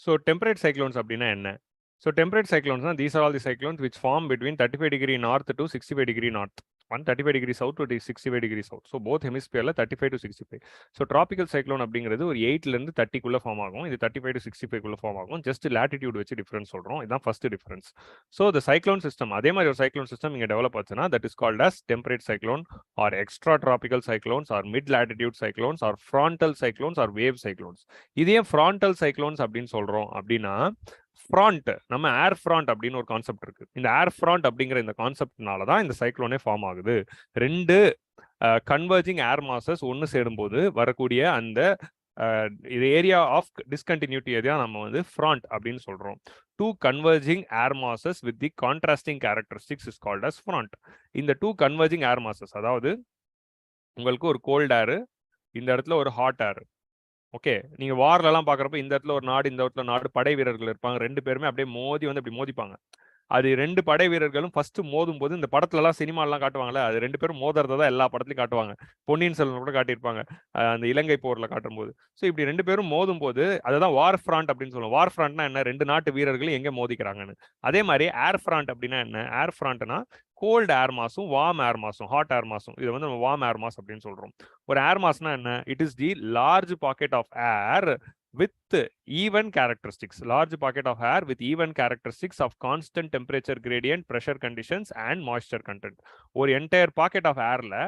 So temperate cyclones அப்படின்னா என்ன? So temperate cyclones, these are all the cyclones which form between 35 degree north to 65 degree north. 35 degree south to 65 degree south. So both hemisphere 35 to 65. So tropical cyclone அப்படிங்கிறது ஒரு 8ல இருந்து 30 குள்ள form ஆகும். இது 35 to 65 குள்ள form ஆகும். Just latitude வச்சு difference சொல்றோம். இதுதான் first difference. So the cyclone system, அதே மாதிரி ஒரு cyclone system இங்க டெவலப் ஆச்சுன்னா that is called as temperate cyclone or extra tropical cyclones or mid latitude cyclones or frontal cyclones or wave cyclones. இதே frontal cyclones அப்படின்னு சொல்றோம் அப்படின்னா front, நம்ம ஏர் ஃப்ராண்ட் அப்படின்னு ஒரு கான்செப்ட் இருக்கு. இந்த ஏர் ஃப்ராண்ட் அப்படிங்கிற இந்த கான்செப்ட்னால தான் இந்த சைக்ளோனே ஃபார்ம் ஆகுது. ரெண்டு கன்வர்ஜிங் ஏர் மாசஸ் ஒன்று சேரும்போது வரக்கூடிய அந்த இது ஏரியா ஆஃப் டிஸ்கண்டினியூட்டி ஏரியா நம்ம வந்து ஃப்ராண்ட் அப்படின்னு சொல்றோம். Two converging air masses with the contrasting characteristics is called as front. இந்த டூ கன்வர்ஜிங் ஏர் மாசஸ், அதாவது உங்களுக்கு ஒரு கோல்ட் ஏர், இந்த இடத்துல ஒரு ஹாட் ஏர். ஓகே, நீங்க வார்லாம் பாக்குறப்ப இந்த இடத்துல ஒரு நாடு, இந்த இடத்துல நாடு, படை வீரர்கள் இருப்பாங்க. ரெண்டு பேருமே அப்படியே மோதி வந்து அப்படி மோதிப்பாங்க. அது ரெண்டு படை வீரர்களும் ஃபர்ஸ்ட் மோதும் போது இந்த படத்துல எல்லாம் சினிமாலாம் காட்டுவாங்கல்ல, அது ரெண்டு பேரும் மோதுறதை தான் எல்லா படத்துலையும் காட்டுவாங்க. பொன்னியின் செல்வன் கூட காட்டியிருப்பாங்க அந்த இலங்கை போர்ல காட்டும் போது. ஸோ இப்படி ரெண்டு பேரும் மோதும் போது அதுதான் வார் ஃப்ராண்ட் அப்படின்னு சொல்லுவோம். வார் ஃப்ராண்ட்னா என்ன? ரெண்டு நாட்டு வீரர்கள் எங்க மோதிக்கிறாங்கன்னு. அதே மாதிரி ஏர் ஃப்ராண்ட் அப்படின்னா என்ன? ஏர் ஃப்ராண்ட்னா கோல்டு ஏர் மாஸும் வார்ம் ஏர் மாஸும், ஹாட் ஏர் மாஸும். இதை வந்து நம்ம வார்ம் ஏர் மாஸ் அப்படின்னு சொல்றோம். ஒரு ஏர் மாஸ்னா என்ன? It is the large pocket of air with even characteristics, large pocket of air with even characteristics of constant temperature gradient, pressure conditions and moisture content. Or entire pocket of air la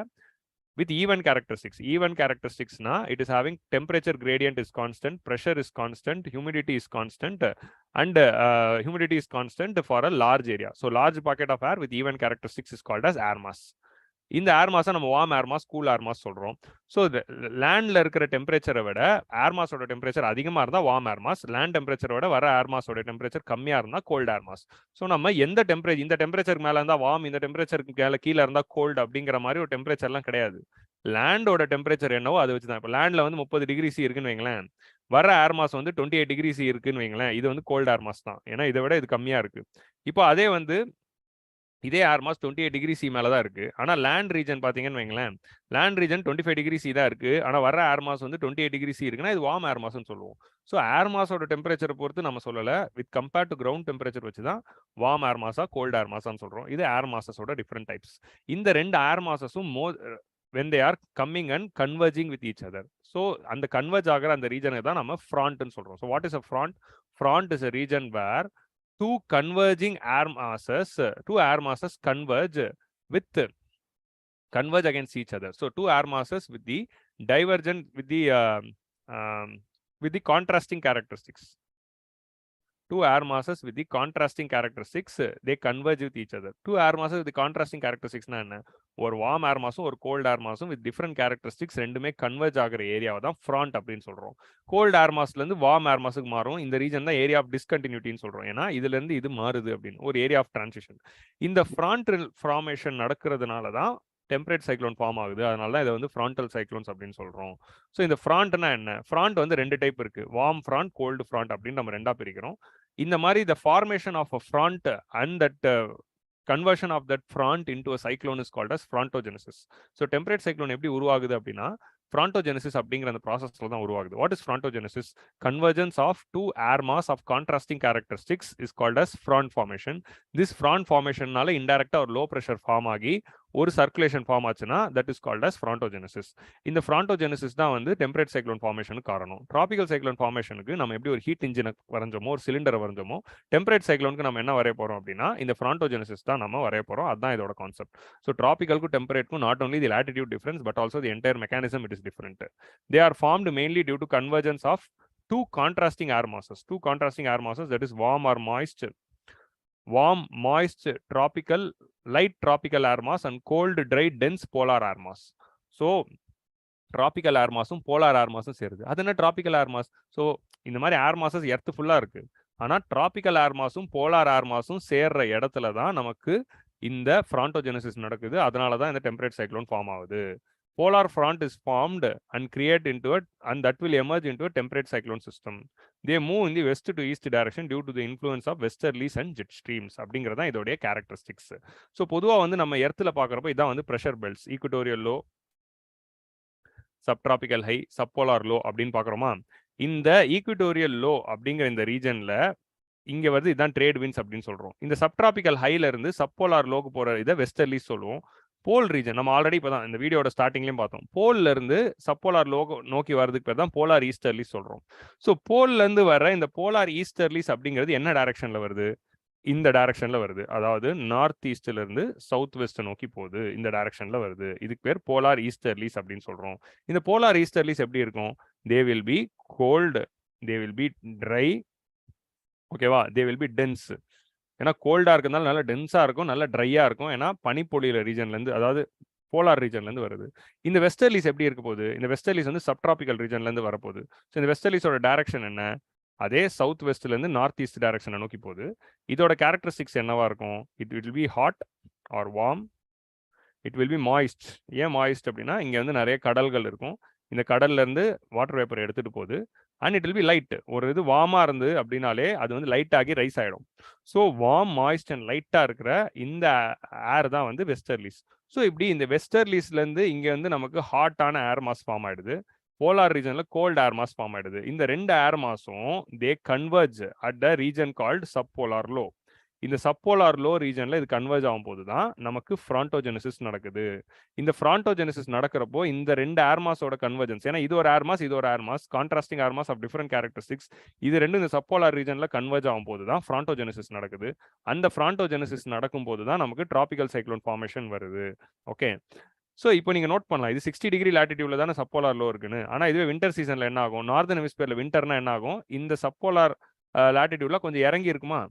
with even characteristics. Even characteristics na it is having temperature gradient is constant, pressure is constant, humidity is constant, and humidity is constant for a large area. So large pocket of air with even characteristics is called as air mass. இந்த ஏர் மாஸை நம்ம warm ஏர் mass, cool air mass சொல்றோம். So லேண்ட்ல இருக்கிற டெம்பரேச்சரை விட ஏர் மாஸோட temperature அதிகமாக இருந்தால் warm ஏர் mass, land டெம்பரேச்சரை விட வர ஏர் மாஸோட டெம்பரேச்சர் கம்மியாக இருந்தால் கோல்ட் ஏர் மாஸ். ஸோ நம்ம எந்த டெம்பரேச்சர், இந்த டெம்பரேச்சருக்கு மேலே இருந்தால் வார்ம், இந்த டெம்பரேச்சருக்கு கீழே இருந்தால் கோல்டு அப்படிங்கிற மாதிரி ஒரு டெம்பரேச்சர்லாம் கிடையாது. லேண்டோட டெம்பரேச்சர் என்னவோ அதை வச்சு தான். இப்போ லேண்ட்ல வந்து 30 டிகிரி சி இருக்குன்னு வைங்களேன், வர ஏர் மாஸ் வந்து 28 டிகிரி சி இருக்குன்னு வைங்களேன், இது வந்து கோல்ட் ஏர் மாஸ் தான். ஏன்னா இதை விட இது கம்மியா இருக்கு. இப்போ அதே வந்து இதே ஏர் மாஸ் 28 டிகிரி சி மேலே தான் இருக்கு. ஆனால் லேண்ட் ரீஜன் பார்த்தீங்கன்னு வைங்களேன், லேண்ட் ரீஜன் 25 டிகிரி சி தான் இருக்கு. ஆனால் வர ஏர் மாஸ் வந்து 28 டிகிரி சி இருக்குன்னா இது வார்ம் ஏர் மாஸ்ன்னு சொல்லுவோம். ஸோ ஏர் மாஸோட டெம்பரேச்சரை பொறுத்து நம்ம சொல்லலை, with compared to ground temperature வச்சு தான் வார்ம் ஏர் மாஸா கோல்ட் ஏர் மாஸான்னு சொல்றோம். இது ஏர் மாசஸோட டிஃப்ரெண்ட் டைப்ஸ். இந்த ரெண்டு ஏர் மாசஸும் when they are coming and converging with each other. So அந்த கன்வர்ஜ் ஆகிற அந்த ரீஜனுக்கு தான் நம்ம ஃப்ராண்ட்னு சொல்றோம். So what is a front? Front is a region where two converging air masses converge against each other. So two air masses with the divergent with the contrasting characteristics. Two air masses with the contrasting characteristics, they converge with each other. Two air masses with the contrasting characteristics na enna? ஒரு warm air மாஸும் ஒரு cold air மாஸும் with different characteristics ரெண்டுமே converge ஆகிற ஏரியாவை தான் front அப்படின்னு சொல்றோம். கோல்ட் ஏர் மாஸ்லேருந்து வார்ம் ஏர் மாஸுக்கு மாறும். இந்த ரீஜன் தான் ஏரியா ஆஃப் டிஸ்கண்டினியூட்டின்னு சொல்றோம். ஏன்னா இதுல இருந்து இது மாறுது அப்படின்னு ஒரு ஏரியா ஆஃப் டிரான்சிஷன். இந்த ஃப்ராண்டல் ஃபார்மேஷன் நடக்கிறதுனால தான் டெம்பரேட் சைக்ளோன் ஃபார்ம் ஆகுது. அதனால தான் இதை வந்து ஃப்ராண்டல் சைக்ளோன்ஸ் அப்படின்னு சொல்றோம். ஸோ இந்த ஃப்ராண்ட்னா என்ன? ஃப்ராண்ட் வந்து ரெண்டு டைப் இருக்கு, வார்ம் ஃப்ராண்ட், கோல்டு ஃப்ராண்ட் அப்படின்னு நம்ம ரெண்டா பிரிக்கிறோம். இந்த மாதிரி the formation of a front and that conversion of that front into a cyclone is called as frontogenesis. So temperate cyclone எப்படி உருவாகுது அப்படின்னா frontogenesis அப்படிங்கிற அந்த ப்ராசஸ்ல தான் உருவாகுது. What is frontogenesis? Convergence of two air mass of contrasting characteristics is called as front formation. This front formationனால இன்டைரக்டா ஒரு லோ ப்ரெஷர் ஃபார்ம் ஆகி ஒரு சர்க்குலேஷன் ஃபார்ம் ஆச்சுன்னா that is called as frontogenesis. இந்த frontogenesis தான் வந்து டெம்பரேட் சைக்ளோன் ஃபார்மேஷனுக்கு காரணம். Tropical cyclone ஃபார்மேஷனுக்கு நம்ம எப்படி ஒரு ஹீட் இன்ஜினை வரைஞ்சோமோ, ஒரு சிலிண்டரை வரைஞ்சோமோ, டெம்பரேட் சைக்ளோனுக்கு நம்ம என்ன வரைய போறோம் அப்படின்னா இந்த frontogenesis தான் நம்ம வரைய போறோம். அதுதான் இதோட கான்செப்ட். ஸோ ட்ராபிக்கலுக்கும் டெம்பரேட்க்கும் not only the latitude difference but also the entire mechanism it is different. They are formed mainly due to convergence of two contrasting air masses. Two contrasting air masses, that is warm or moist warm, moist, tropical, light tropical air mass and cold, dry, dense polar air mass. So tropical air மாஸும் polar air மாஸும் சேருது. அது என்ன tropical ஏர் mass? So இந்த மாதிரி ஏர் masses earth ஃபுல்லா இருக்கு. ஆனா டிராபிக்கல் ஏர் மாஸும் போலார் ஏர் மாஸும் சேர்ற இடத்துல தான் நமக்கு இந்த ஃப்ரான்டோஜெனசிஸ் நடக்குது. அதனால தான் இந்த டெம்பரேட் சைக்ளோன் ஃபார்ம் ஆகுது. Polar front is formed and create into it, and that will emerge into a temperate cyclone system. They move in the west to east direction due to the influence of westerlies and jet streams. அப்படிங்கிறதான் இதோடைய characteristics. So பொதுவாக வந்து நம்ம எர்த்தில் பார்க்குறப்ப இதான் வந்து pressure belts, equatorial low, subtropical high, subpolar low அப்படின்னு பார்க்குறோமா. இந்த ஈக்குட்டோரியல் லோ அப்படிங்கிற இந்த ரீஜனில் இங்கே வந்து இதுதான் ட்ரேட் வின்ஸ் அப்படின்னு சொல்கிறோம். இந்த சப்ட்ராபிக்கல் ஹைல இருந்து சப்போலார் லோக்கு போகிற இதை வெஸ்டர்லிஸ் சொல்லுவோம். போல் ரீஜன் நம்ம ஆல்ரெடி இப்போ தான் இந்த வீடியோட ஸ்டார்டிங்லேயும் பார்த்தோம். போல்ல இருந்து சப்போலார் லோகோ நோக்கி வர்றதுக்கு பேர் தான் போலார் ஈஸ்டர்லிஸ் சொல்கிறோம். ஸோ போல்ல இருந்து வர இந்த போலார் ஈஸ்டர்லிஸ் அப்படிங்கிறது என்ன டைரக்ஷன்ல வருது? இந்த டைரக்ஷன்ல வருது. அதாவது நார்த் ஈஸ்ட்ல இருந்து சவுத் வெஸ்ட் நோக்கி போகுது. இந்த டைரக்ஷன்ல வருது. இதுக்கு பேர் போலார் ஈஸ்டர்லிஸ் அப்படின்னு சொல்றோம். இந்த போலார் ஈஸ்டர்லிஸ் எப்படி இருக்கும்? They will be cold, they will be dry, ஓகேவா, தே வில் பி டென்ஸ். ஏன்னா கோல்டா இருக்கிறதுனால நல்லா டென்ஸா இருக்கும், நல்லா ட்ரையா இருக்கும். ஏன்னா பனிப்பொழியில ரீஜன்ல இருந்து, அதாவது போலார் ரீஜன்ல இருந்து வருது. இந்த வெஸ்டர்லிஸ் எப்படி இருக்க போகுது? இந்த வெஸ்டர்லிஸ் வந்து சப்ட்ராபிக்கல் ரீஜன்ல இருந்து வரப்போகுது. ஸோ இந்த வெஸ்டர்லிஸோட டைரக்ஷன் என்ன? அதே சவுத் வெஸ்ட்ல இருந்து நார்த் ஈஸ்ட் டைரக்ஷனை நோக்கி போகுது. இதோட கேரக்டரிஸ்டிக்ஸ் என்னவா இருக்கும்? It will B hot R warm, it will B moist. ஏன் மாய்ஸ்ட் அப்படின்னா இங்க வந்து நிறைய கடல்கள் இருக்கும். இந்த கடல்ல இருந்து வாட்டர் வேப்பர் எடுத்துட்டு போகுது. And it will B light. ஒரு இது வார்மா இருந்து அப்படின்னாலே அது வந்து லைட் ஆகி ரைஸ் ஆயிடும். ஸோ வார்ம், மாய்ஸ்ட் அண்ட் லைட்டா இருக்கிற இந்த ஏர் தான் வந்து வெஸ்டர்லிஸ். ஸோ இப்படி இந்த வெஸ்டர்லிஸ்ல இருந்து இங்க வந்து நமக்கு ஹாட்டான ஏர் மாஸ் ஃபார்ம் ஆயிடுது. போலார் ரீஜன்ல கோல்ட் ஏர் மாஸ் ஃபார்ம் ஆயிடுது. இந்த ரெண்டு ஏர் மாஸும் they converge at the region called subpolar low. இந்த சப்போலார் லோ ரீஜன்ல இது கன்வர்ஜ் ஆகும் போது தான் நமக்கு ஃப்ரான்டோஜெனசிஸ் நடக்குது. இந்த ஃப்ரான்டோஜெனசிஸ் நடக்கிறப்போ இந்த ரெண்டு ஏர் மாஸோட கன்வர்ஜன்ஸ், ஏன்னா இது ஒரு ஏர் மாஸ், இது ஒரு air mass, contrasting air mass of different characteristics, இது ரெண்டும் இந்த சப்போலார் ரீஜன்ல கன்வர்ஜ் ஆகும் போது தான் ஃப்ரான்டோஜெனசிஸ் நடக்குது. அந்த ஃப்ரான்டோஜெனசிஸ் நடக்கும் போது தான் நமக்கு டிராபிக்கல் சைக்ளோன் ஃபார்மேஷன் வருது. ஓகே, ஸோ இப்போ நீங்க நோட் பண்ணலாம், இது 60 டிகிரி லேட்டிடியூட்ல தானே சப்போலார் லோ இருக்குன்னு. ஆனால் இதுவே வின்டர் சீசன்ல என்ன ஆகும்? நார்தன் ஹெமிஸ்பியர்ல வின்டர்னா என்ன ஆகும்? இந்த சப்போலார் லேட்டிடியூட்ல கொஞ்சம் இறங்கி இருக்குமா?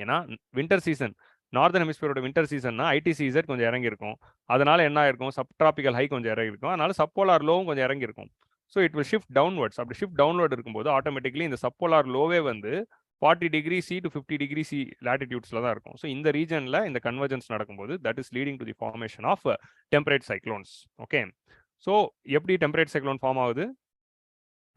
ஏன்னா வின்டர் சீசன், நார்தன் ஹெமிஸ்பியரோட வின்டர் சீசன்னா ஐடிசிஇசட் கொஞ்சம் இறங்கி இருக்கும். அதனால என்ன ஆயிருக்கும்? சப்ட்ராபிக்கல் ஹை கொஞ்சம் இறங்கி இருக்கும். அதனால சப்போலார் லோவும் கொஞ்சம் இறங்கி இருக்கும். So it will shift downwards. அப்படி ஷிஃப்ட் டவுன்வர்ட் இருக்கும்போது ஆட்டோமேட்டிக்லி இந்த சப்போலார் லோவே வந்து 40 degree C to 50 degree C லேட்டிடியூட்ஸ்ல தான் இருக்கும். ஸோ இந்த ரீஜன்ல இந்த கன்வர்ஜன்ஸ் நடக்கும்போது that is leading to the formation of temperate cyclones. Okay, so எப்படி டெம்பரேட் சைக்ளோன் ஃபார்ம் ஆகுது?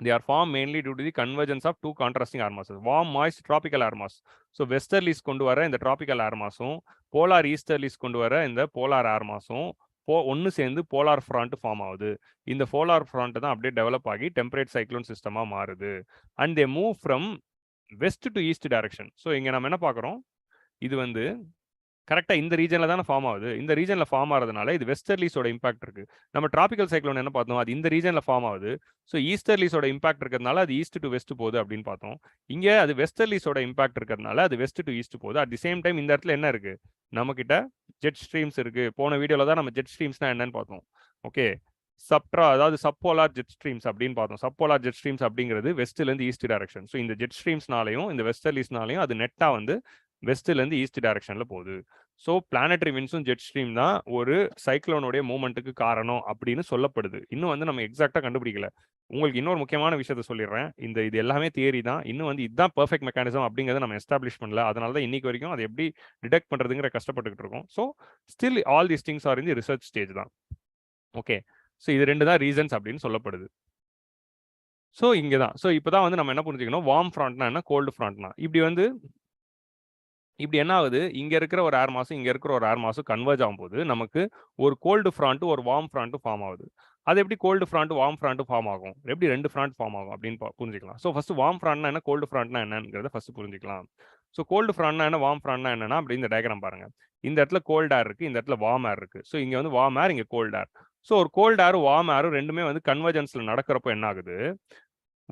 They are formed mainly due to the convergence of two contrasting air masses. Warm, moist, tropical air mass. So westerlies கொண்டு வர இந்த tropical air massum, polar easterlies கொண்டு வர இந்த polar air massum ஒன்று சேர்ந்து polar front form ஆகுது. இந்த போலார் ஃப்ராண்ட் தான் அப்படியே டெவலப் ஆகி டெம்பரேட் சைக்ளோன் சிஸ்டமா மாறுது. And they move from west to east direction. So இங்க நம்ம என்ன பார்க்குறோம்? இது வந்து கரெக்டாக இந்த ரீஜனில் தானே ஃபார்ம் ஆகுது. இந்த ரீஜனில் ஃபார்ம் ஆகிறதுனால இது வெஸ்டர்லீஸோட இம்பாக்ட் இருக்கு. நம்ம டிராபிக்கல் சைக்ளோன் என்ன பார்த்தோம்? அது இந்த ரீஜனில் ஃபார்ம் ஆகுது. ஸோ ஈஸ்டர்லீஸோட இம்பாக்ட் இருக்கிறதுனால அது ஈஸ்ட் டு வெஸ்ட் போகுது அப்படின்னு பார்த்தோம். இங்கே அது வெஸ்டர்லீஸோட இம்பாக்ட் இருக்கிறதுனால அது வெஸ்ட் டு ஈஸ்ட் போகுது. அட் தி சேம் டைம் இந்த இடத்துல என்ன இருக்கு? நம்ம கிட்ட ஜெட் ஸ்ட்ரீம்ஸ் இருக்கு. போன வீடியோவில் தான் நம்ம ஜெட் ஸ்ட்ரீம்ஸ்னா என்னன்னு பார்த்தோம். ஓகே, அதாவது சப்போலார் ஜெட் ஸ்ட்ரீம்ஸ் அப்படின்னு பார்த்தோம். சப்போலார் ஜெட் ஸ்ட்ரீம்ஸ் அப்படிங்கிறது வெஸ்ட்லேருந்து ஈஸ்ட் டைரக்ஷன். ஸோ இந்த ஜெட் ஸ்ட்ரீம்ஸ்னாலையும் இந்த வெஸ்டர்லீஸ்னாலையும் அது நெட்டாக வந்து வெஸ்ட்லேருந்து ஈஸ்ட் டைரக்ஷன்ல போகுது. ஸோ பிளானட்டரி விண்ட்ஸும் ஜெட் ஸ்ட்ரீம் தான் ஒரு சைக்ளோனுடைய மூவ்மெண்ட்டுக்கு காரணம் அப்படின்னு சொல்லப்படுது. இன்னும் வந்து நம்ம எக்ஸாக்டாக கண்டுபிடிக்கல. உங்களுக்கு இன்னொரு முக்கியமான விஷயத்த சொல்லிடுறேன். இது எல்லாமே தியரி தான். இன்னும் வந்து இதுதான் பெர்ஃபெக்ட் மெக்கானிசம் அப்படிங்கிறத நம்ம எஸ்டாப்ளிஷ் பண்ணல. அதனால தான் இன்னைக்கு வரைக்கும் அதை எப்படி டிடெக்ட் பண்ணுறதுங்கிற கஷ்டப்பட்டுக்கிட்டு இருக்கோம். So still all these things are in the research stage தான். ஓகே, ஸோ இது ரெண்டு தான் ரீசன்ஸ் அப்படின்னு சொல்லப்படுது. ஸோ இங்கே தான். ஸோ இப்போ தான் வந்து நம்ம என்ன புரிஞ்சுக்கணும்? வார்ம் ஃப்ராண்ட்னா என்ன, கோல்டு ஃப்ராண்ட்னா இப்படி என்ன ஆகுது? இங்க இருக்கிற ஒரு ஏர் மாசும் இங்க இருக்கிற ஒரு ஏர் மாசும் கன்வர்ஜ் ஆகும்போது நமக்கு ஒரு கோல்டு ஃப்ராண்ட்டும் ஒரு வார்ம் ஃப்ராண்ட்டும் ஃபார்ம் ஆகுது. அது எப்படி கோல்டு ஃப்ராண்ட் வார்ம் ஃப்ராண்ட்டும் ஃபார்ம் ஆகும்? எப்படி ரெண்டு ஃப்ராண்ட் ஃபார்ம் ஆகும் அப்படின்னு புரிஞ்சுக்கலாம். ஸோ ஃபர்ஸ்ட் வார்ம் ஃப்ராண்ட்னா என்ன, கோல்டு ஃப்ராண்ட்னா என்னங்கிறத ஃபர்ஸ்ட் புரிஞ்சுக்கலாம். ஸோ கோல்டு ஃப்ராண்ட்னா என்ன, வார்ம் ஃப்ராண்ட்னா என்னன்னா, அப்படி இந்த டயக்ராம் பாருங்க. இந்த இடத்துல கோல்ட் ஏர் இருக்கு, இந்த இடத்துல வார்ம் ஏர் இருக்கு. ஸோ இங்க வந்து வார்ம் ஏர், இங்க கோல்ட் ஏர். ஸோ ஒரு கோல்ட் ஏரும் வார்ம் ஏரும் ரெண்டுமே வந்து கன்வர்ஜன்ஸ்ல நடக்கிறப்போ என்ன ஆகுது?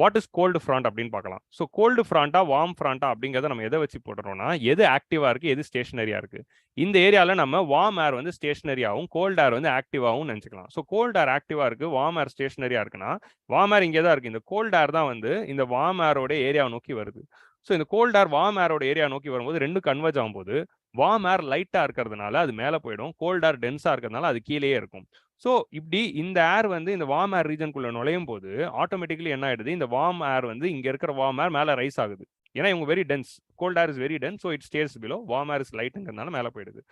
வாட் இஸ் கோல்டு ஃப்ராண்ட் அப்படின்னு பார்க்கலாம். ஸோ கோல்டு ஃப்ராண்டா வார்ம் ஃப்ராண்டா அப்படிங்கிறத நம்ம எதை வச்சு போடுறோம்னா, எது ஆக்டிவா இருக்கு, எது ஸ்டேஷனரியா இருக்கு. இந்த ஏரியாவில் நம்ம வார்ம் ஏர் வந்து ஸ்டேஷனரியாகவும் கோல்ட் ஏர் வந்து ஆக்டிவாகவும் நினைச்சுக்கலாம். ஸோ கோல்ட் ஏர் ஆக்டிவா இருக்கு, வார்ம் ஏர் ஸ்டேஷனரியா இருக்குன்னா வார்ம் ஏர் இங்கே தான் இருக்கு. இந்த கோல்ட் ஏர் தான் வந்து இந்த வார்ம் ஏரோட ஏரியாவை நோக்கி வருது. ஸோ இந்த கோல்ட் ஏர் வார்ம் ஏரோட ஏரியா நோக்கி வரும்போது ரெண்டும் கன்வர்ஜ் ஆகும்போது வார்ம் ஏர் லைட்டா இருக்கிறதுனால அது மேலே போயிடும், கோல்ட் ஏர் டென்ஸா இருக்கிறதுனால அது கீழேயே இருக்கும். ஸோ இப்படி இந்த ஏர் வந்து இந்த வார்ம் ஏர் ரீஜனுக்குள்ள நுழையும் போது ஆட்டோமேட்டிக்கலி என்ன ஆயிடுது, இந்த வார்ம் ஏர் வந்து இங்க இருக்கிற வார்ம் ஏர் மேலே ரைஸ் ஆகுது. ஏன்னா இவங்க very dense, cold air is very dense, so it stays below, warm air is லைட்டுங்கிறதுனால மேலே போயிடுது.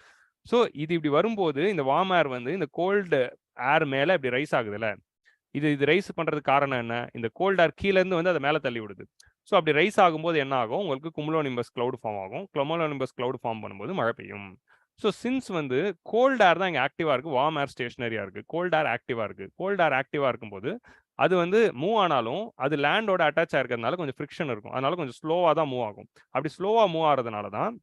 ஸோ இது இப்படி வரும்போது இந்த வார்ம் ஏர் வந்து இந்த கோல்டு ஏர் மேலே இப்படி ரைஸ் ஆகுதுல்ல, இது ரைஸ் பண்றதுக்கு காரணம் என்ன, இந்த கோல்ட் ஏர் கீழ இருந்து வந்து அதை மேலே தள்ளி விடுது. ஸோ அப்படி ரைஸ் ஆகும்போது என்ன ஆகும், உங்களுக்கு குமுலோனிம்பஸ் கிளவுட் ஃபார்ம் ஆகும். குமுலோனிம்பஸ் கிளவுட் ஃபார்ம் பண்ணும்போது மழை பெய்யும். ஸோ சின்ஸ் வந்து கோல்ட் ஏர் தான் இங்கே ஆக்டிவா இருக்கு, வார்ம் ஏர் ஸ்டேஷனரியா இருக்கு. கோல்ட் ஏர் ஆக்டிவா இருக்கு. கோல்ட் ஏர் ஆக்டிவா இருக்கும்போது அது வந்து மூவ் ஆனாலும் அது லேண்டோட அட்டாச் ஆயிருக்கிறதுனால கொஞ்சம் ஃப்ரிக்ஷன் இருக்கும், அதனால கொஞ்சம் ஸ்லோவா தான் மூவ் ஆகும். அப்படி ஸ்லோவா மூவ் ஆகிறதுனால தான்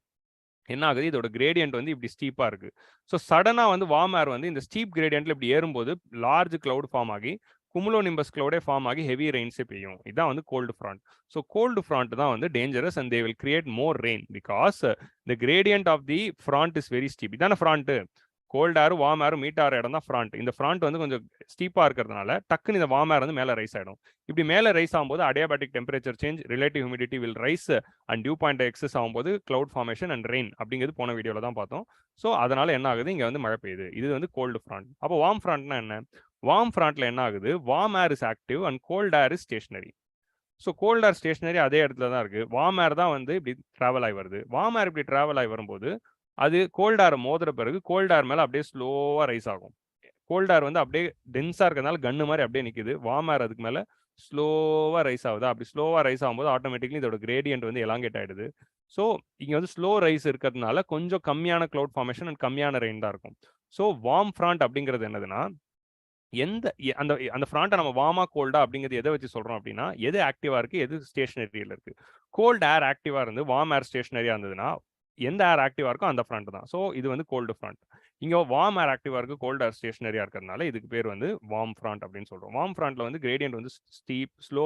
என்ன ஆகுது, இதோட கிரேடியன்ட் வந்து இப்படி ஸ்டீப்பா இருக்கு. ஸோ சடனா வந்து வார்ம் ஏர் வந்து இந்த ஸ்டீப் கிரேடியன்ட்ல இப்படி ஏறும்போது லார்ஜ் கிளவுட் ஃபார்ம் ஆகி குமுலோனிம்பஸ் கிளவுடே ஃபார்ம் ஆகி ஹெவி ரெயின்ஸே பெய்யும். இதான் வந்து cold front. So cold front தான் வந்து dangerous and they will create more rain because the gradient of the front is very steep. இதான ஃப்ராண்ட், கோல்ட் ஏரும் வார்ம் ஏரும் மீட் ஆகிற இடம் தான் ஃப்ராண்ட். இந்த ஃப்ராண்ட் வந்து கொஞ்சம் ஸ்டீப்பா இருக்கிறதுனால டக்குன்னு இந்த வார்ம் ஏர் வந்து மேலே ரைஸ் ஆகிடும். இப்படி மேலே ரைஸ் ஆகும்போது adiabatic temperature change, relative humidity will rise and dew point excess ஆகும்போது கிளவுட் ஃபார்மேஷன் அண்ட் ரெயின் அப்படிங்கிறது போன வீடியோவில் தான் பார்த்தோம். ஸோ அதனால என்ன ஆகுது, இங்கே வந்து மழை பெய்யுது. இது வந்து கோல்டு ஃப்ராண்ட். அப்போ வார்ம் ஃப்ராண்ட்னா என்ன, வார்ம் ஃப்ராண்ட்ல என்ன ஆகுது, warm air is active and cold air is stationary. So cold air stationary அதே இடத்துல தான் இருக்கு, வார்ம் ஏர் தான் வந்து இப்படி டிராவல் ஆகி வருது. வார்ம் ஏர் இப்படி டிராவல் ஆகி வரும்போது அது கோல்ட் ஏர் மோதுற பிறகு கோல்ட் ஏர் மேலே அப்படியே ஸ்லோவாக ரைஸ் ஆகும். கோல்ட் ஏர் வந்து அப்படியே டென்ஸாக இருக்கிறதுனால கன்னு மாதிரி அப்படியே நிற்குது, வார்ம் ஏர் அதுக்கு மேலே ஸ்லோவாக ரைஸ் ஆகுது. அப்படி ஸ்லோவாக ரைஸ் ஆகும்போது ஆட்டோமேட்டிக்லி இதோட கிரேடியன்ட் வந்து எலாங்கேட் ஆயிடுது. ஸோ இங்கே வந்து ஸ்லோ ரைஸ் இருக்கிறதுனால கொஞ்சம் கம்மியான கிளவுட் ஃபார்மேஷன் அண்ட் கம்மியான ரெயின் தான் இருக்கும். ஸோ வார்ம் ஃப்ராண்ட் அப்படிங்கிறது என்னதுன்னா, எந்த அந்த அந்த ஃப்ராண்ட்டை நம்ம வார்மா கோல்டா அப்படிங்கிறது எதை வச்சு சொல்றோம் அப்படின்னா, எது ஆக்டிவா இருக்கு, எது ஸ்டேஷனரியில் இருக்கு. கோல்ட் ஏர் ஆக்டிவா இருந்து வார்ம் ஏர் ஸ்டேஷனரியா இருந்ததுன்னா எந்த ஏர் ஆக்டிவா இருக்கோ அந்த ஃப்ராண்ட் தான். ஸோ இது வந்து கோல்டு ஃப்ராண்ட். இங்க வார்ம் ஏர் ஆக்டிவா இருக்கு, கோல்ட் ஏர் ஸ்டேஷனரியா இருக்கிறதுனால இதுக்கு பேர் வந்து வார்ம் ஃப்ராண்ட் அப்படின்னு சொல்றோம். வார்ம் ஃப்ராண்ட்ல வந்து கிரேடியன்ட் வந்து ஸ்டீப் ஸ்லோ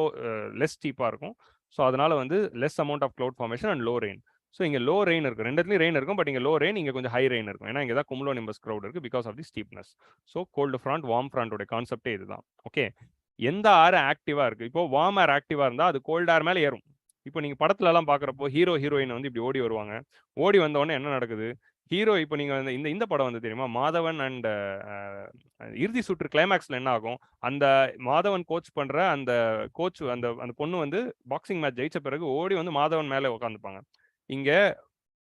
லெஸ் ஸ்டீப்பா இருக்கும். ஸோ அதனால வந்து less amount of cloud formation and low rain. So இங்கே லோ ரெயின் இருக்கும், ரெண்டுத்துலையும் ரெயின் இருக்கும், பட் இங்கே லோ ரெயின், இங்கே கொஞ்சம் ஹை ரெயின் இருக்கும். ஏன்னா இங்கே தான் குமுலோனிம்பஸ் கிளவுட் இருக்கு because of the steepness. So cold front warm ஃப்ராண்டோட கான்செப்டே இதுதான். ஓகே, எந்த ஏர் ஆக்டிவா இருக்கு, இப்போ வார்ம் ஏர் ஆக்டிவா இருந்தால் அது கோல்ட் ஏர் மேலே ஏறும். இப்போ நீங்க படத்துல எல்லாம் பாக்குறப்போ ஹீரோ ஹீரோயின் வந்து இப்படி ஓடி வருவாங்க. ஓடி வந்த உடனே என்ன நடக்குது, ஹீரோ இப்போ நீங்க இந்த இந்த படம் வந்து தெரியுமா, மாதவன் அண்ட் இறுதி சுற்று கிளைமேக்ஸ்ல என்ன ஆகும், அந்த மாதவன் கோச் பண்ற அந்த கோச் அந்த அந்த பொண்ணு வந்து பாக்ஸிங் மேட்ச் ஜெயிச்ச பிறகு ஓடி வந்து மாதவன் மேலே உட்காந்துப்பாங்க. இங்க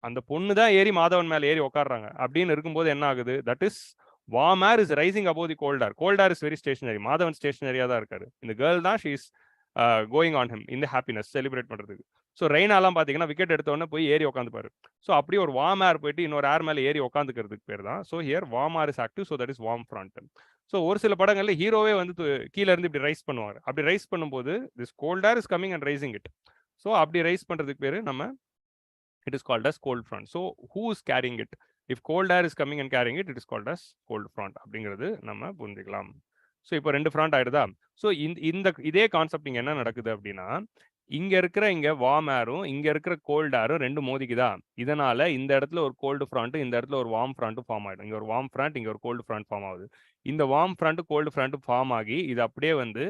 அந்த பொண்ணு தான் ஏறி மாதவன் மேலே ஏறி உட்காடுறாங்க. அப்படின்னு இருக்கும்போது என்ன ஆகுது, that is warm air is rising above the cold air. Cold air is very stationary, Madhavan ஸ்டேஷனரியா தான் இருக்காரு. இந்த கேர்ள் தான் she is going on him இந்த ஹாப்பினஸ் செலிப்ரேட் பண்றதுக்கு. ஸோ ரெயினாலாம் பார்த்தீங்கன்னா விக்கெட் எடுத்த உடனே போய் ஏறி உட்காந்துப்பாரு. ஸோ அப்படியே ஒரு வார்ம் ஏர் போயிட்டு இன்னொரு ஏர் மேலே ஏறி உட்காந்துக்கிறதுக்கு பேர் தான். So here warm air is active, so that is warm front. So ஒரு சில படங்கள்ல ஹீரோவே வந்து கீழே இருந்து இப்படி ரைஸ் பண்ணுவாங்க. அப்படி ரைஸ் பண்ணும்போது this cold air is coming and rising it. So அப்படி ரைஸ் பண்றதுக்கு பேரு நம்ம it is called as cold front. So who is carrying it? If cold air is coming and carrying it, it is called as cold front அப்படிங்கிறது நம்ம புரிஞ்சுக்கலாம். So இப்போ ரெண்டு front ஆயிடுதா. So இந்த இதே கான்செப்ட் இங்கே என்ன நடக்குது அப்படின்னா, இங்க இருக்கிற இங்க வார்ம் ஏரும் இங்க இருக்கிற கோல்ட் ஏரும் ரெண்டு மோதிக்குதா. இதனால இந்த இடத்துல ஒரு கோல்டு ஃப்ராண்ட், இந்த இடத்துல ஒரு வார்ம் ஃப்ராண்ட்டும் ஃபார்ம் ஆயிடும். இங்க ஒரு வார்ம் ஃப்ராண்ட், இங்க ஒரு கோல்டு ஃப்ராண்ட் ஃபார்ம் ஆகுது. இந்த warm front cold front form ஆகி இது அப்படியே வந்து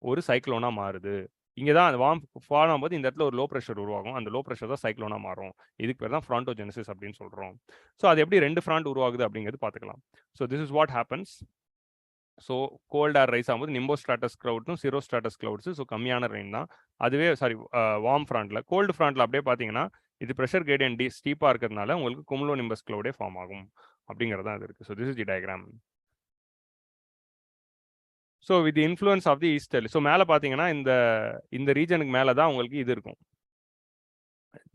ஒரு சைக்ளோனா மாறுது. இங்கே தான் அந்த வார்ம் ஃபார்ம் ஆகும்போது இந்த இடத்துல ஒரு லோ ப்ரெஷர் உருவாகும். அந்த லோ ப்ரெஷர் தான் சைக்ளோனா மாறும். இதுக்கு பேர் தான் ஃப்ராண்டோஜெனசிஸ் அப்படின்னு சொல்றோம். ஸோ அது எப்படி ரெண்டு ஃப்ராண்ட் உருவாகுது அப்படிங்கிறது பார்த்துக்கலாம். So this is what happens. So cold air rice ஆகும்போது நிம்போஸ்ட்ராட்டஸ் கிளவுட்ஸும் சிரோஸ்ட்ராட்டஸ் கிளவுட்ஸ், ஸோ கம்மியான ரெயின் தான். அதுவே சாரி வார்ம் ஃப்ராண்ட்ல, கோல்டு ஃப்ராண்ட்ல அப்படியே பார்த்தீங்கன்னா இது ப்ரெஷர் கிரேடியன்ட் ஸ்டீப்பாக இருக்கிறதுனால உங்களுக்கு குமுலோ நிம்பஸ் கிளவுடே ஃபார்ம் ஆகும் அப்படிங்கிறது தான் இது இருக்கு. So this is the diagram. So with influence of the easterly, so மேலே பார்த்தீங்கன்னா இந்த ரீஜனுக்கு மேலே தான் உங்களுக்கு இது இருக்கும்,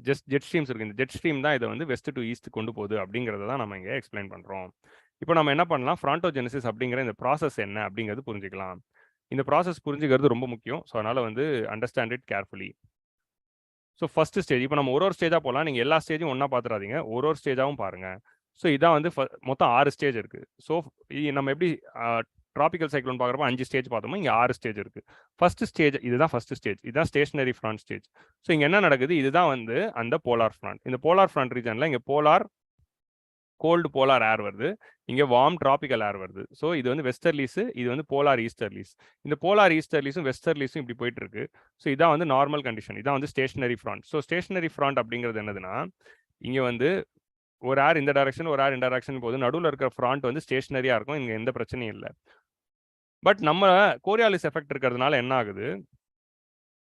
ஜெட் ஸ்ட்ரீம்ஸ் இருக்கு. இந்த ஜெட் ஸ்ட்ரீம் தான் இதை வந்து வெஸ்ட் டு ஈஸ்ட் கொண்டு போகுது அப்படிங்கிறத தான் நம்ம இங்கே எக்ஸ்பிளைன் பண்ணுறோம். இப்போ நம்ம என்ன பண்ணலாம், ஃப்ராண்டோஜெனசிஸ் அப்படிங்கிற இந்த ப்ராசஸ் என்ன அப்படிங்கிறது புரிஞ்சுக்கலாம். இந்த ப்ராசஸ் புரிஞ்சுக்கிறது ரொம்ப முக்கியம். ஸோ அதனால் வந்து understand it carefully. So first stage, இப்போ நம்ம ஒரு ஸ்டேஜாக போகலாம். நீங்கள் எல்லா ஸ்டேஜும் ஒன்றா பார்த்துடாதீங்க, ஒரு ஸ்டேஜாகவும் பாருங்கள். ஸோ இதான் வந்து மொத்தம் 6 ஸ்டேஜ் இருக்குது. ஸோ நம்ம எப்படி ட்ராபிக்கல் சைக்ளோன் பார்க்குறப்ப 5 ஸ்டேஜ் பார்த்தோமோ இங்கே 6 ஸ்டேஜ் இருக்குது. ஃபர்ஸ்ட் ஸ்டேஜ் இதுதான், ஃபர்ஸ்ட் ஸ்டேஜ் இதுதான் ஸ்டேஷனரி ஃப்ராண்ட் ஸ்டேஜ். ஸோ இங்கே என்ன நடக்குது, இதுதான் வந்து அந்த போலார் ஃப்ராண்ட். இந்த போலார் ஃப்ராண்ட் ரீஜனில் இங்கே போலார் கோல்டு போலார் ஏர் வருது, இங்கே வார்ம் டிராபிக்கல் ஏர் வருது. ஸோ இது வந்து வெஸ்டர்லீஸு, இது வந்து போலார் ஈஸ்டர்லீஸ். இந்த போலார் ஈஸ்டர்லீஸும் வெஸ்டர்லீஸும் இப்படி போயிட்டு இருக்கு. ஸோ இதான் வந்து நார்மல் கண்டிஷன், இதான் வந்து stationary front. So stationary front அப்படிங்கிறது என்னதுன்னா, இங்கே வந்து ஒரு ஏர் இந்த டைரக்ஷன், ஒரு ஏர் இந்த டைரக்ஷன் போது நடுவில் இருக்கிற ஃப்ராண்ட் வந்து ஸ்டேஷனரியா இருக்கும், இங்கே எந்த பிரச்சனையும் இல்லை. பட் நம்ம கோரியாலிஸ் எஃபெக்ட் இருக்கிறதுனால என்ன ஆகுது,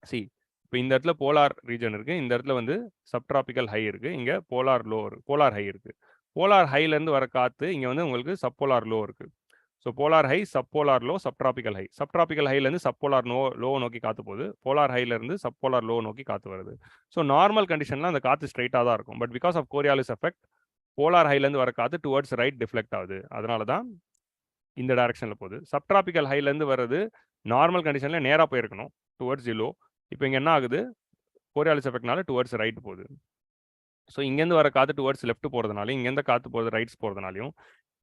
சி இப்போ இந்த இடத்துல போலார் ரீஜன் இருக்கு, இந்த இடத்துல வந்து சப்ட்ராபிக்கல் ஹை இருக்கு, இங்கே போலார் லோ போலார் ஹை இருக்கு. போலார் ஹைலேருந்து வர காற்று இங்கே வந்து உங்களுக்கு சப்போலார் லோ இருக்கு. So polar high, subpolar low, subtropical high. Subtropical ஹைலேருந்து சப்போலார் லோ நோக்கி காற்று போகுது, போலார் ஹைலேருந்து சப்போலார் லோ நோக்கி காற்று வருது. ஸோ நார்மல் கண்டிஷனில் அந்த காற்று ஸ்ட்ரைட்டாக தான் இருக்கும். But because of Coriolis effect polar ஹைலேருந்து வர காற்று டுவர்ட்ஸ் ரைட் டிஃப்ளெக்ட் ஆகுது, அதனால தான் இந்த டைரக்ஷனில் போகுது. சப்ட்ராபிக்கல் ஹைலேருந்து வர்றது நார்மல் கண்டிஷனில் நேராக போயிருக்கணும் டுவர்ட்ஸ் லோ. இப்போ இங்கே என்ன ஆகுது, கோரியாலிஸ் எஃபெக்ட்னால டுவர்ட்ஸ் ரைட் போகுது. ஸோ இங்கேருந்து வர காற்று டுவர்ட்ஸ் லெஃப்ட் போகிறதுனாலையும், இங்கேருந்து காற்று போகிறது ரைட்ஸ் போகிறதுனாலையும்,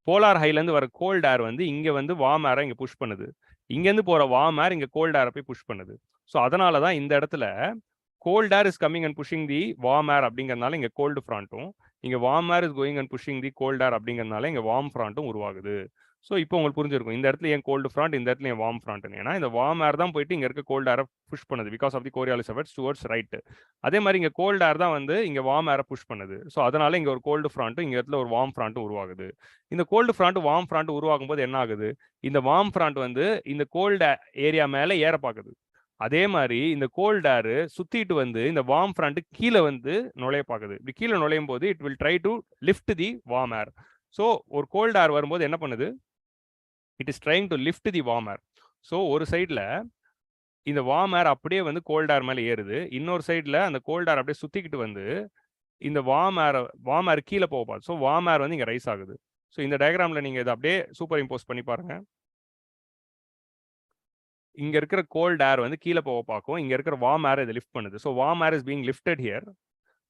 போலார் ஹைலேருந்து வர கோல்ட் ஏர் வந்து இங்கே வந்து வார்ம் ஏரை இங்கே புஷ் பண்ணுது, இங்கேருந்து போகிற வார்ம் ஏர் இங்கே கோல்ட் ஏரை போய் புஷ் பண்ணுது. ஸோ அதனால தான் இந்த இடத்துல cold air is coming and pushing the warm air அப்படிங்கிறதுனால இங்கே கோல்டு ஃப்ராண்ட்டும், இங்கே warm air is going and pushing the cold air அப்படிங்கிறதுனால இங்கே வார்ம் ஃப்ராண்ட்டும் உருவாகுது. ஸோ இப்போ உங்களுக்கு புரிஞ்சிருக்கும் இந்த இடத்துல ஏன் கோல்டு ஃப்ராண்ட், இந்த இடத்துல ஏன் வார்ம் ஃப்ராண்ட்னு. ஏன்னா இந்த வார்ம் ஏர் தான் போயிட்டு இங்கே இருக்க கோல்ட் ஏரை புஷ் பண்ணுது because of the Coriolis effects towards right. அதே மாதிரி இங்கே கோல்ட் ஏர் தான் வந்து இங்கே வார்ம் ஏரை புஷ் பண்ணுது. ஸோ அதனால இங்கே ஒரு கோல்டு ஃப்ராண்ட்டும் இங்கே இடத்துல ஒரு வார்ம் ஃப்ராண்ட்டும் உருவாகுது. இந்த கோல்டு ஃப்ராண்ட் வார்ம் ஃப்ராண்ட் உருவாகும் போது என்ன ஆகுது, இந்த வார்ம் ஃப்ராண்ட் வந்து இந்த கோல்டு ஏரியா மேலே ஏற பார்க்குது. அதே மாதிரி இந்த கோல்ட் ஏர் சுத்திட்டு வந்து இந்த வார்ம் ஃப்ராண்ட் கீழே வந்து நுழைய பார்க்குது. இப்படி கீழே நுழையும் போது it will try to lift the warm air. So ஒரு கோல்ட் ஏர் வரும்போது என்ன பண்ணுது, it is trying to lift the warm air. So ஒரு சைடில் இந்த வார்ம் ஏர் அப்படியே வந்து கோல்ட் ஏர் மேலே ஏறுது, இன்னொரு சைடில் அந்த கோல்ட் ஏர் அப்படியே சுற்றிக்கிட்டு வந்து இந்த வார்ம் ஏர் கீழே போக பார்த்து. ஸோ வார்ம் ஏர் வந்து இங்கே ரைஸ் ஆகுது. ஸோ இந்த டயக்ராமில் நீங்கள் இதை அப்படியே சூப்பர் இம்போஸ் பண்ணி பாருங்கள். இங்க இருக்கிற கோல்ட் ஏர் வந்து கீழே போக பார்க்கும், இங்க இருக்கிற வார்ம் ஏர் இதை லிஃப்ட் பண்ணுது. So warm air is being lifted here.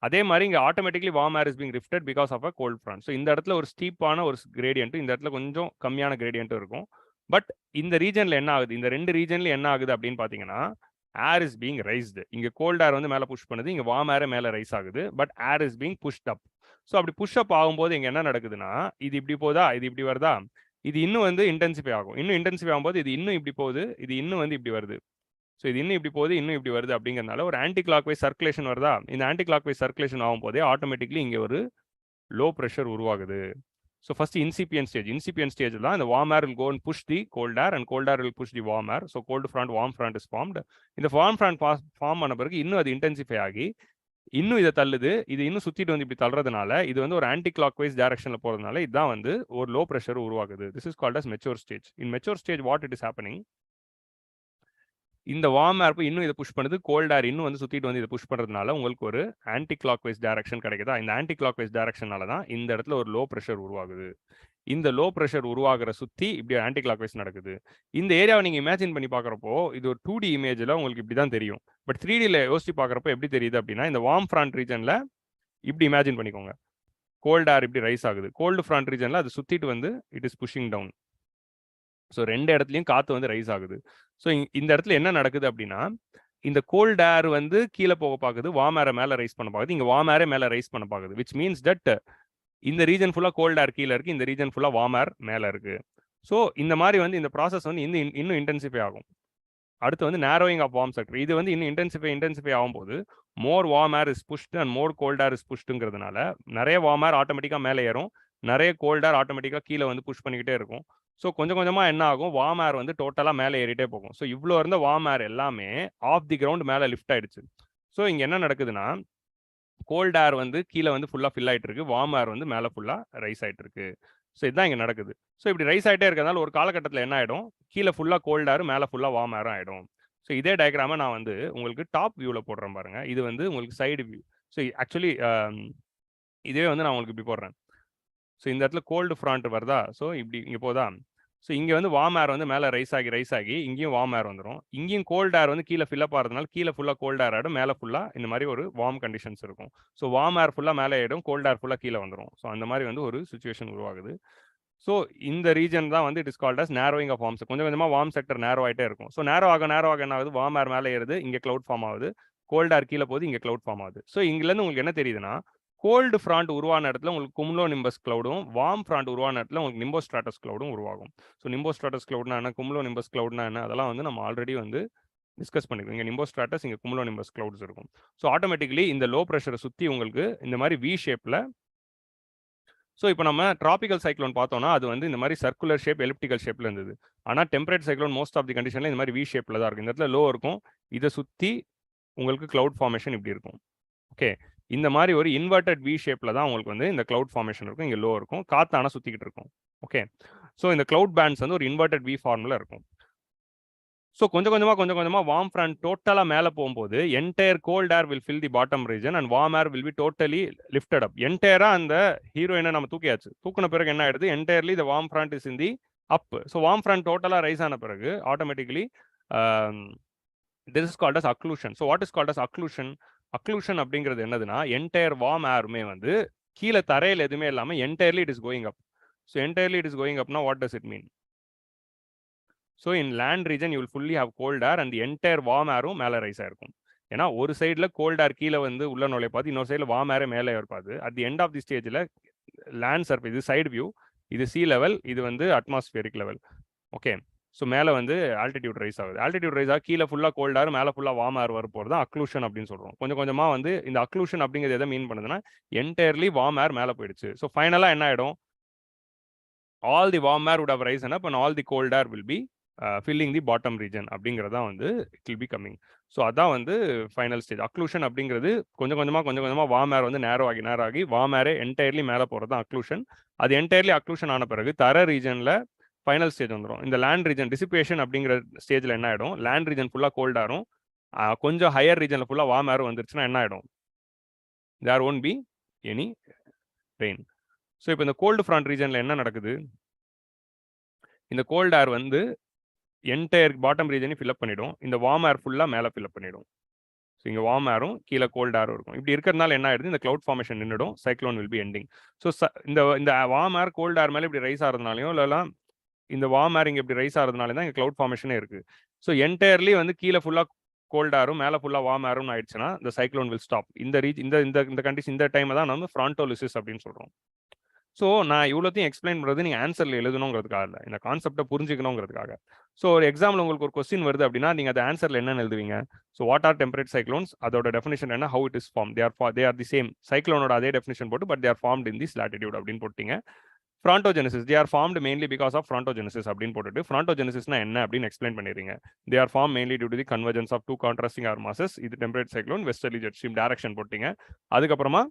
அதே மாதிரி இங்கே automatically warm air is being lifted because of a cold front. So இந்த இடத்துல ஒரு ஸ்டீப்பான ஒரு கிரேடியன்ட்டும், இந்த இடத்துல கொஞ்சம் கம்மியான கிரேடியன்ட்டும் இருக்கும். பட் இந்த ரீஜனில் என்ன ஆகுது, இந்த ரெண்டு ரீஜன்ல என்ன ஆகுது அப்படின்னு பார்த்தீங்கன்னா, ஏர் இஸ் பீங் ரைஸ்டு. இங்கே கோல்ட் ஏர் வந்து மேலே புஷ் பண்ணுது, இங்கே வார்ம் ஏர் மேலே ரைஸ் ஆகுது, but air is being pushed up. So அப்படி புஷ் அப் ஆகும்போது இங்கே என்ன நடக்குதுன்னா, இது இப்படி போதா, இது இப்படி வருதா, இது இன்னும் வந்து இன்டென்சிஃபை ஆகும். இன்னும் இன்டென்சிஃபை ஆகும்போது இது இன்னும் இப்படி போகுது, இது இன்னும் வந்து இப்படி வருது. ஸோ இது இன்னும் இப்படி போகுது, இன்னும் இப்படி வருது அப்படிங்கிறதுனால ஒரு ஆன்டி கிளாக் வைஸ் சர்க்குலேஷன் வருதா. இந்த ஆன்டி கிளாக் வைஸ் சர்க்குலேஷன் ஆகும்போதே ஆட்டோமேட்டிக்லி இங்கே ஒரு லோ ப்ரெஷர் உருவாகுது. ஸோ ஃபர்ஸ்ட் இன்சிபியன்ட் ஸ்டேஜ் தான் இந்த warm air will go and push the cold air and cold air will push the warm air. So cold front warm front is formed. இந்த warm front form பண்ண பிறகு இன்னும் அது intensify ஆகி இன்னும் இதை தள்ளுது, இது இன்னும் சுற்றிட்டு வந்து இப்படி தள்ளுறதுனால இது வந்து ஒரு ஆன்டி கிளாக் வைஸ் டைரக்ஷனில் போகிறதுனால இதுதான் வந்து ஒரு லோ ப்ரெஷர் உருவாகுது. This is called as mature stage. In mature stage what it is happening, இந்த வார்ம் ஏர் இன்னும் இதை புஷ் பண்ணுது, கோல்ட் ஏர் இன்னும் வந்து சுற்றிட்டு வந்து இதை புஷ் பண்ணுறதுனால உங்களுக்கு ஒரு ஆன்டி கிளாக் வைஸ் டைரக்ஷன் கிடைக்குதா. இந்த ஆன்டி கிளாக் வைஸ் டைரக்ஷனால தான் இந்த இடத்துல ஒரு லோ ப்ரெஷர் உருவாகுது. இந்த லோ ப்ரெஷர் உருவாகிற சுற்றி இப்படி ஆன்டி கிளாக் வைஸ் நடக்குது. இந்த ஏரியாவை நீங்கள் இமேஜின் பண்ணி பார்க்குறப்போ இது ஒரு 2D இமேஜில் உங்களுக்கு இப்படி தான் தெரியும். பட் 3Dயில் யோசிச்சு பார்க்குறப்போ எப்படி தெரியுது அப்படின்னா, இந்த வார்ம் ஃப்ராண்ட் ரீஜனில் இப்படி இமேஜின் பண்ணிக்கோங்க, கோல்ட் ஏர் இப்படி ரைஸ் ஆகுது, கோல்டு ஃப்ராண்ட் ரீஜனில் அது சுற்றிட்டு வந்து it is pushing down. So ரெண்டு இடத்துலையும் காற்று வந்து ரைஸ் ஆகுது. ஸோ இந்த இடத்துல என்ன நடக்குது அப்படின்னா, இந்த கோல்ட் ஏர் வந்து கீழே போக பார்க்குது, வார்ம் ஏரை மேலே ரைஸ் பண்ண பார்க்குது, இங்கே வார்ம் ஏரே மேலே ரைஸ் பண்ண பார்க்குது. விச் மீன்ஸ் தட் இந்த ரீஜன் ஃபுல்லாக கோல்ட் ஏர் கீழே இருக்குது, இந்த ரீஜன் ஃபுல்லாக வார்ம் ஏர் மேலே இருக்குது. ஸோ இந்த மாதிரி வந்து இந்த ப்ராசஸ் வந்து இன்னும் இன்டென்சிஃபை ஆகும். அடுத்து வந்து நேரோயிங் ஆஃப் வார்ம் செக்டர். இது வந்து இன்னும் இன்டென்சிஃபை ஆகும்போது more warm air is pushed and more cold air is புஷ்டுங்கிறதுனால நிறைய வார்ம் ஏர் ஆட்டோமேட்டிக்காக மேலே ஏறும், நிறைய கோல்ட் ஏர் ஆட்டோமேட்டிக்காக கீழே வந்து புஷ் பண்ணிக்கிட்டே இருக்கும். ஸோ கொஞ்சம் கொஞ்சமாக என்ன ஆகும், வார்ம் ஏர் வந்து டோட்டலாக மேலே ஏறிட்டே போகும். ஸோ இவ்வளோ இருந்த வார்ம் ஏர் எல்லாமே ஆஃப் தி கிரவுண்ட் மேலே லிஃப்ட் ஆயிடுச்சு. ஸோ இங்கே என்ன நடக்குதுன்னா, கோல்ட் ஏர் வந்து கீழே வந்து ஃபுல்லாக ஃபில் ஆகிட்டு இருக்கு, வார்ம் ஏர் வந்து மேலே ஃபுல்லாக ரைஸ் ஆகிட்டு இருக்கு. ஸோ இதுதான் இங்கே நடக்குது. ஸோ இப்படி ரைஸ் ஆகிட்டே இருக்கிறதுனால ஒரு காலகட்டத்தில் என்ன ஆகிடும், கீழே ஃபுல்லாக கோல்ட் ஏர் மேலே ஃபுல்லாக வார்ம் ஏரும் ஆகிடும். ஸோ இதே டயக்ராமை நான் வந்து உங்களுக்கு டாப் வியூவில் போடுறேன் பாருங்க. இது வந்து உங்களுக்கு சைடு வியூ. ஸோ ஆக்சுவலி இதுவே வந்து நான் உங்களுக்கு இப்படி போடுறேன். ஸோ இந்த இடத்துல கோல்டு ஃப்ராண்ட் வருதா, ஸோ இப்படி இங்கே போதா. ஸோ இங்கே வந்து வார்ம் ஏர் வந்து மேலே ரைஸ் ஆகி இங்கேயும் வார்ம் ஏர் வந்துடும், இங்கேயும் கோல்ட் ஏர் வந்து கீழே ஃபில்லப் ஆகிறதுனால கீழே ஃபுல்லாக கோல்ட் ஏர் ஆகிடும், மேலே ஃபுல்லாக இந்த மாதிரி ஒரு வார்ம் கண்டிஷன்ஸ் இருக்கும். ஸோ வார்ம் ஏர் ஃபுல்லாக மேலே ஆகிடும், கோல்ட் ஏர் ஃபுல்லாக கீழே வந்துடும். ஸோ அந்த மாதிரி வந்து ஒரு சுச்சுவேஷன் உருவாகுது. ஸோ இந்த ரீஜன் தான் வந்து it is called as narrowing of warm. கொஞ்சம் கொஞ்சமாக வார்ம் செக்டர் நேரோ ஆகிட்டே இருக்கும். ஸோ நேரோ ஆக என்ன ஆகுது, வார்ம் ஏர் மேலே ஏறுது, இங்கே க்ளவுட் ஃபார்ம் ஆகுது, கோல்ட் ஏர் கீழே போகுது, இங்கே க்ளவுட் ஃபார்ம் ஆகுது. ஸோ இங்கேருந்து உங்களுக்கு என்ன தெரியுதுன்னா, கோல்டு ஃப்ராண்ட் உருவான இடத்துல உங்களுக்கு குமுலோ நிம்பஸ் கிளவுடும், வார்ம் ஃப்ராண்ட் உருவான இடத்துல உங்களுக்கு நிம்போஸ்ட்ராட்டஸ் கிளவுடும் உருவாகும். ஸோ நிம்போஸ்ட்ராட்டஸ் கிளவுட்னா என்ன, குமுலோ நிம்பஸ் கிளவுட்னா என்ன, அதெல்லாம் வந்து நம்ம ஆல்ரெடி வந்து டிஸ்கஸ் பண்ணிருக்கோம். இங்கே நிம்போஸ்ட்ராட்டஸ், இங்கே குமுலோ நிம்பஸ் கிளவுட்ஸ் இருக்கும். ஸோ ஆட்டோமேட்டிக்கலி இந்த லோ ப்ரெஷரை சுற்றி உங்களுக்கு இந்த மாதிரி வி ஷேப்பில். ஸோ இப்போ நம்ம ட்ராபிக்கல் சைக்ளோன் பார்த்தோம்னா அது வந்து இந்த மாதிரி சர்க்குலர் ஷேப், எலிப்டிக்கல் ஷேப்பில் இருந்தது. ஆனால் temperate cyclone most of the கண்டிஷனில் இந்த மாதிரி வி ஷேப்பில் தான் இருக்கும். இந்த இடத்துல லோ இருக்கும், இதை சுற்றி உங்களுக்கு கிளவுட் ஃபார்மேஷன் இப்படி இருக்கும். ஓகே, இந்த மாதிரி ஒரு இன்வெர்டட் வி ஷேப்பில் தான் உங்களுக்கு வந்து இந்த கிளவுட் ஃபார்மேஷன் இருக்கும். இங்கே லோ இருக்கும், காத்தான சுற்றிக்கிட்டு இருக்கும். ஓகே, ஸோ இந்த கிளவுட் பேண்ட்ஸ் வந்து ஒரு இன்வெர்டட் வி ஃபார்மில் இருக்கும். ஸோ கொஞ்சம் கொஞ்சமாக வார்ம் ஃப்ரண்ட் டோட்டலாக மேலே போகும்போது entire cold air will fill the bottom region and warm air will be totally lifted up. என்டையராக அந்த ஹீரோயினை நம்ம தூக்கியாச்சு. தூக்கின பிறகு என்ன ஆயிடுது, entirely the warm front is in the up. So warm front டோட்டலாக ரைஸ் ஆன பிறகு automatically this is called as occlusion. So what is called as occlusion? Occlusion அப்படிங்கிறது என்னதுன்னா என்டையர் வார்ம் ஏருமே வந்து கீழே தரையில் எதுவுமே இல்லாமல் entirely it is going up. So entirely it is going அப்னா what does it mean? So in land region you will fully have cold air and entire warm ஏரும் மேலே ரைஸ் ஆயிருக்கும். ஏன்னா ஒரு சைடில் கோல்ட் ஏர் கீழே வந்து உள்ள நுழைப்பாது, இன்னொரு சைடில் வார்ம் ஏரே மேலே இருப்பாது. At the end of the ஸ்டேஜில் லேண்ட் சர்ஃபேஸ், இது சைடு வியூ, இது சி லெவல், இது வந்து அட்மாஸ்பியரிக் லெவல். ஓகே, ஸோ மேலே வந்து ஆல்டிடியூட் ரைஸ் ஆகுது. ஆல்டிடியூட் ரைஸ் ஆக கீழே ஃபுல்லாக கோல்ட் ஏர், மேலே ஃபுல்லாக வார்ம் ஏர் வர போகிறது தான் அக்ளூஷன் அப்படின்னு சொல்கிறோம். கொஞ்சம் கொஞ்சமாக வந்து இந்த அக்ளூஷன் அப்படிங்கிறது எதை மீன் பண்ணுதுன்னா என்டையர்லி வார்ம் ஏர் மேலே போயிடுச்சு. ஸோ ஃபைனலாக என்ன ஆகிடும், all the warm air would have risen up and all the cold air will be filling the bottom region அப்படிங்கிறதா வந்து it will be coming. So அதான் வந்து ஃபைனல் ஸ்டேஜ். அக்ளூஷன் அப்படிங்கிறது கொஞ்சம் கொஞ்சமாக வார்ம் ஏர் வந்து நேரோ ஆகி வார்ம் ஏரே என்டையர்லி மேலே போகிறது தான் அக்ளூஷன். அது என்டையர்லி அக்ளூஷன் ஆன பிறகு தர ரீஜனில் ஃபைனல் ஸ்டேஜ் வந்துடும். இந்த லேண்ட் ரீஜன் டிசிபேஷன் அப்படிங்கிற ஸ்டேஜில் என்ன ஆகிடும், லேண்ட் ரீஜன் ஃபுல்லாக கோல்ட் ஆரும், கொஞ்சம் ஹையர் ரீஜனில் ஃபுல்லாக வார்ம் ஏரும் வந்துருச்சுன்னா என்ன ஆகிடும், there won't be any rain. So இப்போ இந்த கோல்டு ஃப்ராண்ட் ரீஜனில் என்ன நடக்குது, இந்த கோல்ட் ஏர் வந்து என்டையர் பாட்டம் ரீஜனையும் ஃபில்அப் பண்ணிடும், இந்த வார்ம் ஏர் ஃபுல்லாக மேலே ஃபில்அப் பண்ணிடும். ஸோ இங்கே வார்ம் ஏரும் கீழே கோல்ட் ஏரும் இருக்கும். இப்படி இருக்கிறதுனால என்ன ஆயிடுது, இந்த கிளவுட் ஃபார்மேஷன் நின்றுடும், cyclone will be ending. So இந்த வார்ம் ஏர் கோல்ட் ஏர் மேலே இப்படி ரைஸ் ஆகிறதுனாலையும் இல்லைலாம் இந்த வார்ம் ஏர் இங்கே இப்படி ரைஸ் ஆகிறதுனால தான் இங்கே கிளவுட் ஃபார்மேஷனே இருக்குது. ஸோ என்டையர்லி வந்து கீழே ஃபுல்லாக கோல்ட் ஏரும் மேலே ஃபுல்லாக வார்ம் ஏரும் ஆயிடுச்சுன்னா இந்த சைக்ளோன் வில் ஸ்டாப். இந்த கண்டிஷன், இந்த டைமை தான் நம்ம ஃப்ரான்டோலிசிஸ் அப்படின்னு சொல்கிறோம். ஸோ நான் இவ்வளோத்தையும் எக்ஸ்பிளைன் பண்ணுறது நீங்கள் ஆன்சரில் எழுதணுங்கிறதுக்காக இல்லை, இந்த கான்செப்டை புரிஞ்சுக்கணுங்கிறதுக்காக. ஸோ ஒரு எக்ஸாம்பிள் உங்களுக்கு ஒரு கொஸ்டின் வருது அப்படின்னா நீங்கள் அந்த ஆன்சரில் என்னன்னு எழுதுவீங்க. So what are temperate cyclones, அதோட டெஃபினேஷன் என்ன, how it is form, they are the same சைக்ளோனோட அதே டெஃபினேஷன் போட்டு but they are formed in this latitude அப்படின்னு போட்டீங்க. Frontogenesis, they are formed mainly because of frontogenesis அப்படின்னு போட்டுட்டு ஃப்ரான்டோஜெனிசிஸ்னா என்ன அப்படின்னு எக்ஸ்பிளைன் பண்ணிடுறீங்க. They are form mainly due to the convergence of two contrasting air masses. இது temperate cyclone, westerly jet stream direction போட்டீங்க. அதுக்கப்புறமா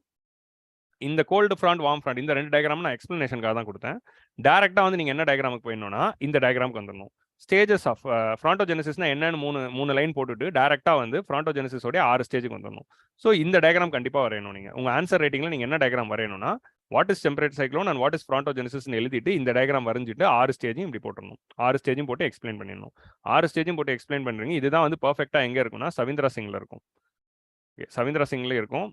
இந்த கோல்டு ஃப்ராண்ட், வார்ம் ஃப்ராண்ட், இந்த ரெண்டு டயக்ராம் நான் எக்ஸ்பிளனேஷனுக்காக தான் கொடுத்தேன். டேரக்டா வந்து நீங்க என்ன டயக்ராமுக்கு போயிடணும்னா இந்த டயக்ராமுக்கு வந்துடணும். ஸ்டேஜஸ் ஆஃப் ஃப்ரான்டோஜெனிசிஸ்னா என்னன்னு மூணு லைன் போட்டுட்டு டேரக்டா வந்து ஃப்ரான்டோஜெனிசிஸோட 6 ஸ்டேஜுக்கு வந்துடணும். ஸோ இந்த டயக்ராம் கண்டிப்பாக வரையணும். நீங்க உங்க ஆன்சர் ரேட்டிங்ல நீங்க என்ன டயக்ராம் வரையணும்னா what is temperate cyclone and what is ஃப்ரான்டோஜெனிசிஸ்னு எழுதிட்டு இந்த டயக்ராம் வரைஞ்சிட்டு 6 ஸ்டேஜையும் இப்படி போட்டுடணும். 6 ஸ்டேஜும் போட்டு எக்ஸ்பிளைன் பண்ணிடணும். 6 ஸ்டேஜும் போட்டு எக்ஸ்பிளைன் பண்றீங்க. இதுதான் வந்து பர்ஃபெக்டா எங்க இருக்குன்னா சவீந்திரா சிங்ல இருக்கும். சவீந்திரா சிங்ல இருக்கும்,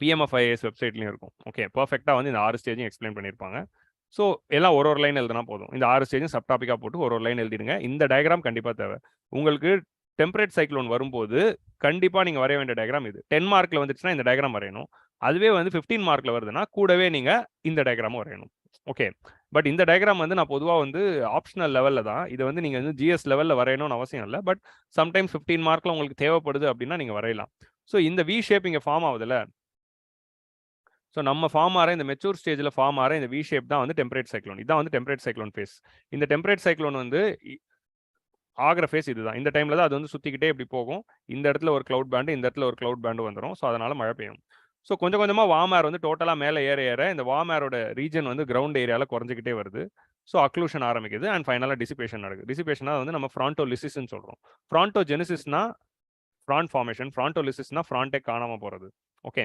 PMFIS வெப்சைட்லையும் இருக்கும். ஓகே, பர்ஃபெக்டாக வந்து இந்த 6 ஸ்டேஜும் எக்ஸ்பிளைன் பண்ணியிருப்பாங்க. ஸோ எல்லாம் ஒரு லைன் எழுதுனா போதும். இந்த 6 ஸ்டேஜும் சப் டாப்பிக்காக போட்டு ஒரு லைன் எழுதிடுங்க. இந்த டயக்ராம் கண்டிப்பாக தேவை உங்களுக்கு. டெம்பரேட் சைக்ளோன் வரும்போது கண்டிப்பாக நீங்கள் வரைய வேண்டிய டயக்ராம் இது. 10 மார்க்கில் வந்துச்சுன்னா இந்த டயக்ராம் வரையணும். அதுவே வந்து 15 மார்க்கில் வருதுன்னா கூடவே நீங்கள் இந்த டயக்ராமும் வரையணும். ஓகே, பட் இந்த டயக்ராம் வந்து நான் பொதுவாக வந்து ஆப்ஷனல் லெவலில் தான், இதை வந்து நீங்கள் வந்து GS லெவலில் வரையணும்னு அவசியம் இல்லை. பட் சம்டைம்ஸ் 15 மார்க்கில் உங்களுக்கு தேவைப்படுது அப்படின்னா நீங்கள் வரையலாம். ஸோ இந்த வி ஷேப் இங்கே ஃபார்ம் ஆகுதுல்ல, ஸோ நம்ம ஃபார்ம் ஆகிற இந்த மெச்சூர் ஸ்டேஜில் ஃபார்ம் ஆகிற இந்த வி ஷேப் தான் வந்து டெம்பரேட் சைக்ளோன். இதான் வந்து டெம்பரேட் சைக்ளோன் ஃபேஸ். இந்த டெம்பரேட் சைக்ளோன் வந்து ஆகிற ஃபேஸ் இதுதான். இந்த டைமில் தான் அது வந்து சுற்றிக்கிட்டே இப்படி போகும். இந்த இடத்துல ஒரு கிளவுட் பேண்டு, இந்த இடத்துல ஒரு கிளவுட் பேண்டு வந்துடும். ஸோ அதனால் மழை பெய்யும். ஸோ கொஞ்சம் கொஞ்சமாக வார்ம் ஏர் வந்து டோட்டலாக மேலே ஏற இந்த வார்ம் ஏரோட ரீஜன் வந்து கிரவுண்ட் ஏரியாவில் குறைஞ்சிக்கிட்டே வருது. ஸோ அக்ளூஷன் ஆரம்பிக்குது அண்ட் ஃபைனலாக டிசிபேஷன் நடக்குது. டிசிபேஷனாக வந்து நம்ம ஃப்ரான்டோலிசிஸ்ன்னு சொல்கிறோம். ஃப்ரான்டோஜெனிசிஸ்னா ஃப்ராண்ட் ஃபார்மேஷன், ஃப்ரான்டோலிசிஸ்னா ஃப்ராண்டே காணாமல் போகிறது. ஓகே,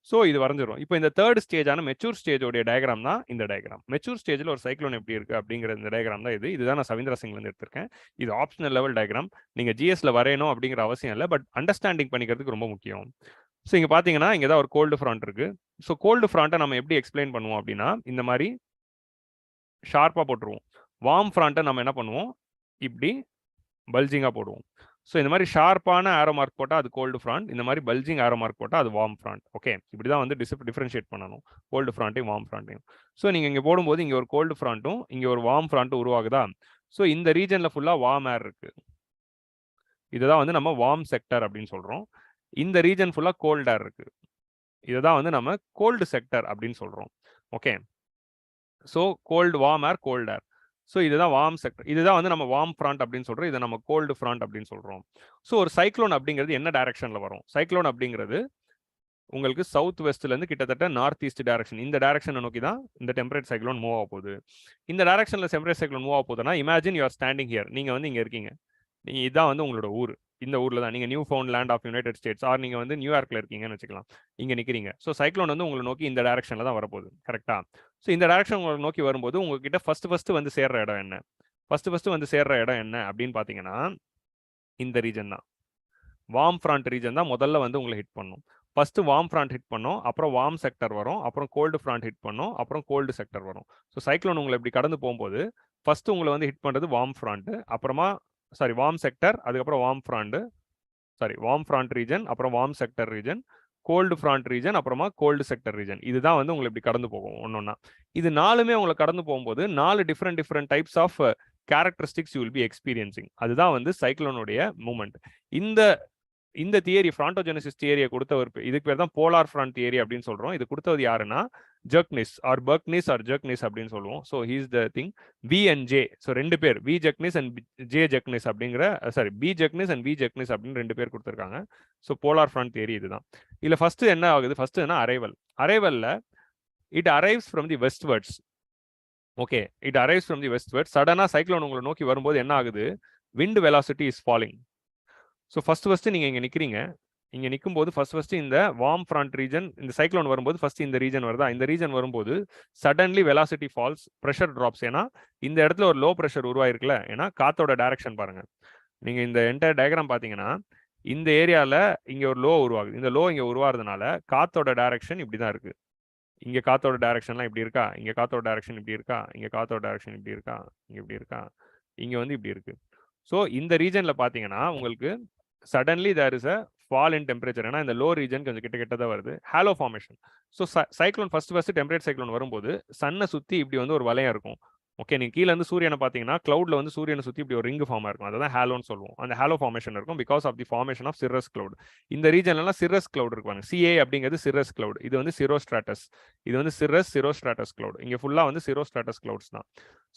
ஸோ இது வரைஞ்சிரும். இப்போ இந்த தேர்ட் ஸ்டேஜான மெச்சூர் ஸ்டேஜோடைய டயக்ராம் தான் இந்த டயக்ராம். மெச்சூர் ஸ்டேஜில் ஒரு சைக்ளோன் எப்படி இருக்கு அப்படிங்கிற இந்த டயக்ராம் தான் இது. இதுதான் நான் சவீந்திரா சிங்லேருந்து எடுத்திருக்கேன். இது ஆப்ஷனல் லெவல் டயக்ராம். நீங்கள் GSல வரையணும் அப்படிங்கிற அவசியம் இல்லை, பட் அண்டர்ஸ்டாண்டிங் பண்ணிக்கிறதுக்கு ரொம்ப முக்கியம். ஸோ இங்கே பார்த்தீங்கன்னா இங்கே தான் ஒரு கோல்டு ஃப்ராண்ட் இருக்கு. ஸோ கோல்டு ஃப்ராண்ட்டை நம்ம எப்படி எக்ஸ்பிளைன் பண்ணுவோம் அப்படின்னா இந்த மாதிரி ஷார்ப்பாக போட்டுருவோம். வார்ம் ஃப்ராண்ட்டை நம்ம என்ன பண்ணுவோம், இப்படி பல்ஜிங்காக போடுவோம். ஸோ இந்த மாதிரி ஷார்ப்பான ஆரோ மார்க் போட்டால் அது கோல்டு ஃப்ராண்ட், இந்த மாதிரி பல்ஜிங் ஆரோ மார்க் போட்டால் அது வார்ம் ஃப்ராண்ட். ஓகே, இப்படி தான் வந்து டிஃபரன்ஷியேட் பண்ணணும் கோல்டு ஃப்ராண்ட்டையும் வார்ம் ஃப்ராண்ட்டையும். ஸோ நீங்கள் இங்கே போடும்போது இங்கே ஒரு கோல்டு ஃப்ராண்ட்டும் இங்கே ஒரு வார்ம் ஃப்ராண்ட்டும் உருவாகுதா. ஸோ இந்த ரீஜனில் ஃபுல்லாக வார்ம் ஏர் இருக்குது, இதுதான் வந்து நம்ம வார்ம் செக்டர் அப்படின்னு சொல்கிறோம். இந்த ரீஜன் ஃபுல்லாக கோல்ட் ஏர் இருக்குது, இதுதான் வந்து நம்ம கோல்டு செக்டர் அப்படின்னு சொல்கிறோம். Okay, so gold warm air cold ஏர். ஸோ இதுதான் வார்ம் செக்டர், இதுதான் வந்து நம்ம வார்ம் ஃப்ராண்ட் அப்படின்னு சொல்கிறோம், இதை நம்ம கோல்டு ஃப்ராண்ட் அப்படின்னு சொல்கிறோம். ஸோ ஒரு சைக்ளோன் அப்படிங்கிறது என்ன டைரக்ஷனில் வரும்? சைக்ளோன் அப்படிங்கிறது உங்களுக்கு சவுத் வெஸ்ட்லேருந்து கிட்டத்தட்ட நார்த் ஈஸ்ட் டைரக்ஷன், இந்த டைரக்ஷனை நோக்கி தான் இந்த டெம்பரேட் சைக்ளோன் மூவ் ஆக போகுது. இந்த டைரக்ஷனில் டெம்பரேட் சைக்ளோன் மூவ் ஆக போகுதுன்னா imagine you are standing here, நீங்கள் வந்து இங்கே இருக்கீங்க, நீங்கள் இதான் வந்து உங்களோட ஊர், இந்த ஊரில் தான் நீங்கள் Newfoundland of United States or நீங்கள் வந்து நியூயார்க்கில் இருக்கீங்கன்னு வச்சுக்கலாம், இங்கே நிற்கிறீங்க. ஸோ சைக்ளோன் வந்து உங்களை நோக்கி இந்த டைரக்ஷனில் தான் வரப்போகுது, கரெக்டாக? ஸோ இந்த டைரக்ஷன் உங்களை நோக்கி வரும்போது உங்ககிட்ட ஃபர்ஸ்ட் வந்து சேர்ற இடம் என்ன? ஃபர்ஸ்ட் வந்து சேர்ற இடம் என்ன அப்படின்னு பார்த்தீங்கன்னா இந்த ரீஜன் தான், வார்ம் ஃப்ராண்ட் ரீஜன் தான் முதல்ல வந்து உங்களை ஹிட் பண்ணும். ஃபர்ஸ்ட் வார்ம் ஃப்ராண்ட் ஹிட் பண்ணோம், அப்புறம் வார்ம் செக்டர் வரும், அப்புறம் கோல்டு ஃப்ராண்ட் ஹிட் பண்ணோம், அப்புறம் கோல்டு செக்டர் வரும். ஸோ சைக்ளோன் உங்களை இப்படி கடந்து போகும்போது ஃபர்ஸ்ட் உங்களை வந்து ஹிட் பண்ணுறது வார்ம் ஃப்ராண்ட், அப்புறமா வார்ம் செக்டர், அதுக்கப்புறம் வார்ம் ஃப்ராண்ட் ரீஜன், அப்புறம் warm sector region, cold front region, அப்புறமா கோல்டு செக்டர் ரீஜன். இதுதான் வந்து உங்களை இப்படி கடந்து போகும் ஒன்னொன்னா. இது நாலுமே உங்களை கடந்து போகும்போது 4 different types of characteristics you will be experiencing. அதுதான் வந்து சைக்ளோனுடைய மூமெண்ட். இந்த தியரி ஃப்ராண்டோஜெனசிஸ் தியரியை கொடுத்தவர், இதுக்கு பேர் தான் போலார் ஃப்ராண்ட் தியரி அப்படின்னு சொல்றோம். இது கொடுத்தது யாருன்னா ஜெர்க்னிஸ் ஆர் ஜெர்க்னிஸ் அப்படின்னு சொல்லுவோம். So he's the thing V and J. So 2 பேர், V Bjerknes and J Bjerknes அப்படிங்கிற B Bjerknes and V Bjerknes அப்படின்னு 2 பேர் கொடுத்துருக்காங்க. ஸோ போலார் ஃப்ராண்ட் தியரி இதுதான். இதுல ஃபர்ஸ்ட் என்ன ஆகுது? ஃபர்ஸ்ட் என்ன அரைவல்ல it arrives from the westwards. Okay, it arrives from the westwards. சடனா சைக்ளோன் உங்களை நோக்கி வரும்போது என்ன ஆகுது? Wind velocity is falling. So first நீங்கள் இங்கே நிற்கிறீங்க, இங்கே நிற்கும்போது ஃபர்ஸ்ட் இந்த வார்ம் ஃப்ராண்ட் ரீஜன், இந்த சைக்ளோன் வரும்போது ஃபர்ஸ்ட் இந்த ரீஜன் வருதா, இந்த ரீஜன் வரும்போது suddenly velocity falls, pressure drops. ஏன்னா இந்த இடத்துல ஒரு லோ ப்ரெஷர் உருவாயிருக்குல்ல, ஏன்னா காத்தோட டைரக்ஷன் பாருங்க. நீங்கள் இந்த என்டையர் டயக்ராம் பார்த்தீங்கன்னா இந்த ஏரியாவில் இங்கே ஒரு லோ உருவாகுது, இந்த லோ இங்கே உருவாகிறதுனால காத்தோட டைரக்ஷன் இப்படி தான் இருக்குது. இங்கே காத்தோட டைரக்ஷன்லாம் இப்படி இருக்கா, இங்கே காத்தோட டைரக்ஷன் இப்படி இருக்கா, இங்கே காத்தோட டைரக்ஷன் இப்படி இருக்கா, இங்கே இப்படி இருக்கா, இங்கே வந்து இப்படி இருக்கு. ஸோ இந்த ரீஜனில் பார்த்தீங்கன்னா உங்களுக்கு suddenly there is a fall in temperature. ஏன்னா இந்த லோ ரீஜன் கொஞ்சம் கிட்ட தான் வருது, halo formation. So cyclone first temperate cyclone வரும்போது சன்னை சுற்றி இப்படி வந்து ஒரு வளையம் இருக்கும். ஓகே, நீங்கள் கீழே இருந்து சூரியனை பார்த்தீங்கன்னா கிளவுட்ல வந்து சூரியனை சுற்றி இப்படி ஒரு ரிங் ஃபார்ம் இருக்கும், அதான் ஹாலோன்னு சொல்லுவோம். அந்த ஹாலோ ஃபார்மேஷன் இருக்கும் because of the formation of cirrus cloud. இந்த ரீஜன்லாம் சிரஸ் கிளவுட் இருப்பாங்க. சிஏ அப்படிங்கிறது சிரஸ் கிளவுட், இது வந்து சிரோஸ்ட்ராட்டஸ், இது வந்து சிரோஸ்ட்ராட்டஸ் கிளவுட். இங்கே ஃபுல்லாக வந்து சிரோஸ்ட்ராட்டஸ் கிளவுட்ஸ் தான்.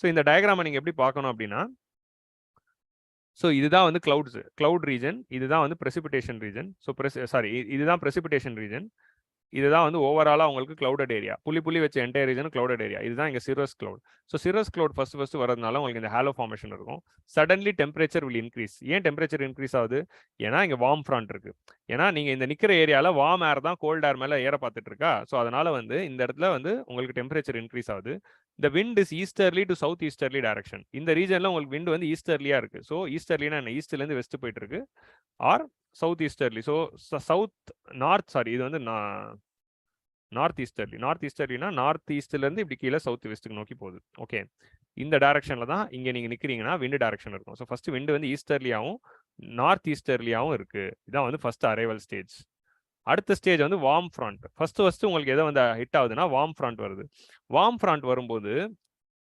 ஸோ இந்த டயக்ராமை நீங்கள் எப்படி பார்க்கணும் அப்படின்னா, ஸோ இதுதான் வந்து கிளவுட் ரீஜன், இதுதான் வந்து precipitation ரீஜன். ஸோ இதுதான் precipitation ரீஜன், இதுதான் வந்து ஓவராலாக உங்களுக்கு கிளவுடட் ஏரியா, புள்ளி வச்ச என்டையர் ரீஜன் கிளவுடட் ஏரியா. இதுதான் இங்கே சிரஸ் கிளவுட். ஸோ சிரஸ் கிளவுட் ஃபர்ஸ்ட் வரதுனால உங்களுக்கு இந்த ஹாலோ ஃபார்மேஷன் இருக்கும். Suddenly temperature will increase. ஏன் டெம்பரேச்சர் இன்க்ரீஸ் ஆகுது? ஏன்னா இங்கே வார்ம் ஃப்ராண்ட் இருக்கு. ஏன்னா நீங்கள் இந்த நிற்கிற ஏரியாவில் வார்ம் ஏர் தான் கோல்ட் ஏர் மேலே ஏற பார்த்துட்டு இருக்கா. ஸோ அதனால வந்து இந்த இடத்துல வந்து உங்களுக்கு டெம்பரேச்சர் இன்க்ரீஸ் ஆகுது. இந்த wind is easterly to south easterly direction. இந்த ரீஜனில் உங்களுக்கு விண்ட் வந்து ஈஸ்டர்லியா இருக்கு. ஸோ ஈஸ்டர்லினா என்ன? ஈஸ்ட்லேருந்து வெஸ்ட் போயிட்டு இருக்கு, ஆர் சவுத் ஈஸ்டர்லி. ஸோ இது வந்து நார்த் ஈஸ்டர்லினா நார்த் ஈஸ்ட்லேருந்து இப்படி கீழே சவுத் வெஸ்ட்டுக்கு நோக்கி போகுது. ஓகே, இந்த டைரக்ஷனில் தான் இங்கே நீங்கள் நிற்கிறீங்கன்னா விண்டு டைரக்ஷன் இருக்கும். ஸோ ஃபர்ஸ்ட் விண்டு வந்து ஈஸ்டர்லியாகவும் நார்த் ஈஸ்டர்லியாகவும் இருக்கு. இதான் வந்து ஃபர்ஸ்ட் அரைவல் ஸ்டேஜ். அடுத்த ஸ்டேஜ் வந்து வார்ம் ஃப்ராண்ட். ஃபர்ஸ்ட் உங்களுக்கு எதை வந்து ஹிட் ஆகுதுன்னா வார்ம் ஃப்ராண்ட் வருது. வார்ம் ஃப்ராண்ட் வரும்போது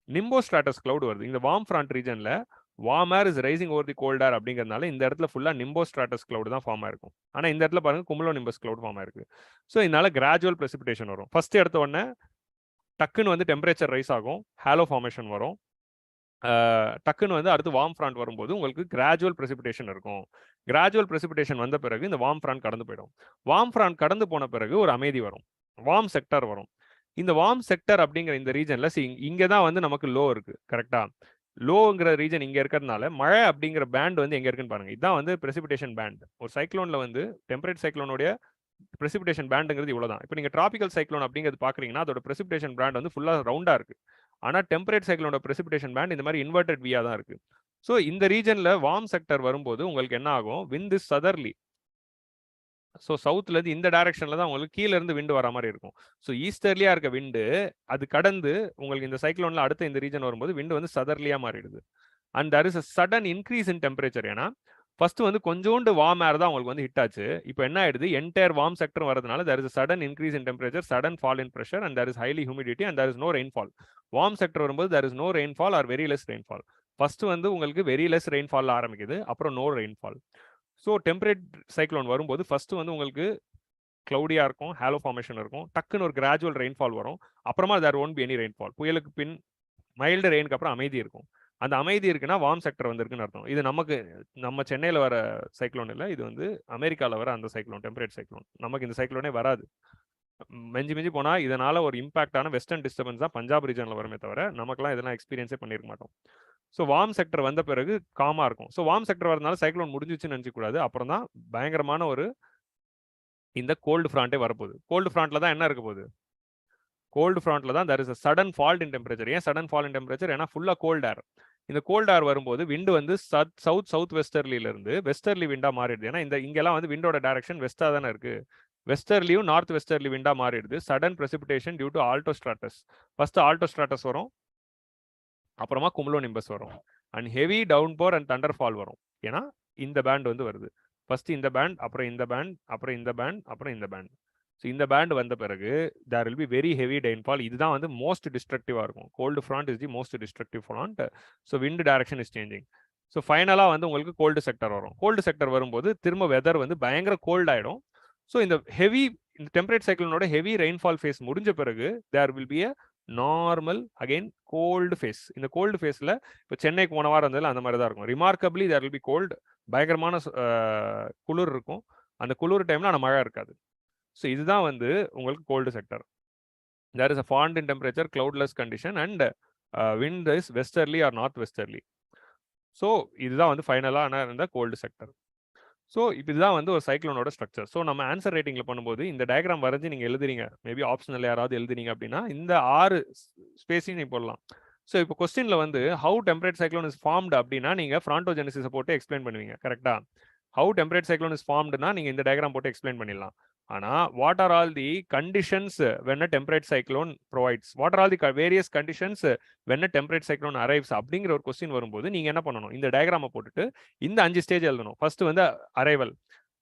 நிம்போஸ்ட்ராட்டஸ் கிளவுட் வருது. இந்த வார்ம் ஃப்ராண்ட் ரீஜனில் warm air is rising over the cold air அப்படிங்கிறதுனால இந்த இடத்துல ஃபுல்லாக நிம்போஸ்ட்ராட்டஸ் கிளவுட் தான் ஃபார்ம் ஆயிருக்கும். ஆனால் இந்த இடத்துல பாருங்க குமுலோ நிம்பஸ் கிளவுட் ஃபார்ம் ஆயிருக்கு. ஸோ இதனால கிராஜுவல் precipitation வரும். ஃபர்ஸ்ட் எடுத்த உடனே டக்குன்னு வந்து டெம்பரேச்சர் ரைஸ் ஆகும், ஹாலோ ஃபார்மேஷன் வரும். டக்குன்னு வந்து அடுத்து வார்ம் ஃப்ராண்ட் வரும்போது உங்களுக்கு கிராஜுவல் precipitation இருக்கும். கிராஜுவல் precipitation வந்த பிறகு இந்த வார்ம் ஃப்ராண்ட் கடந்து போயிடும். வார்ம் ஃப்ராண்ட் கடந்து போன பிறகு ஒரு அமைதி வரும், வார்ம் செக்டர் வரும். இந்த வார்ம் செக்டர் அப்படிங்கிற இந்த ரீஜன்ல இங்கே தான் வந்து நமக்கு லோ இருக்கு, கரெக்டா? லோங்கிற ரீஜன் இங்கே இருக்கிறதுனால மழை அப்படிங்கிற பேண்ட் வந்து எங்கே இருக்குன்னு பாருங்க. இதுதான் வந்து precipitation பேண்ட். ஒரு சைக்ளோனில் வந்து டெம்பரேட் சைக்ளோனுடைய precipitation பேண்டுங்கிறது இவ்வளோதான். இப்போ நீங்கள் டிராபிக்கல் சைக்ளோன் அப்படிங்கிறது பார்க்குறீங்கன்னா அதோட precipitation பேண்ட் வந்து ஃபுல்லாக ரவுண்டாக இருக்கு. ஆனால் டெம்பரேட் சைக்ளோனோட precipitation பேண்ட் இந்த மாதிரி இன்வெர்டட் வியா தான் இருக்கு. ஸோ இந்த ரீஜனில் வார்ம் செக்டர் வரும்போது உங்களுக்கு என்ன ஆகும்? Wind is southerly. ஸோ சவுத்லேருந்து இந்த டைரக்ஷனில் தான் உங்களுக்கு கீழே இருந்து விண்டு வர மாதிரி இருக்கும். ஸோ ஈஸ்டர்லியாக இருக்க விண்டு அது கடந்து உங்களுக்கு இந்த சைக்ளோனில் அடுத்த இந்த ரீஜன் வரும்போது விண்டு வந்து சதர்லியாக மாறிடுது. And there is a sudden increase in temperature. ஏன்னா ஃபர்ஸ்ட் வந்து கொஞ்சோண்டு வார்ம் ஏர் தான் உங்களுக்கு வந்து ஹிட் ஆச்சு. இப்போ என்ன ஆயிடுது, என்டையர் வார்ம் செக்டர் வரதுனால there is a sudden increase in temperature, sudden fall in pressure and there is highly humidity and there is no rainfall. Warm sector வரும்போது there is no rainfall or very less rainfall. ஃபர்ஸ்ட் வந்து உங்களுக்கு very less rainfall ஆரம்பிக்குது, அப்புறம் no rainfall. So temperate cyclone வரும்போது first வந்து உங்களுக்கு Claudia இருக்கும், ஹேலோ ஃபார்மேஷன் இருக்கும், டக்குன்னு ஒரு கிராஜுவல் ரெயின்ஃபால் வரும், அப்புறமா there won't be any rainfall. புயலுக்கு பின் மைல்டு ரெயினுக்கு அப்புறம் அமைதி இருக்கும். அந்த அமைதி இருக்குன்னா வார்ம் செக்டர் வந்திருக்குன்னு அர்த்தம். இது நமக்கு நம்ம சென்னையில் வர சைக்ளோன் இல்லை, இது வந்து அமெரிக்காவில் வர அந்த சைக்ளோன், டெம்பரேட் சைக்ளோன். நமக்கு இந்த சைக்ளோனே வராது. மிஞ்சி மிஞ்சி போனால் இதனால ஒரு இம்பாக்டான வெஸ்டர்ன் டிஸ்டர்பன்ஸ் தான் பஞ்சாப் ரீஜனில் வருமே தவிர நமக்குலாம் இதெல்லாம் எக்ஸ்பீரியன்ஸே பண்ணியிருக்க மாட்டோம். ஸோ வார்ம் செக்டர் வந்த பிறகு காமாக இருக்கும். ஸோ வார்ம் செக்டர் வரதுனால சைக்ளோன் முடிஞ்சிச்சுன்னு நினச்சிக்கூடாது. அப்புறம் தான் பயங்கரமான ஒரு இந்த கோல்டு ஃப்ராண்டே வரப்போகுது. கோல்டு ஃப்ராண்ட்ல தான் என்ன இருக்க போகுது, கோல்டு ஃப்ராண்ட்ல தான் there is a sudden fall in temperature. ஏன் sudden fall in temperature? ஏன்னா ஃபுல்லா கோல்ட் ஏர். இந்த கோல்ட் ஏர் வரும்போது விண்டு வந்து சவுத் வெஸ்டர்லில இருந்து வெஸ்டர்லி விண்டா மாறிடுது. ஏன்னா இந்த இங்கெல்லாம் வந்து விண்டோட டைரக்ஷன் வெஸ்டா தானே இருக்கு. வெஸ்டர்லியும் நார்த் வெஸ்டர்லி விண்டா மாறிடுது. Sudden precipitation due to altostratus. First altostratus வரும், அப்புறமா குமுலோனிம்பஸ் வரும், and heavy downpour and thunder fall வரும். ஏன்னா இந்த பேண்ட் வந்து வருது. ஃபர்ஸ்ட் இந்த பேண்ட், அப்புறம் இந்த பேண்ட், அப்புறம் இந்த பேண்ட், அப்புறம் இந்த பேண்ட். ஸோ இந்த பேண்ட் வந்த பிறகு there will be very heavy rainfall. இதுதான் வந்து மோஸ்ட் டிஸ்ட்ரக்டிவாக இருக்கும். Cold front is the most destructive front. So wind direction is changing. So ஃபைனலாக வந்து உங்களுக்கு கோல்டு செக்டர் வரும். கோல்டு செக்டர் வரும்போது திரும்ப வெதர் வந்து பயங்கர கோல்ட் ஆகிடும். ஸோ இந்த டெம்பரேட் சைக்ளோனோட ஹெவி ரெயின்ஃபால் ஃபேஸ் முடிஞ்ச பிறகு there will be a normal again cold phase. இந்த கோல்டு ஃபேஸில் இப்போ சென்னைக்கு போன வாரம் இருந்ததில் அந்த மாதிரி தான் இருக்கும். Remarkably there will be cold, பயங்கரமான குளிர் இருக்கும். அந்த குளிர் டைமில் ஆனால் மழை இருக்காது. ஸோ இதுதான் வந்து உங்களுக்கு cold sector. There is a ஃபாண்ட் in temperature, cloudless condition and wind is westerly or north westerly. So இதுதான் வந்து ஃபைனலாக இருந்த கோல்டு செக்டர். ஸோ இதுதான் வந்து ஒரு சைக்ளோனோட ஸ்ட்ரக்சர். ஸோ நம்ம ஆன்சர் ரைட்டிங்கில் பண்ணும்போது இந்த டயக்ராம் வரைஞ்சி நீங்கள் எழுதுறீங்க, மேபி ஆப்ஷனில் யாராவது எழுதுறீங்க அப்படின்னா இந்த 6 ஸ்பேஸையும் நீங்கள் போடலாம். ஸோ இப்போ கொஸ்டினில் வந்து how temperate cyclone is formed அப்படின்னா நீங்கள் ஃப்ராண்டோஜெனிசிஸை போட்டு எக்ஸ்பிளைன் பண்ணுவீங்க, கரெக்டாக? ஹவு டெம்பரேட் சைக்ளோன் இஸ் ஃபார்ம்டுனா நீங்கள் இந்த டயக்ராம் போட்டு எக்ஸ்பிளைன் பண்ணிடலாம். ஆனால் what are all the conditions when a temperate cyclone provides, what are all the various conditions when a temperate cyclone arrives அப்படிங்கிற ஒரு கொஸ்டின் வரும்போது நீங்கள் என்ன பண்ணணும், இந்த டயக்ராமை போட்டுட்டு இந்த 5 ஸ்டேஜ் எழுதணும். ஃபர்ஸ்ட் வந்து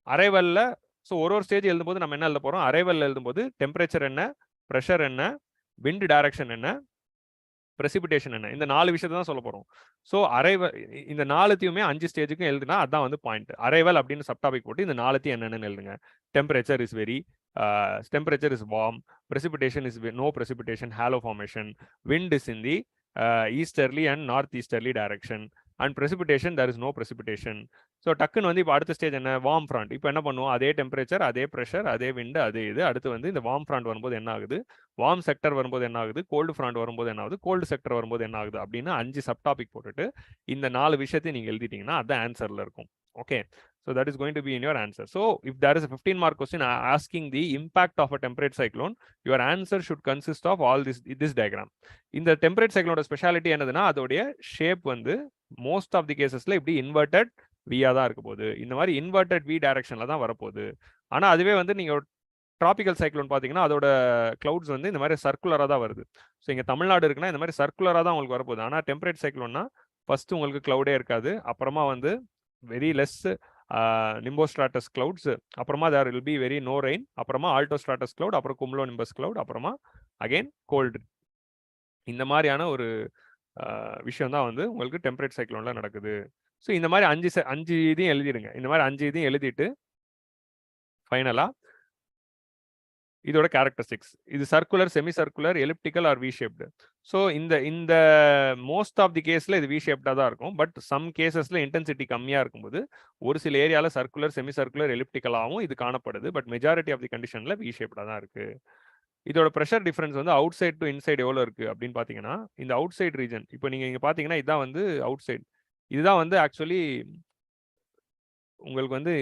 அரைவலில் ஸோ ஒரு ஸ்டேஜ் எழுதும்போது நம்ம என்ன எழுத போகிறோம், அரைவலில் எழுதும்போது டெம்பரேச்சர் என்ன, ப்ரெஷர் என்ன, விண்ட் டைரக்ஷன் என்ன, பிரசிபிடேஷன் என்ன, இந்த 4 விஷயத்தை தான் சொல்ல போகிறோம். ஸோ இந்த 4த்தையுமே 5 ஸ்டேஜுக்கும் எழுதுனா அதான் வந்து பாயிண்ட். அரைவல் அப்படின்னு சப்டாபிக் போட்டு இந்த 4த்தையும் என்னென்னு எழுதுங்க. Temperature is very, temperature is warm, precipitation is no precipitation, halo formation, wind is in the easterly and north easterly direction and precipitation there is no precipitation. So டக்குன்னு வந்து இப்போ அடுத்த ஸ்டேஜ் என்ன, வார்ம் ஃப்ராண்ட். இப்போ என்ன பண்ணுவோம், அதே temperature, அதே ப்ரெஷர், அதே விண்டு, அதே இது. அடுத்து வந்து இந்த வார்ம் ஃப்ராண்ட் வரும்போது என்ன ஆகுது, வார்ம் செக்டர் வரும்போது என்ன ஆகுது, கோல்டு ஃப்ராண்ட் வரும்போது என்ன ஆகுது, கோல்டு செக்டர் வரும்போது என்ன ஆகுது அப்படின்னு 5 சப்டாபிக் போட்டுட்டு இந்த 4 விஷயத்தையும் நீங்கள் எழுதிட்டீங்கன்னா அதுதான் ஆன்சரில் இருக்கும். Okay, so that is going to be in your answer. So if there is a 15 mark question asking the impact of a temperate cyclone, your answer should consist of all this diagram. இந்த temperate cyclone speciality என்னதுன்னா அதோடைய shape வந்து most of தி கேசஸ்ல இப்படி inverted வியா தான் இருக்க போகுது. இந்த மாதிரி இன்வெர்டட் வி டைரக்ஷன்ல தான் வரப்போகுது. ஆனால் அதுவே வந்து நீங்கள் ட்ராபிக்கல் சைக்ளோன் பார்த்தீங்கன்னா அதோட கிளவுட்ஸ் வந்து இந்த மாதிரி சர்க்குலராக தான் வருது. ஸோ இங்கே தமிழ்நாடு இருக்குன்னா இந்த மாதிரி சர்க்குலராக தான் உங்களுக்கு வரப்போகுது. ஆனால் டெம்பரேட் சைக்ளோன்னா ஃபர்ஸ்ட் உங்களுக்கு கிளவுடே இருக்காது, அப்புறமா வந்து வெரி லெஸ் நிம்போஸ்ட்ராட்டஸ் கிளவுட்ஸ், அப்புறமா there will be very no rain, அப்புறமா ஆல்டோஸ்ட்ராட்டஸ் கிளவுட், அப்புறம் கும்லோ நிம்பஸ் கிளவுட், அப்புறமா அகெயின் கோல்டு. இந்த மாதிரியான ஒரு விஷயம் தான் வந்து உங்களுக்கு டெம்பரேட் சைக்ளோன்ல நடக்குது. ஸோ இந்த மாதிரி 5 இதையும் எழுதிடுங்க. இந்த மாதிரி 5 இதையும் எழுதிட்டு ஃபைனலா இதோட கேரக்டரிஸ்டிக்ஸ், இது circular, semi circular, elliptical or V shaped. So இந்த மோஸ்ட் ஆஃப் தி கேஸில் இது வி ஷேப்டாக தான் இருக்கும். பட் சம் கேசஸில் இன்டென்சிட்டி கம்மியாக இருக்கும்போது ஒரு சில ஏரியாவில் சர்க்குலர், செமி சர்க்குலர், எலிப்டிக்கலாகவும் இது காணப்படுது. பட் மெஜாரிட்டி ஆஃப் தி கண்டிஷனில் வி ஷேப்டாக தான் இருக்குது. இதோட ப்ரெஷர் டிஃபரன்ஸ் வந்து அவுட் சைட் டு இன்சைட் எவ்வளோ இருக்குது அப்படின்னு பார்த்தீங்கன்னா, இந்த அவுட் சைட் ரீஜன் இப்போ நீங்கள் இங்கே பார்த்தீங்கன்னா இதுதான் வந்து அவுட் சைட். இதுதான் வந்து ஆக்சுவலி உங்களுக்கு வந்து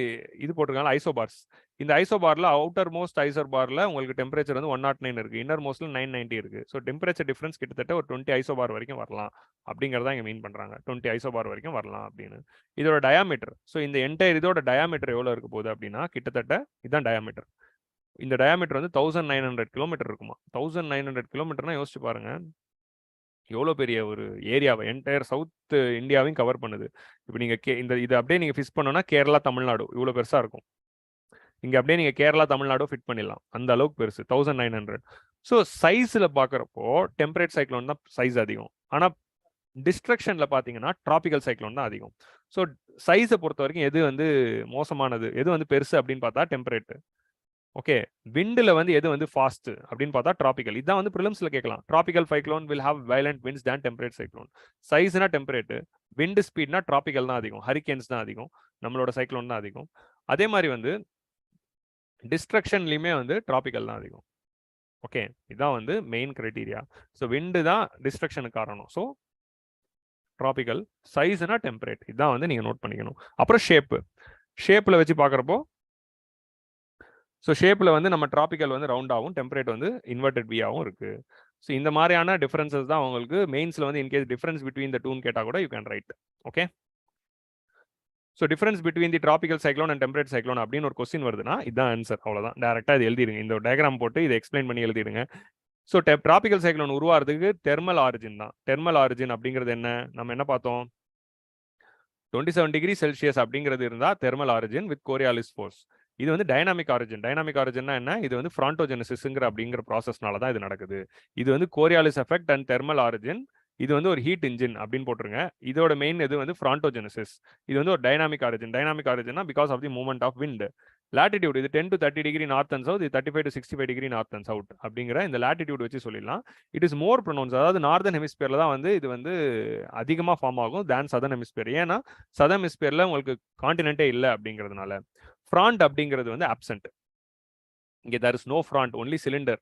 இது போட்டிருக்காங்க ஐசோபார்ஸ். இந்த ஐசோபாரில் அவுட்டர் மோஸ்ட் ஐசோபாரில் உங்களுக்கு டெம்பரேச்சர் வந்து 109 இருக்குது, இன்னர் மோஸ்ட்ல 990 இருக்குது. ஸோ டெம்பரேச்சர் டிஃபரன்ஸ் கிட்டத்தட்ட ஒரு 20 ஐசோபார் வரைக்கும் வரலாம் அப்படிங்கிறத இங்கே மீன் பண்ணுறாங்க. 20 ஐசோபார் வரைக்கும் வரலாம் அப்படின்னு. இதோட டயாமீட்டர், ஸோ இந்த என்டையர் இதோட டயாமீட்டர் எவ்வளோ இருக்க போகுது அப்படின்னா கிட்டத்தட்ட இதுதான் டயாமீட்டர். இந்த டயாமீட்டர் வந்து 1900 கிலோமீட்டர் இருக்குமா. 1900 கிலோமீட்டர்னா யோசிச்சு பாருங்க, எவ்வளோ பெரிய ஒரு ஏரியாவை என்டையர் சவுத் இந்தியாவையும் கவர் பண்ணுது. இப்போ நீங்கள் இது அப்படியே நீங்கள் ஃபிக்ஸ் பண்ணோன்னா கேரளா தமிழ்நாடு இவ்வளோ பெருசாக இருக்கும். இங்கே அப்படியே நீங்கள் கேரளா தமிழ்நாடு ஃபிட் பண்ணிடலாம், அந்த அளவுக்கு பெருசு 1900. ஸோ சைஸில் பார்க்குறப்போ டெம்பரேட் சைக்ளோன் தான் சைஸ் அதிகம். ஆனால் டிஸ்ட்ரக்ஷனில் பார்த்தீங்கன்னா ட்ராபிக்கல் சைக்ளோன் தான் அதிகம். ஸோ சைஸை பொறுத்த வரைக்கும் எது வந்து மோசமானது, எது வந்து பெருசு அப்படின்னு பார்த்தா டெம்பரேட். ஓகே, விண்டில் வந்து எது வந்து ஃபாஸ்ட் அப்படின்னு பார்த்தா ட்ராபிக்கல். இதான் வந்து ப்ரிலிம்ஸ்ல கேட்கலாம். Tropical cyclone will have violent winds than temperate cyclone. சைஸ்னா டெம்பரேட், விண்ட் ஸ்பீட்னா ட்ராபிக்கல் தான் அதிகம், ஹரிகேன்ஸ் தான் அதிகம், நம்மளோட சைக்ளோன் தான் அதிகம். அதே மாதிரி வந்து டிஸ்ட்ரக்ஷன்லையுமே வந்து ட்ராபிக்கல் தான் அதிகம். ஓகே, இதான் வந்து மெயின் கிரைட்டீரியா. ஸோ விண்டு தான் டிஸ்ட்ரக்ஷனுக்கு காரணம். ஸோ ட்ராபிக்கல், சைஸ்னா டெம்பரேட், இதான் வந்து நீங்கள் நோட் பண்ணிக்கணும். அப்புறம் ஷேப்பில் வச்சு பார்க்குறப்போ, ஸோ ஷேப்பில் வந்து நம்ம ட்ராபிக்கல் வந்து ரவுண்டாகவும் டெம்பரேட் வந்து இன்வெர்டட் வியாகவும் இருக்கு. ஸோ இந்த மாதிரியான டிஃபரன்சஸ் தான் உங்களுக்கு மெயின்ஸில் வந்து இன்கேஸ் டிஃபரன்ஸ் பிட்வீன் த டூன்னு கேட்டால் கூட you can write. Okay, so difference between the tropical cyclone and temperate cyclone அப்படின்னு ஒரு கொஸ்டின் வருதுன்னா இதுதான் ஆன்சர். அவ்வளோதான், டேரெக்டாக இது எழுதிடுங்க. இந்த டயக்ராம் போட்டு இதை எக்ஸ்பிளைன் பண்ணி எழுதிடுங்க. ஸோ ட்ராபிக்கல் சைக்ளோன் உருவாகிறதுக்கு தெர்மல் ஆரிஜின் தான். தெர்மல் ஆரிஜின் அப்படிங்கிறது என்ன, நம்ம என்ன பார்த்தோம், 27 டிகிரி செல்சியஸ் அப்படிங்கிறது இருந்தால் thermal origin with Coriolis force. இது வந்து டைனாமிக் ஆரிஜின். டைனாமிக் ஆரிஜின்னா என்ன, இது வந்து ஃப்ரான்டோஜெனசிஸ்ங்கிற அப்படிங்கிற ப்ராசஸ்னால தான் இது நடக்குது. இது வந்து Coriolis effect and thermal origin. இது வந்து ஒரு ஹீட் இன்ஜின் அப்படின்னு போட்டுருங்க. இதோட மெயின் இது வந்து ஃப்ரான்டோஜெனசிஸ். இது வந்து ஒரு டைனாமிக் ஆரிஜின். டைனாமிக் ஆரிஜின்னா because of the movement of wind. Latitude இது 10 to 30 degree north and south, இது 35 to 65 degree north and south அப்படிங்கிற இந்த லாட்டிடியூட் வச்சு சொல்லிடலாம். இட் இஸ் மோர் ப்ரொனவுன்ஸ், அதாவது நார்தன் ஹெமிஸ்பியர்ல தான் வந்து இது வந்து அதிகமாக ஃபார்ம் ஆகும் தேன் சதர்ன் ஹெமிஸ்பியர். ஏன்னா சதர்ன் ஹெமிஸ்பியர்ல உங்களுக்கு கான்டினென்ட்டே இல்லை அப்படிங்கிறதுனால. ஃப்ராண்ட் அப்படிங்கிறது வந்து அப்சென்ட். இங்கே there is no front, only cylinder.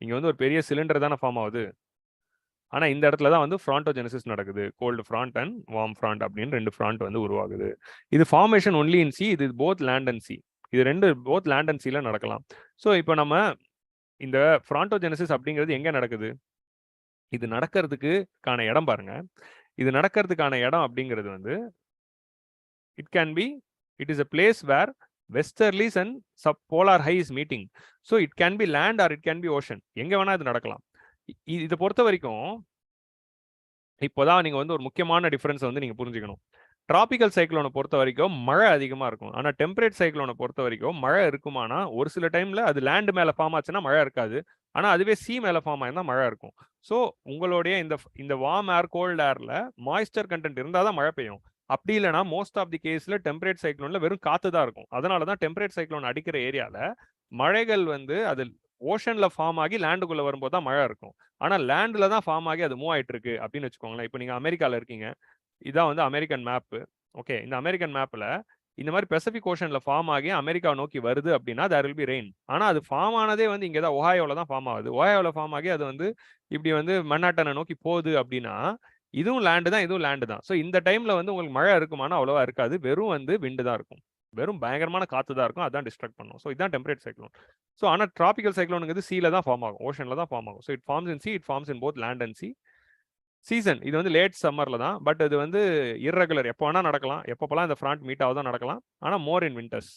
இங்கே வந்து ஒரு பெரிய சிலிண்டர் தானே ஃபார்ம் ஆகுது. ஆனால் இந்த இடத்துல தான் வந்து ஃப்ரான்டோஜெனசிஸ் நடக்குது. Cold front and warm front அப்படின்னு ரெண்டு ஃப்ராண்ட் வந்து உருவாகுது. இது ஃபார்மேஷன் ஒன்லி இன் சி, இது போத் லேண்ட் அண்ட் சி. இது ரெண்டு போத் லேண்ட் அண்ட் சீல நடக்கலாம். ஸோ இப்போ நம்ம இந்த ஃப்ரான்டோஜெனசிஸ் அப்படிங்கிறது எங்கே நடக்குது, இது நடக்கிறதுக்கான இடம் பாருங்க. இது நடக்கிறதுக்கான இடம் அப்படிங்கிறது வந்து it is a place where westerlies and subpolar high is meeting. So it can be land or it can be ocean. எங்க வேணா இது நடக்கலாம். இதை பொறுத்த வரைக்கும் இப்போதான் நீங்க வந்து ஒரு முக்கியமான டிஃபரன்ஸ் வந்து நீங்க புரிஞ்சுக்கணும். டிராபிக்கல் சைக்ளோனை பொறுத்த வரைக்கும் மழை அதிகமா இருக்கும். ஆனா டெம்பரேட் சைக்ளோனை பொறுத்த வரைக்கும் மழை இருக்குமானா ஒரு சில டைம்ல அது லேண்ட் மேல ஃபார்ம் ஆச்சுன்னா மழை இருக்காது. ஆனா அதுவே சி மேல ஃபார்ம் ஆயிருந்தா மழை இருக்கும். ஸோ உங்களுடைய இந்த வார்ம் ஏர் கோல்ட் ஏர்ல மாய்ஸ்டர் கண்டென்ட் இருந்தால் தான் மழை பெய்யும். அப்படி இல்லைனா மோஸ்ட் ஆஃப் தி கேஸ்ல டெம்பரேட் சைக்ளோன்ல வெறும் காத்து தான் இருக்கும். அதனால தான் டெம்பரேட் சைக்ளோன் அடிக்கிற ஏரியால மழைகள் வந்து அது ஓஷன்ல ஃபார்ம் ஆகி லேண்டுக்குள்ள வரும்போது தான் மழை இருக்கும். ஆனா லேண்ட்ல தான் ஃபார்ம் ஆகி அது மூவ் ஆயிட்டு இருக்கு அப்படின்னு வச்சுக்கோங்களேன். இப்போ நீங்க அமெரிக்கால இருக்கீங்க, இதான் வந்து அமெரிக்கன் மேப்பு. ஓகே, இந்த அமெரிக்கன் மேப்ல இந்த மாதிரி பெசிபிக் ஓஷன்ல ஃபார்ம் ஆகி அமெரிக்கா நோக்கி வருது அப்படின்னா தேர் வில் பி ரெயின். ஆனா அது ஃபார்ம் ஆனதே வந்து இங்கே தான் ஒஹாயோல தான் ஃபார்ம் ஆகுது. ஒஹாயோல ஃபார்ம் ஆகி அது வந்து இப்படி வந்து மன்னாட்டனை நோக்கி போகுது அப்படின்னா இதுவும் லேண்டு தான், இதுவும் லேண்டு தான். ஸோ இந்த டைம்ல வந்து உங்களுக்கு மழை இருக்குமானா அவ்வளவா இருக்காது. வெறும் வந்து விண்டு தான் இருக்கும், வெறும் பயங்கரமான காத்து தான் இருக்கும். அதான் டிஸ்ட்ரக்ட் பண்ணும். ஸோ இதுதான் டெம்பரேட் சைக்ளோன். ஸோ ஆனால் டிராபிக்கல் சைக்ளோனுங்கிறது சீல தான் ஃபார்ம் ஆகும், ஓஷன்ல தான் ஃபார்ம் ஆகும். So it forms in sea, it forms in both land and sea. Season இது வந்து லேட் சம்மர்ல தான், பட் இது வந்து இர்ரெகுலர், எப்போ வேணா நடக்கலாம். எப்பப்பெல்லாம் இந்த ஃப்ராண்ட் மீட் ஆகுதான் நடக்கலாம். ஆனால் மோர் இன் விண்டர்ஸ்.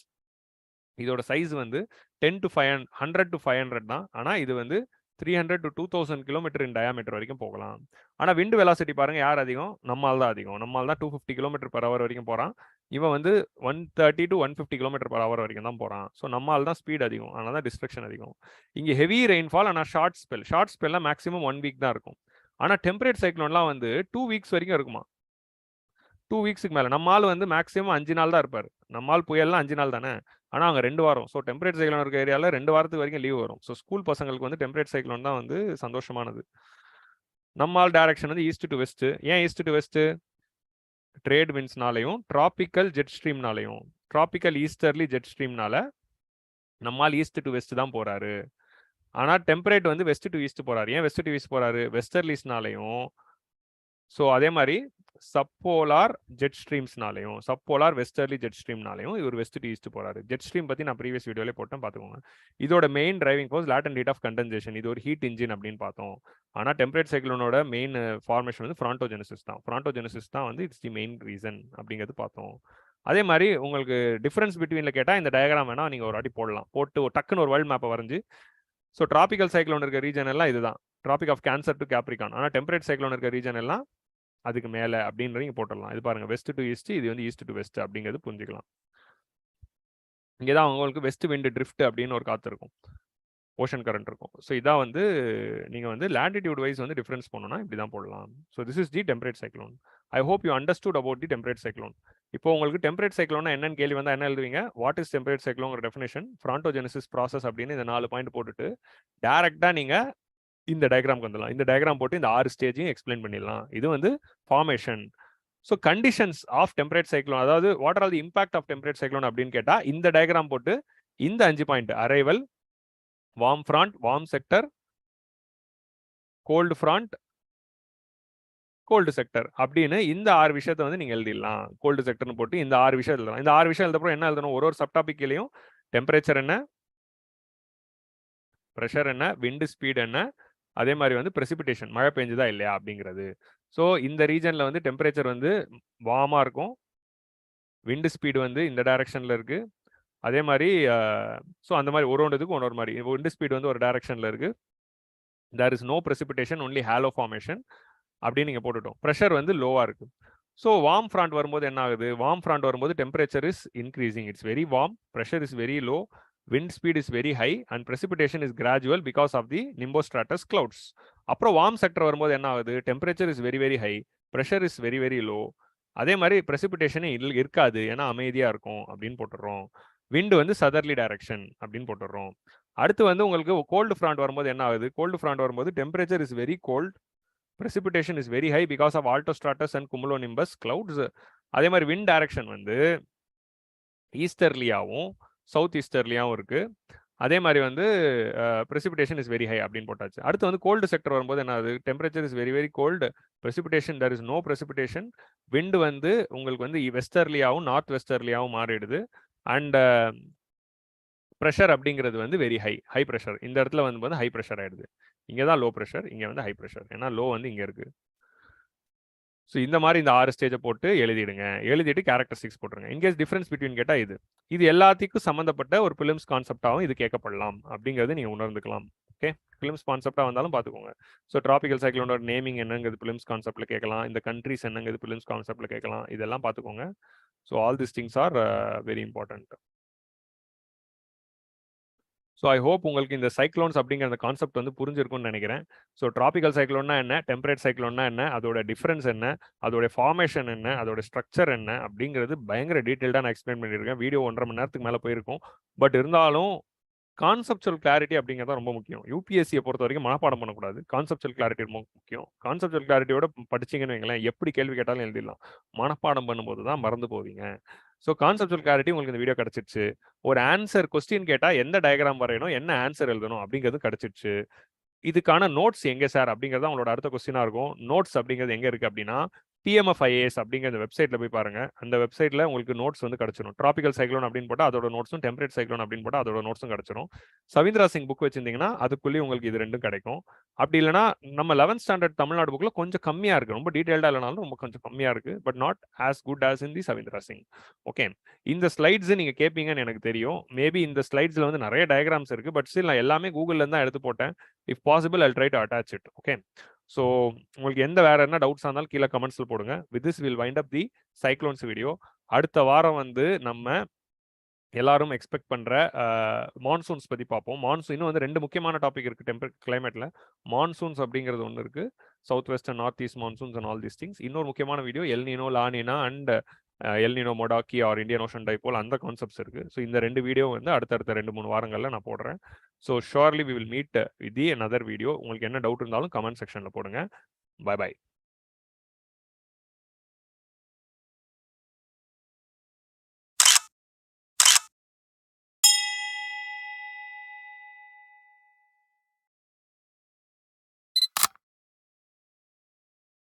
இதோட சைஸ் வந்து 10 to 100 to 500 தான். ஆனால் இது வந்து 300 to 2000 கிலோமீட்டர் இன் டயாமீட்டர் வரைக்கும் போகலாம். ஆனால் விண்டு வெலாசிட்டி பாருங்க, யார் அதிகம், நம்மால் தான் அதிகம். நம்மால் தான் 250 கிலோமீட்டர் per hour வரைக்கும் போகிறான். இவன் வந்து 130 to 150 கிலோமீட்டர் per hour வரைக்கும் தான் போகிறான். ஸோ நம்மால் தான் ஸ்பீட் அதிகம், அதனால தான் டிஸ்ட்ரக்ஷன் அதிகம். இங்கே ஹெவி ரெயின்ஃபால், ஆனால் ஷார்ட் ஸ்பெல்லாம் மேக்ஸிமம் 1 வீக் தான் இருக்கும். ஆனால் டெம்பரேட் சைக்ளோன்லாம் வந்து 2 வீக்ஸ் வரைக்கும் இருக்குமா. 2 வீக்ஸுக்கு மேலே. நம்மால் வந்து மேக்ஸிமம் 5 நாள் தான் இருப்பார். நம்மால் புயல்லாம் 5 நாள் தானே, ஆனால் அங்கே 2 வாரம். ஸோ டெம்பரேட் சைக்ளோன் இருக்க ஏரியாவில் 2 வாரத்துக்கு வரைக்கும் லீவ் வரும். ஸோ ஸ்கூல் பசங்களுக்கு வந்து டெம்பரேட் சைக்ளோன் தான் வந்து சந்தோஷமானது. நம்மால் டைரக்ஷன் வந்து ஈஸ்ட் டு வெஸ்ட். ஏன் ஈஸ்ட் டு வெஸ்ட்? ட்ரேட் விண்ட்ஸ்னாலையும் டிராபிக்கல் ஜெட் ஸ்ட்ரீம்னாலையும். டிராபிக்கல் ஈஸ்டர்லி ஜெட் ஸ்ட்ரீம்னால நம்மால் ஈஸ்ட் டு வெஸ்ட் தான் போறாரு. ஆனால் டெம்பரேட் வந்து வெஸ்ட் டு ஈஸ்ட் போறாரு. ஏன் வெஸ்ட் டு ஈஸ்ட் போறாரு? வெஸ்டர்லிஸ்னாலையும். ஸோ அதே மாதிரி சப்போலார் ஜெட் ஸ்ட்ரீம்ஸ்னாலையும், சப்போலார் வெஸ்டர்லி ஜெட் ஸ்ட்ரீம்னாலையும் இவர் வெஸ்ட் டு ஈஸ்ட் போறாரு. ஜெட் ஸ்ட்ரீம் பத்தி நான் ப்ரீவியஸ் வீடியோலே போட்டேன், பார்த்துக்கோங்க. இதோட main driving force latent heat of condensation. இது ஒரு ஹீட் இன்ஜின் அப்படின்னு பார்த்தோம். ஆனால் டெம்பரேட் சைக்ளோனோட மெயின் ஃபார்மேஷன் வந்து ஃப்ரான்டோஜெனசிஸ் தான். ஃப்ரான்டோஜெனசிஸ் தான் வந்து இட்ஸ் தி மெயின் ரீசன் அப்படிங்கிறது பார்த்தோம். அதே மாதிரி உங்களுக்கு டிஃபரன்ஸ் பிட்வீன்ல கேட்டால் இந்த டயக்ராம் வேணா நீங்கள் ஒரு வாட்டி போடலாம். போட்டு டக்குன்னு ஒரு வேர்ல்ட் மேப்பை வரைஞ்சி, ஸோ டிராபிக்கல் சைக்ளோன் இருக்க ரீஜன் எல்லாம் இதுதான். Tropic of cancer to capricorn. ஆனால் டெம்பரேட் சைக்ளோன் இருக்க ரீஜன் எல்லாம் அதுக்கு மேலே அப்படின்றீங்க போட்டுடலாம். இது பாருங்க, வெஸ்ட் டு ஈஸ்ட், இது வந்து ஈஸ்ட் டு வெஸ்ட் அப்படிங்கிறது புரிஞ்சுக்கலாம். இங்கே தான் உங்களுக்கு வெஸ்ட் விண்ட் ட்ரிஃப்ட் அப்படின்னு ஒரு காற்று இருக்கும், ஓஷன் கரண்ட் இருக்கும். ஸோ இதான் வந்து நீங்கள் வந்து லேண்டிடியூட் வைஸ் வந்து டிஃபரன்ஸ் பண்ணணும்னா இப்படி தான் போடலாம். So this is the temperate cyclone. I hope you understood about the temperate cyclone. இப்போ உங்களுக்கு டெம்பரேட் சைக்ளோன்னா என்னன்னு கேள்வி வந்தால் என்ன எழுதுவீங்க? வாட் இஸ் டெம்பரேட் சைக்ளோங்கிற டெஃபினேஷன், ஃப்ராண்டோஜெனசிஸ் ப்ராசஸ் அப்படின்னு இந்த 4 பாயிண்ட் போட்டுட்டு டேரெக்டாக நீங்கள் இந்த டயக்ராம்க்கு வந்துடலாம். இந்த டயக்ராம் போட்டு இந்த 6 ஸ்டேஜையும் எக்ஸ்பிளைன் பண்ணிடலாம். இது வந்து formation. So conditions of temperate cyclone, அதாவது what are the impact of temperate cyclone அப்படின்னு கேட்டால் இந்த டயக்ராம் போட்டு இந்த 5 point, arrival, warm front, warm sector, cold front, cold sector அப்படின்னு இந்த 6 விஷயத்தை வந்து நீங்கள் எழுதிடலாம். கோல்டு செக்டர்னு போட்டு இந்த 6 விஷயம் எழுதலாம். இந்த 6 விஷயம் எழுதப்போ என்ன எழுதணும்? ஒரு சப்டாபிக்லையும் டெம்பரேச்சர் என்ன, ப்ரெஷர் என்ன, விண்ட் ஸ்பீட் என்ன, அதே மாதிரி வந்து precipitation, மழை பெஞ்சுதா இல்லையா அப்படிங்கிறது. ஸோ இந்த ரீஜனில் வந்து டெம்பரேச்சர் வந்து வார்மாக இருக்கும், விண்ட் ஸ்பீடு வந்து இந்த டைரக்ஷனில் இருக்கு, அதே மாதிரி ஸோ அந்த மாதிரி ஒரு ஒன்றுக்கு ஒரு மாதிரி விண்ட் ஸ்பீடு வந்து ஒரு டைரக்ஷனில் இருக்கு, there is no precipitation, only halo formation அப்படின்னு நீங்கள் போட்டுட்டோம். ப்ரெஷர் வந்து லோவாக இருக்கு. ஸோ வார்ம் ஃப்ராண்ட் வரும்போது என்ன ஆகுது? வார்ம் ஃப்ராண்ட் வரும்போது temperature is increasing, it's very warm, pressure is very low, wind speed is very high and precipitation is gradual because of the nimbostratus clouds. அப்புறம் வார்ம் செக்டர் வரும்போது என்ன ஆகுது? Temperature is very very high, pressure is very very low, அதே மாதிரி precipitation இருக்காது, ஏன்னா அமைதியாக இருக்கும் அப்படின்னு போட்டுடுறோம். விண்டு வந்து சதர்லி டைரக்ஷன் அப்படின்னு போட்டுடுறோம். அடுத்து வந்து உங்களுக்கு கோல்டு ஃப்ராண்ட் வரும்போது என்ன ஆகுது? கோல்டு ஃப்ராண்ட் வரும்போது temperature is very cold, precipitation is very high because of altostratus and cumulonimbus clouds. அதே மாதிரி விண்ட் டைரக்ஷன் வந்து ஈஸ்டர்லியாவும் சவுத் ஈஸ்டர்லியாவும் இருக்கு. அதே மாதிரி வந்து precipitation is very high அப்படின்னு போட்டாச்சு. அடுத்து வந்து கோல்டு செக்டர் வரும்போது என்ன ஆகுது? Temperature is very very gold, precipitation there is no precipitation, விண்டு வந்து உங்களுக்கு வந்து வெஸ்டர்லியாவும் நார்த் வெஸ்டர்லியாவும் மாறிடுது, அண்ட் ப்ரெஷர் அப்படிங்கிறது வந்து வெரி ஹை, ஹை ப்ரெஷர். இந்த இடத்துல வந்து ஹை ப்ரெஷர் ஆயிடுது. இங்கே தான் லோ ப்ரெஷர், இங்கே வந்து ஹை ப்ரெஷர், ஏன்னா லோ வந்து இங்கே இருக்கு. ஸோ இந்த மாதிரி இந்த 6 ஸ்டேஜை போட்டு எழுதிடுங்க. எழுதிட்டு கேரக்டரிஸ்டிக்ஸ் போட்டுருங்க. இன்கேஸ் டிஃபரன்ஸ் பிட்வீன் கேட்டால் இது எல்லாத்துக்கும் சம்மந்தப்பட்ட ஒரு பிலிம்ஸ் கான்செப்டாகவும் இது கேட்கப்படலாம் அப்படிங்கிறது நீங்கள் உணர்ந்துக்கலாம். ஓகே, பிலிம்ஸ் கான்செப்டாக வந்தாலும் பார்த்துக்கோங்க. ஸோ ட்ராபிக்கல் சைக்ளோனோட நேமிங் என்னங்கிறது பிலிம்ஸ் கான்செப்டில் கேட்கலாம், இந்த கண்ட்ரிஸ் என்னங்கிறது பிலிம்ஸ் கான்செப்டில் கேட்கலாம், இதெல்லாம் பார்த்துக்கோங்க. So all this things are very important. So I hope உங்களுக்கு இந்த சைக்ளோன்ஸ் அப்படிங்கிற அந்த கான்செப்ட் வந்து புரிஞ்சிருக்கும்னு நினைக்கிறேன். ஸோ ட்ராபிக்கல் சைக்ளோன்னா என்ன, டெம்பரேட் சைக்ளோன்னா என்ன, அதோட டிஃபரன்ஸ் என்ன, அதோட ஃபார்மேஷன் என்ன, அதோட ஸ்ட்ரக்சர் என்ன அப்படிங்கிறது பயங்கர டீட்டெயில்டாக நான் எக்ஸ்பிளைன் பண்ணியிருக்கேன். வீடியோ 1.5 மணி நேரத்துக்கு மேலே போயிருக்கும். பட் இருந்தாலும் கான்செப்சுவல் கிளாரிட்டி அப்படிங்கிறத ரொம்ப முக்கியம். யூபிஎஸ்சியை பொறுத்த வரைக்கும் மனப்பாடம் பண்ணக்கூடாது, கான்செப்சுவல் கிளாரிட்டி ரொம்ப முக்கியம். கான்செப்சுவல் கிளாரிட்டியோட படிச்சிங்கன்னு வைங்களேன், எப்படி கேள்வி கேட்டாலும் எழுதிடலாம். மனப்பாடம் பண்ணும்போது தான் மறந்து போவீங்க. ஸோ கான்செப்சுவல் கிளாரிட்டி உங்களுக்கு இந்த வீடியோ கிடச்சிருச்சு. ஒரு ஆன்சர் கொஸ்டின் கேட்டால் எந்த டயக்ராம் வரையணும், என்ன ஆன்சர் எழுதணும் அப்படிங்கிறது கிடச்சிருச்சு. இதுக்கான நோட்ஸ் எங்கே சார் அப்படிங்கிறது உங்களோட அடுத்த கொஸ்டினாக இருக்கும். நோட்ஸ் அப்படிங்கிறது எங்கே இருக்குது அப்படின்னா TMFIAS அப்படிங்கிற அந்த வெப்சைட்டில் போய் பாருங்க. அந்த வெப்சைட்டில் உங்களுக்கு நோட்ஸ் வந்து கிடச்சிடும். ட்ராபிக்கல் சைக்ளோன் அப்படின்னு போட்டால் அதோட நோட்ஸும், டெம்பரேட் சைக்ளோன் அப்படின்னு போட்டால் அதோட நோட்ஸும் கிடச்சிடும். சவீந்திரா சிங் புக் வச்சிருந்தீங்கன்னா அதுக்குள்ளேயே உங்களுக்கு இது ரெண்டும் கிடைக்கும். அப்படி இல்லைனா நம்ம 11th ஸ்டாண்டர்ட் தமிழ்நாடு புக்கில் கொஞ்சம் கம்மியாக இருக்குது, ரொம்ப டீட்டெயில்டாக இல்லைனாலும் ரொம்ப கொஞ்சம் கம்மியாக இருக்குது, but not as good as in the Savindra Singh. Okay, இந்த ஸ்லைட்ஸ் நீங்கள் கேட்பீங்கன்னு எனக்கு தெரியும். மேபி இந்த ஸ்லைட்ஸில் வந்து நிறைய டயக்ராம்ஸ் இருக்குது, பட் ஸ்டில் நான் எல்லாமே கூகுள்லேருந்து தான் எடுத்து போட்டேன். If possible I'll try to attach it. Okay, so உங்களுக்கு வேற என்ன டவுட்ஸாக இருந்தாலும் கீழே கமெண்ட்ஸில் போடுங்க. With this will wind up the cyclones video. அடுத்த வாரம் வந்து நம்ம எல்லாரும் எக்ஸ்பெக்ட் பண்ணுற மான்சூன்ஸ் பற்றி பார்ப்போம். மான்சூன் இன்னும் வந்து 2 முக்கியமான டாபிக் இருக்குது டெம்பரேட் கிளைமேட்டில். மான்சூன்ஸ் அப்படிங்கிறது ஒன்று இருக்குது, south west and north east monsoons and all these things. இன்னொரு முக்கியமான video El Nino, La Nina and El Nino Modoki or Indian Ocean dipole, அந்த கான்செப்ட்ஸ் இருக்குது. ஸோ இந்த 2 வீடியோ வந்து அடுத்தடுத்த 2-3 வாரங்களில் நான் போடுறேன். So surely we will meet with the another video. உங்களுக்கு என்ன டவுட் இருந்தாலும் கமெண்ட் செக்ஷனில் போடுங்க. Bye by.